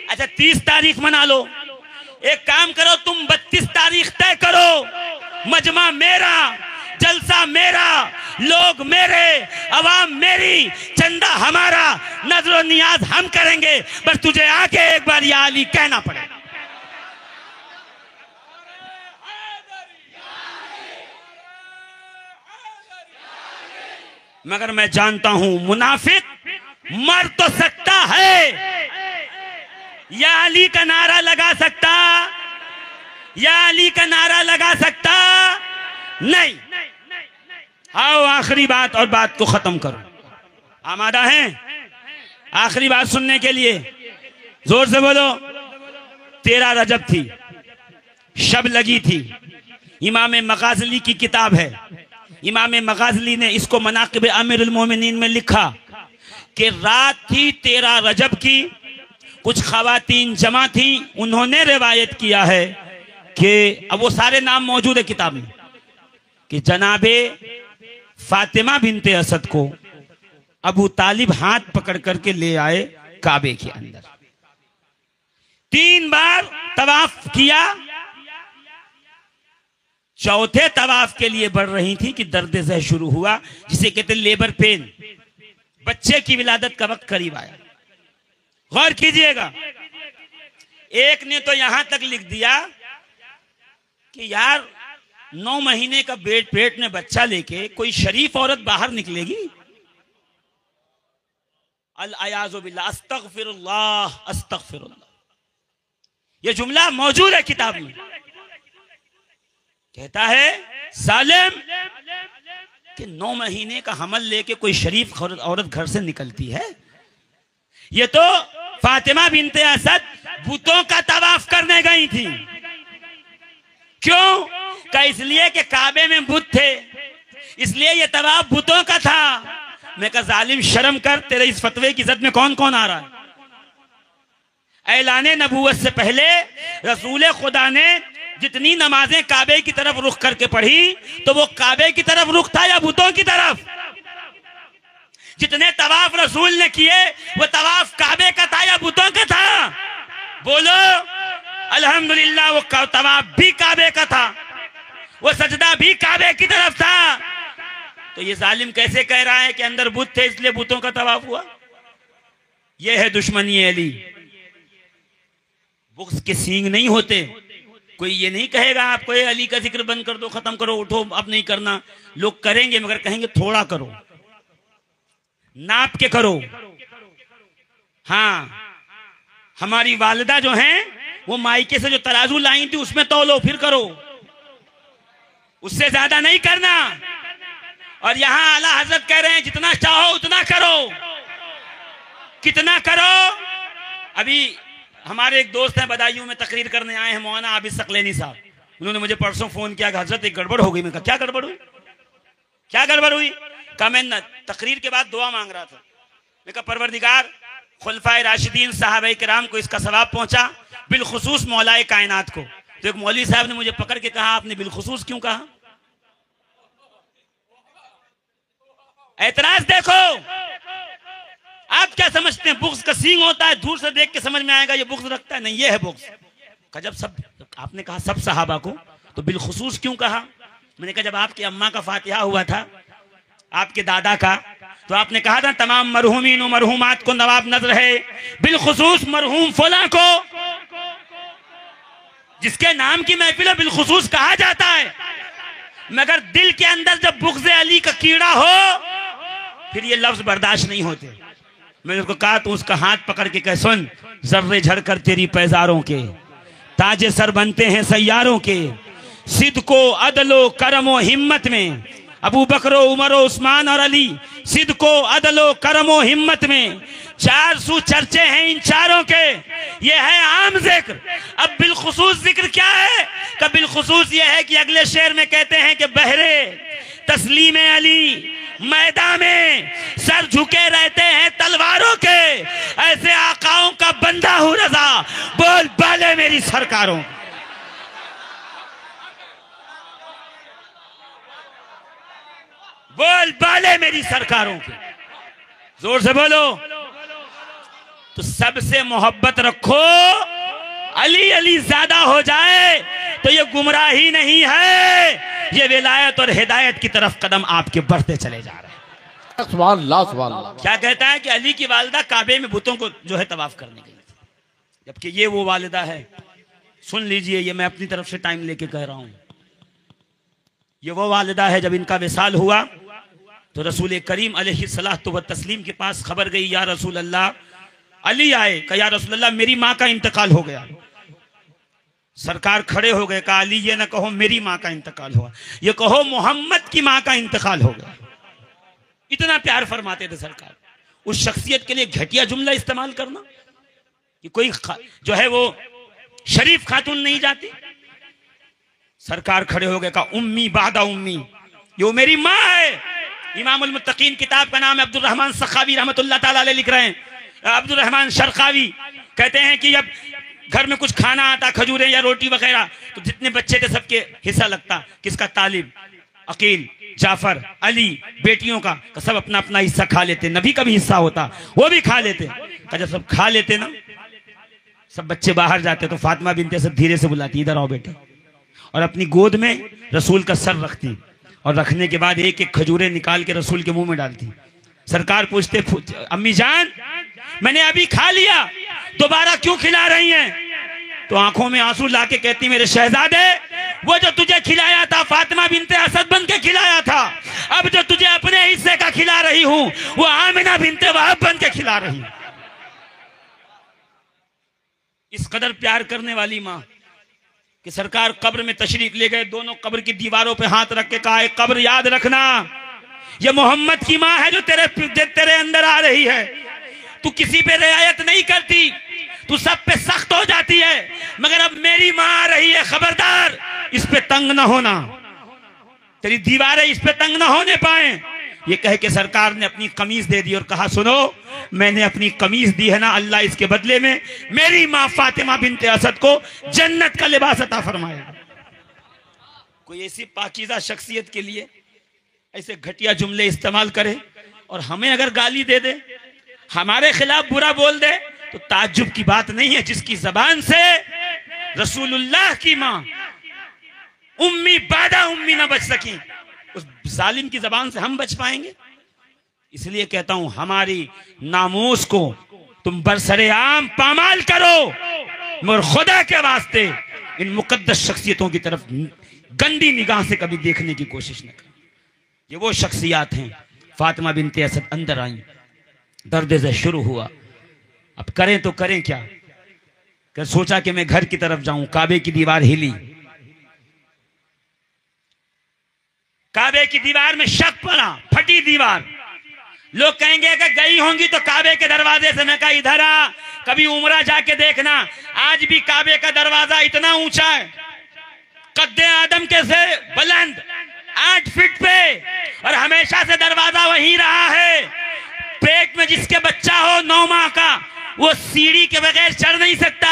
अच्छा 30 तारीख मना लो। एक काम करो तुम 32 तारीख तय करो, मजमा मेरा, जलसा मेरा, लोग मेरे, अवाम मेरी, चंदा हमारा, नजरो नियाज हम करेंगे, बस तुझे आके एक बार या अली कहना पड़ेगा। मगर मैं जानता हूं मुनाफिक मर तो सकता है, या अली का नारा लगा सकता, या अली का नारा लगा सकता नहीं। आओ आखिरी बात और बात को खत्म करो। आमादा हैं आखिरी बात सुनने के लिए? जोर से बोलो। 13 रजब थी, शब लगी थी। इमाम मगाज़ली की किताब है, इमाम मगाज़ली ने इसको मनाक़िब अमीरुल मोमिनीन में लिखा कि रात थी 13 रजब की, कुछ ख़वातीन जमा थी, उन्होंने रिवायत किया है कि अब वो सारे नाम मौजूद है किताब में, कि जनाबे फातिमा बिनते असद को अबू तालिब हाथ पकड़ करके ले आए काबे के अंदर। 3 बार तवाफ किया, चौथे तवाफ के लिए बढ़ रही थी कि दर्द ज़ह शुरू हुआ, जिसे कहते लेबर पेन। बच्चे की विलादत का वक्त करीब आया। गौर कीजिएगा, एक ने तो यहां तक लिख दिया कि यार 9 महीने का पेट में बच्चा लेके कोई शरीफ औरत बाहर निकलेगी? अल-अयाज़ु बिल्लाह, अस्तग़फिरुल्लाह अस्तग़फिरुल्लाह, ये जुमला मौजूद है किताब में। कहता है सालिम कि 9 महीने का हमल लेके कोई शरीफ औरत घर से निकलती है? ये तो फातिमा बिनते असद बुतों का तवाफ करने गई थी। क्यों? का इसलिए कि काबे में बुत थे, इसलिए ये तवाफ बुतों का था। मैं कहा जालिम शर्म कर, तेरे इस फतवे की इज्जत में कौन कौन आ रहा है? ऐलाने नबूवत से पहले रसूल खुदा ने जितनी नमाजें काबे की तरफ रुख करके पढ़ी, तो वो काबे की तरफ रुख था या बुतों की तरफ? जितने तवाफ रसूल ने किए वो तवाफ काबे का था या बुतों का था? बोलो। अल्हम्दुलिल्लाह वो तवाफ भी काबे का था, वो सजदा भी काबे की तरफ था। तो ये जालिम कैसे कह रहा है कि अंदर बुत थे इसलिए बुतों का तवाफ हुआ? ये है दुश्मनी अली। बुग़्ज़ के सींग नहीं होते। कोई ये नहीं कहेगा आपको ये अली का जिक्र बंद कर दो, खत्म करो, उठो, अब नहीं करना। लोग करेंगे मगर कहेंगे थोड़ा करो, नाप के करो। हाँ, हमारी वालिदा जो हैं वो मायके से जो तराजू लाई थी उसमें तौलो, फिर करो, उससे ज्यादा नहीं करना। और यहां आला हजरत कह रहे हैं जितना चाहो उतना करो। कितना करो? अभी हमारे एक दोस्त हैं बदायूं में तकरीर करने आए हैं, मौलाना आबिद सकलैनी साहब। उन्होंने मुझे परसों फोन किया कि हजरत एक गड़बड़ हो गई। मैं कहा क्या गड़बड़ हुई? क्या गड़बड़ हुई? कहा मैं तकरीर के बाद दुआ मांग रहा था। मैं कहा परवरदिगार खुलफाए राशिदीन साहबे किराम को इसका सवाब पहुंचा, बिलखुसूस मौलाए कायनात को। तो एक मौलवी साहब ने मुझे पकड़ के कहा आपने बिलखुसूस क्यों कहा? ऐतराज देखो, आप क्या समझते हैं बुग़्ज़ का सींग होता है, दूर से देख के समझ में आएगा ये बुग़्ज़ रखता है? नहीं, ये है बुग़्ज़ का। जब सब आपने कहा सब सहाबा को, तो बिलखुसूस क्यों कहा? मैंने कहा जब आपकी अम्मा का फातिहा हुआ था, आपके दादा का, तो आपने कहा था तमाम मरहूमीन और मरहूमात को नवाब नजर है, बिलखुसूस मरहूम फला को, जिसके नाम की महफिल है, बिलखुसूस कहा जाता है। मगर दिल के अंदर जब बुग़्ज़ अली का कीड़ा हो, फिर ये लफ्ज बर्दाश्त नहीं होते। मैंने उसको कहा तो उसका हाथ पकड़ के कह, सुन, जर्रे झड़कर तेरी पैजारों के ताजे सर बनते हैं सैयारों के, सिद्को अदलो करमो हिम्मत में अबू बकरो उमरो उस्मान और अली, सिद्को अदलो करमो हिम्मत में 400 चर्चे हैं इन चारों के, ये है आम जिक्र। अब बिलखुसूस जिक्र क्या है? कि बिलखुसूस ये है कि अगले शेर में कहते हैं कि बहरे तस्लीम अली मैदान में सर झुके रहते हैं तलवारों के, ऐसे आकाओं का बंदा हूं रजा, बोल बाले मेरी सरकारों। बोल बाले मेरी सरकारों के, जोर से बोलो। तो सबसे मोहब्बत रखो, अली अली ज्यादा हो जाए तो ये गुमराही नहीं है, ये विलायत और हिदायत की तरफ कदम आपके बढ़ते चले जा रहे हैं। सुभान अल्लाह, सुभान अल्लाह। क्या कहता है कि अली की वालिदा काबे में बुतों को जो है तवाफ करने गई, जबकि ये वो वालिदा है। सुन लीजिए, ये मैं अपनी तरफ से टाइम लेके कह रहा हूं, ये वो वालिदा है जब इनका विसाल हुआ तो रसूल करीम अलैहिस्सलातु व तस्लीम के पास खबर गई, या रसूल अल्लाह, अली आए, कहा या रसूल अल्लाह मेरी माँ का इंतकाल हो गया। सरकार खड़े हो गए, कहा अली ये ना कहो मेरी माँ का इंतकाल हुआ, ये कहो मोहम्मद की माँ का इंतकाल हो गया। इतना प्यार फरमाते थे सरकार। उस शख्सियत के लिए घटिया जुमला इस्तेमाल करना, कि कोई जो है वो शरीफ खातून नहीं जाती। सरकार खड़े हो गए, कहा उम्मी बादा उम्मी, ये मेरी माँ है। इमामुल मुत्तकीन किताब का नाम है, अब्दुल रहमान सखावी रहमतुल्लाह ताला अलैह लिख रहे हैं, अब्दुल रहमान शरकावी कहते हैं कि जब घर में कुछ खाना आता, खजूरें या रोटी वगैरह, तो जितने बच्चे थे सबके हिस्सा लगता। किसका? तालिब, अकील, जाफर, अली, बेटियों का सब अपना अपना हिस्सा खा लेते। नबी का भी हिस्सा होता, वो भी खा लेते। जब सब खा लेते ना, सब बच्चे बाहर जाते तो फातिमा बिनते असद धीरे से बुलाती, इधर आओ बेटे, और अपनी गोद में रसूल का सर रखती, और रखने के बाद एक एक खजूरें निकाल के रसूल के मुंह में डालती। सरकार पूछते, अम्मी जान मैंने अभी खा लिया, दोबारा क्यों खिला रही हैं? तो आंखों में आंसू लाके कहती, मेरे शहजादे, वो जो तुझे खिलाया था फातिमा बिनते असद बन के खिलाया था, अब जो तुझे अपने हिस्से का खिला रही हूं वो आमिना बिनते वहाब बन के खिला रही हूं। इस कदर प्यार करने वाली मां कि सरकार कब्र में तशरीफ ले गए, दोनों कब्र की दीवारों पे हाथ रख के कहा, एक कब्र याद रखना, ये मोहम्मद की मां है जो तेरे अंदर आ रही है। तू किसी पे रियायत नहीं करती, तू सब पे सख्त हो जाती है, मगर अब मेरी मां आ रही है, खबरदार इस पे तंग ना होना, तेरी दीवारें इस पे तंग ना होने पाए। ये कह के सरकार ने अपनी कमीज दे दी और कहा, सुनो, मैंने अपनी कमीज दी है ना, अल्लाह इसके बदले में मेरी मां फातिमा बिनते असद को जन्नत का लिबास अता फरमाएगा। कोई ऐसी पाकीज़ा शख्सियत के लिए ऐसे घटिया जुमले इस्तेमाल करे और हमें अगर गाली दे दे, हमारे खिलाफ बुरा बोल दे, तो ताज्जुब की बात नहीं है जिसकी जबान से रसूलुल्लाह की मां उम्मी बादा उम्मी ना बच सकी, उस जालिम की जबान से हम बच पाएंगे? इसलिए कहता हूं, हमारी नामूस को तुम बरसरेआम पामाल करो, मगर खुदा के वास्ते इन मुकद्दस शख्सियतों की तरफ गंदी निगाह से कभी देखने की कोशिश न करें। ये वो शख्सियात हैं। फातिमा बिनते असद अंदर आई, दर्द से शुरू हुआ, अब करें तो करें क्या? कर सोचा कि मैं घर की तरफ जाऊं, काबे की दीवार हिली, काबे की दीवार में शक पड़ा, फटी दीवार। लोग कहेंगे कि गई होंगी तो काबे के दरवाजे से। मैं कहा इधर आ, कभी उमरा जाके देखना, आज भी काबे का दरवाजा इतना ऊंचा है, कद्दे आदम के से बुलंद 8 फीट पे, और हमेशा से दरवाजा वहीं रहा है। पेट में जिसके बच्चा हो 9 माह का, वो सीढ़ी के बगैर चढ़ नहीं सकता,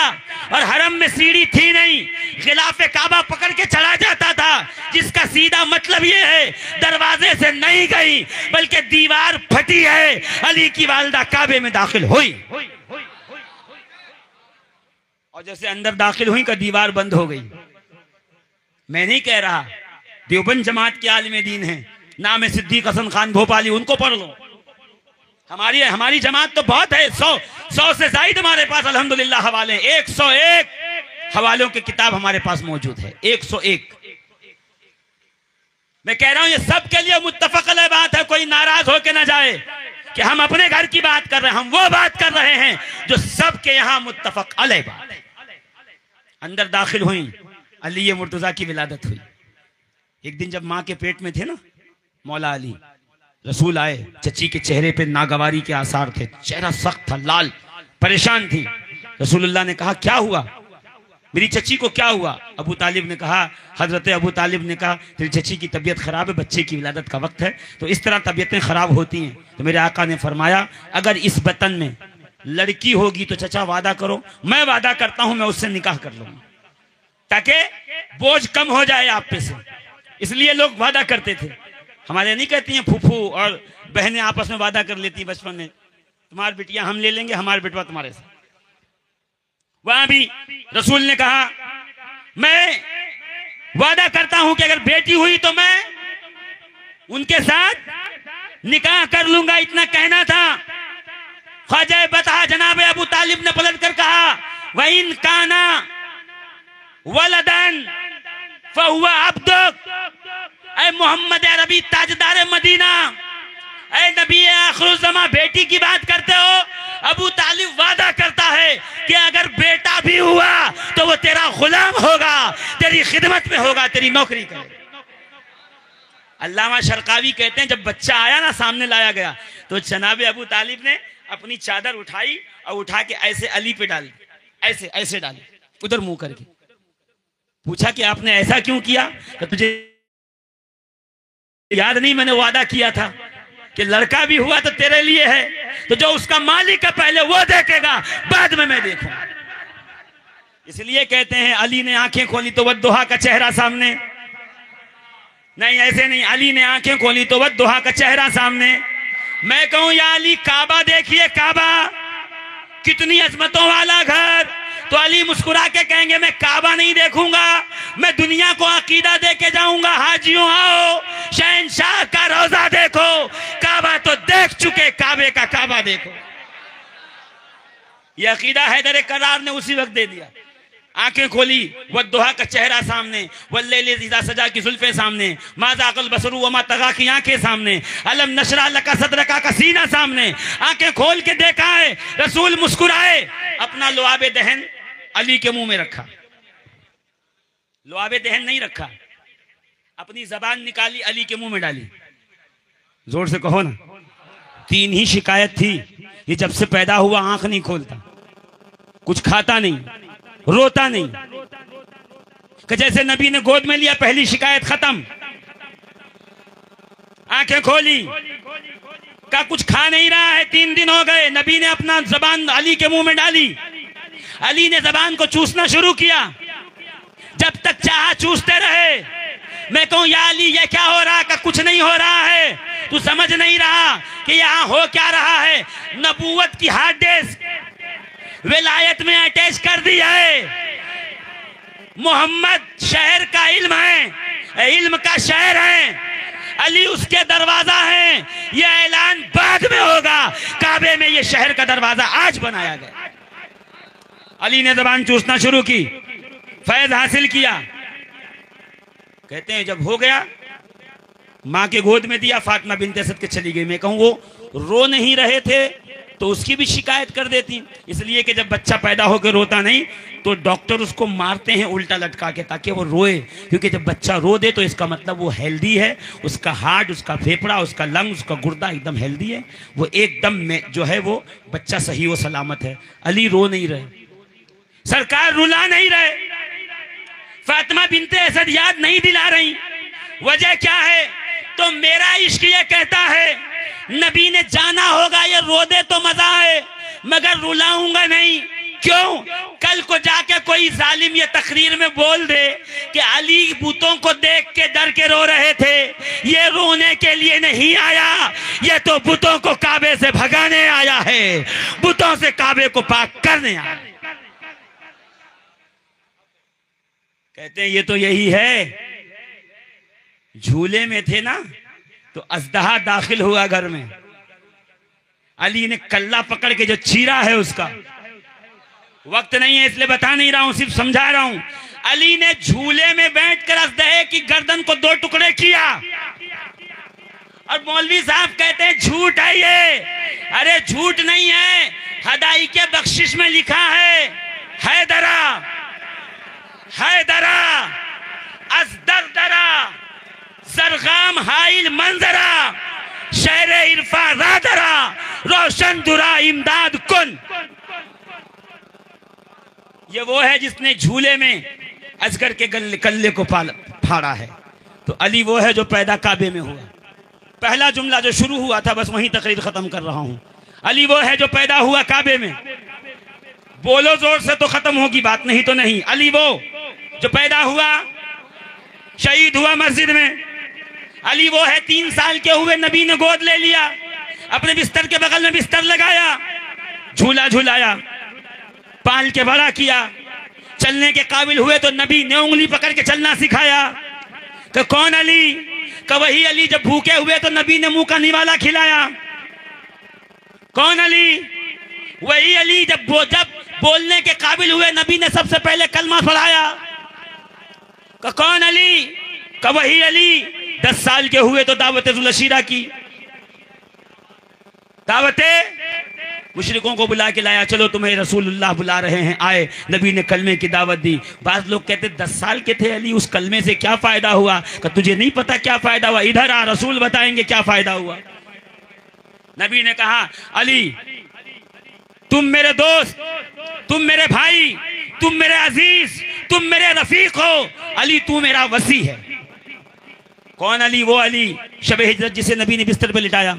और हरम में सीढ़ी थी नहीं, खिलाफे काबा पकड़ के चला जाता था। जिसका सीधा मतलब ये है, दरवाजे से नहीं गई बल्कि दीवार फटी है, अली की वालिदा काबे में दाखिल हुई और जैसे अंदर दाखिल हुई का दीवार बंद हो गई। मैं नहीं कह रहा, देवबंद जमात के आलिम दीन है, नाम है सिद्दीक हसन खान भोपाली, उनको पढ़ लो। हमारी जमात तो बहुत है, 100 से ज्यादा हमारे पास अल्हम्दुलिल्लाह हवाले, 101 हवालों की किताब हमारे पास मौजूद है, 101। मैं कह रहा हूं ये सब के लिए मुत्तफक अलग बात है, कोई नाराज होके ना जाए कि हम अपने घर की बात कर रहे हैं, हम वो बात कर रहे हैं जो सबके यहां मुत्तफक अलग बात है। अंदर दाखिल हुई, अली मुर्तजा की विलादत हुई। एक दिन जब मां के पेट में थे ना मौला अली, रसूल आए, चची के चेहरे पे नागवारी के आसार थे, चेहरा सख्त था, लाल, परेशान थी। रसूलुल्लाह ने कहा क्या हुआ, मेरी चची को क्या हुआ? अबू तालिब ने कहा, हजरत अबू तालिब ने कहा तेरी चची की तबीयत खराब है, बच्चे की विलादत का वक्त है, तो इस तरह तबीयतें खराब होती हैं। तो मेरे आका ने फरमाया अगर इस बतन में लड़की होगी तो चचा वादा करो, मैं वादा करता हूं मैं उससे निकाह कर लूंगा ताकि बोझ कम हो जाए आप पे से। इसलिए लोग वादा करते थे, हमारे नहीं कहती हैं फूफू और बहनें आपस में वादा कर लेती बचपन में, तुम्हारी बिटिया हम ले लेंगे, हमारे बेटवा तुम्हारे साथ। वहां भी रसूल ने कहा मैं वादा करता हूं कि अगर बेटी हुई तो मैं उनके साथ निकाह कर लूंगा, इतना कहना था। ख्वाजा बता जनाब अबू तालिब ने पलट कर कहा वइन काना वलदन फहुवा अब्दुक, ऐ मोहम्मद अरबी ताजदार मदीना, ऐ नबी आखिरुज़्ज़मा बेटी की बात करते हो, अबू तालिब वादा करता है कि अगर बेटा भी हुआ तो वो तेरा गुलाम होगा, तेरी खिदमत में होगा, तेरी नौकरी करेगा। अल्लामा शरकावी कहते हैं जब बच्चा आया ना सामने लाया गया तो जनाब अबू तालिब ने अपनी चादर उठाई और उठा के ऐसे अली पे डाली, ऐसे ऐसे डाली उधर मुंह करके। पूछा कि आपने ऐसा क्यों किया? तो तुझे याद नहीं मैंने वादा किया था कि लड़का भी हुआ तो तेरे लिए है, तो जो उसका मालिक है पहले वो देखेगा, बाद में मैं देखूंगा। इसलिए कहते हैं अली ने आंखें खोली तो वद्दुहा का चेहरा सामने, नहीं ऐसे नहीं, अली ने आंखें खोली तो वद्दुहा का चेहरा सामने। मैं कहूं या अली काबा देखिए, काबा कितनी अजमतों वाला घर, तो अली मुस्कुरा के कहेंगे मैं काबा नहीं देखूंगा, मैं दुनिया को अकीदा दे के जाऊंगा। हाजियों आओ शहंशाह का रोजा देखो, काबा तो देख चुके, काबे का काबा देखो। यह अकीदा हैदर करार ने उसी वक्त दे दिया। आंखें खोली वद्दुहा का चेहरा सामने, वल्लैलि इज़ा सजा की जुल्फे सामने, माज़ा अक़ल बसरु वमा तग़ा की आंखें सामने, अलम नशरा लका सदरका का सीना सामने। आंखें खोल के देखा है, रसूल मुस्कुराए, अपना लुआबे दहन अली के मुंह में रखा, लुआबे दहन नहीं रखा, अपनी जबान निकाली अली के मुंह में डाली। जोर से कहो ना। 3 ही शिकायत थी, ये जब से पैदा हुआ आंख नहीं खोलता, कुछ खाता नहीं, रोता नहीं, कि जैसे नबी ने गोद में लिया पहली शिकायत खत्म। आंखें खोली का कुछ खा नहीं रहा है, 3 दिन हो गए, नबी ने अपना जबान अली के मुंह में डाली, अली ने जबान को चूसना शुरू किया, जब तक चाहा चूसते रहे। मैं कहूं या अली ये क्या हो रहा, का कुछ नहीं हो रहा है, तू समझ नहीं रहा कि यहां हो क्या रहा है। नबूवत की हार्ड डिस्क विलायत में अटैच कर दिया है। मोहम्मद शहर का इल्म है, इल्म का शहर है, अली उसके दरवाजा है। यह ऐलान बाद में होगा, काबे में यह शहर का दरवाजा आज बनाया गया। अली ने जबान चूसना शुरू की, फैज हासिल किया। कहते हैं जब हो गया मां के गोद में दिया, फातिमा बिन्त असद के चली गई। मैं कहूं वो रो नहीं रहे थे तो उसकी भी शिकायत कर देती, इसलिए कि जब बच्चा पैदा होकर रोता नहीं तो डॉक्टर उसको मारते हैं उल्टा लटका के ताकि वो रोए, क्योंकि जब बच्चा रो दे तो इसका मतलब वो हेल्दी है, उसका हार्ट, उसका फेफड़ा, उसका लंग, उसका गुर्दा एकदम हेल्दी है, वो एकदम में जो है वो बच्चा सही व सलामत है। अली रो नहीं रहे, सरकार रुला नहीं रहे, फातिमा बिन्ते असद याद नहीं दिला रही। वजह क्या है? तो मेरा इश्क ये कहता है नबी ने जाना होगा, ये रो दे तो मजा है मगर रुलाऊंगा नहीं। क्यों? कल को जाके कोई जालिम ये तकरीर में बोल दे कि अली बुतों को देख के डर के रो रहे थे। ये रोने के लिए नहीं आया, ये तो बुतों को काबे से भगाने आया है, बुतों से काबे को पाक करने आया। कहते हैं ये तो यही है। झूले में थे ना तो अजदहा दाखिल हुआ घर में, अली ने कल्ला पकड़ के जो चीरा है उसका, वक्त नहीं है इसलिए बता नहीं रहा हूं, सिर्फ समझा रहा हूं। अली ने झूले में बैठकर अजदहे की गर्दन को 2 टुकड़े किया और मौलवी साहब कहते हैं झूठ है ये। अरे झूठ नहीं है, हदाई के बख्शिश में लिखा है, हैदरा हैदरा अजदर दरा सरगाम हाइल मंजरा शहर इरफा रादरा रोशन दुरा इमदाद कुन। ये वो है जिसने झूले में असगर के कल्ले को फाड़ा है। तो अली वो है जो पैदा काबे में हुआ। पहला जुमला जो शुरू हुआ था बस वहीं तकरीर खत्म कर रहा हूं। अली वो है जो पैदा हुआ काबे में। बोलो जोर से तो खत्म होगी बात, नहीं तो नहीं। अली वो जो पैदा हुआ, शहीद हुआ मस्जिद में। अली वो है 3 साल के हुए नबी ने गोद ले लिया, अपने बिस्तर के बगल में बिस्तर लगाया, झूला झूलाया, पाल के बड़ा किया। चलने के काबिल हुए तो नबी ने उंगली पकड़ के चलना सिखाया। कि कौन अली? कि वही अली जब भूखे हुए तो नबी ने मुंह का निवाला खिलाया। कौन अली? वही अली जब बोलने के काबिल हुए नबी ने सबसे पहले कलमा पढ़ाया। कि कौन अली? कि वही अली 10 साल के हुए तो दावते जुलशीरा की, दावते मुशरिकों को बुला के लाया। चलो तुम्हें रसूलुल्लाह बुला रहे हैं, आए। नबी ने कलमे की दावत दी। बाज लोग कहते 10 साल के थे अली, उस कलमे से क्या फायदा हुआ? कि तुझे नहीं पता क्या फायदा हुआ, इधर आ, रसूल बताएंगे क्या फायदा हुआ। नबी ने कहा अली तुम मेरे दोस्त, तुम मेरे भाई, तुम मेरे अजीज, तुम मेरे रफीक हो। अली तू मेरा वसी है। कौन अली? वो अली शब हिजरत जिसे नबी ने बिस्तर पर लिटाया,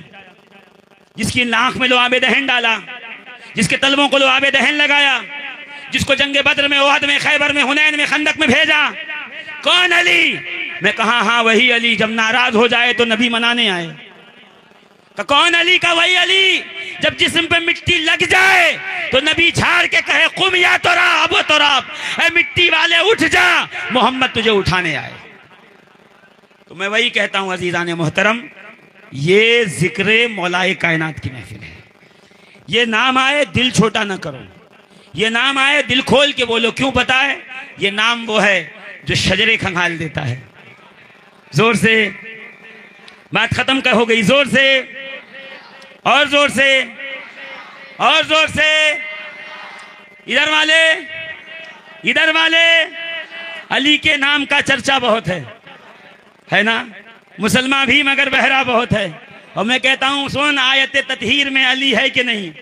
जिसकी नाक में लोआबे दहन डाला, जिसके तलवों को लोआबे दहन लगाया, जिसको जंगे बद्र में, ओहद में, खैबर में, हुनैन में, खंदक में भेजा। कौन अली? मैं कहा हाँ वही अली जब नाराज हो जाए तो नबी मनाने आए। कौन अली? का वही अली जब जिस्म पे मिट्टी लग जाए तो नबी झाड़ के कहे कुम या तुराब तुराब, ऐ मिट्टी वाले उठ जा, मोहम्मद तुझे उठाने आए। तो मैं वही कहता हूं अजीजान मोहतरम, ये जिक्र मौलाए कायनात की महफिल है। ये नाम आए दिल छोटा ना करो, ये नाम आए दिल खोल के बोलो। क्यों पता है? ये नाम वो है जो शजरे खंगाल देता है। जोर से बात खत्म हो गई, जोर से और जोर से और जोर से। इधर वाले, इधर वाले, अली के नाम का चर्चा बहुत है ना? मुसलमान भी मगर बहरा बहुत है। और मैं कहता हूं सुन, आयत ततहीर में अली है कि नहीं?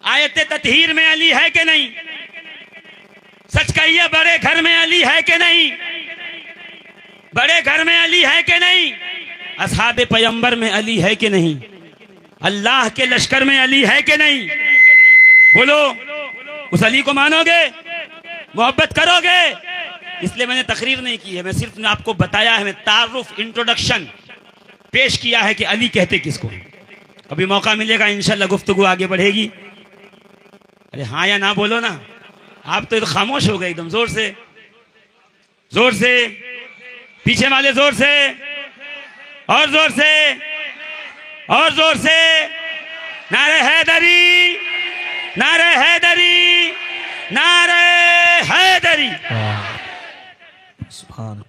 आयत ततहीर में अली है कि नहीं? सच कहिए, बड़े घर में अली है कि नहीं? बड़े घर में अली है कि नहीं? असहाबे पैगंबर में अली है कि नहीं? अल्लाह के लश्कर में अली है कि नहीं? बोलो, उस अली को मानोगे, मोहब्बत करोगे? इसलिए मैंने तकरीर नहीं की है, मैं सिर्फ आपको बताया है, मैं तारुफ इंट्रोडक्शन पेश किया है कि अली कहते किसको। कभी मौका मिलेगा इंशाल्लाह गुफ्तगू आगे बढ़ेगी। अरे हाँ या ना बोलो ना, आप तो खामोश हो गए एकदम। जोर से, जोर से, पीछे वाले जोर से, और जोर से, और जोर से। नारे हैदरी, नारे हैदरी, नारे हैदरी। सुभान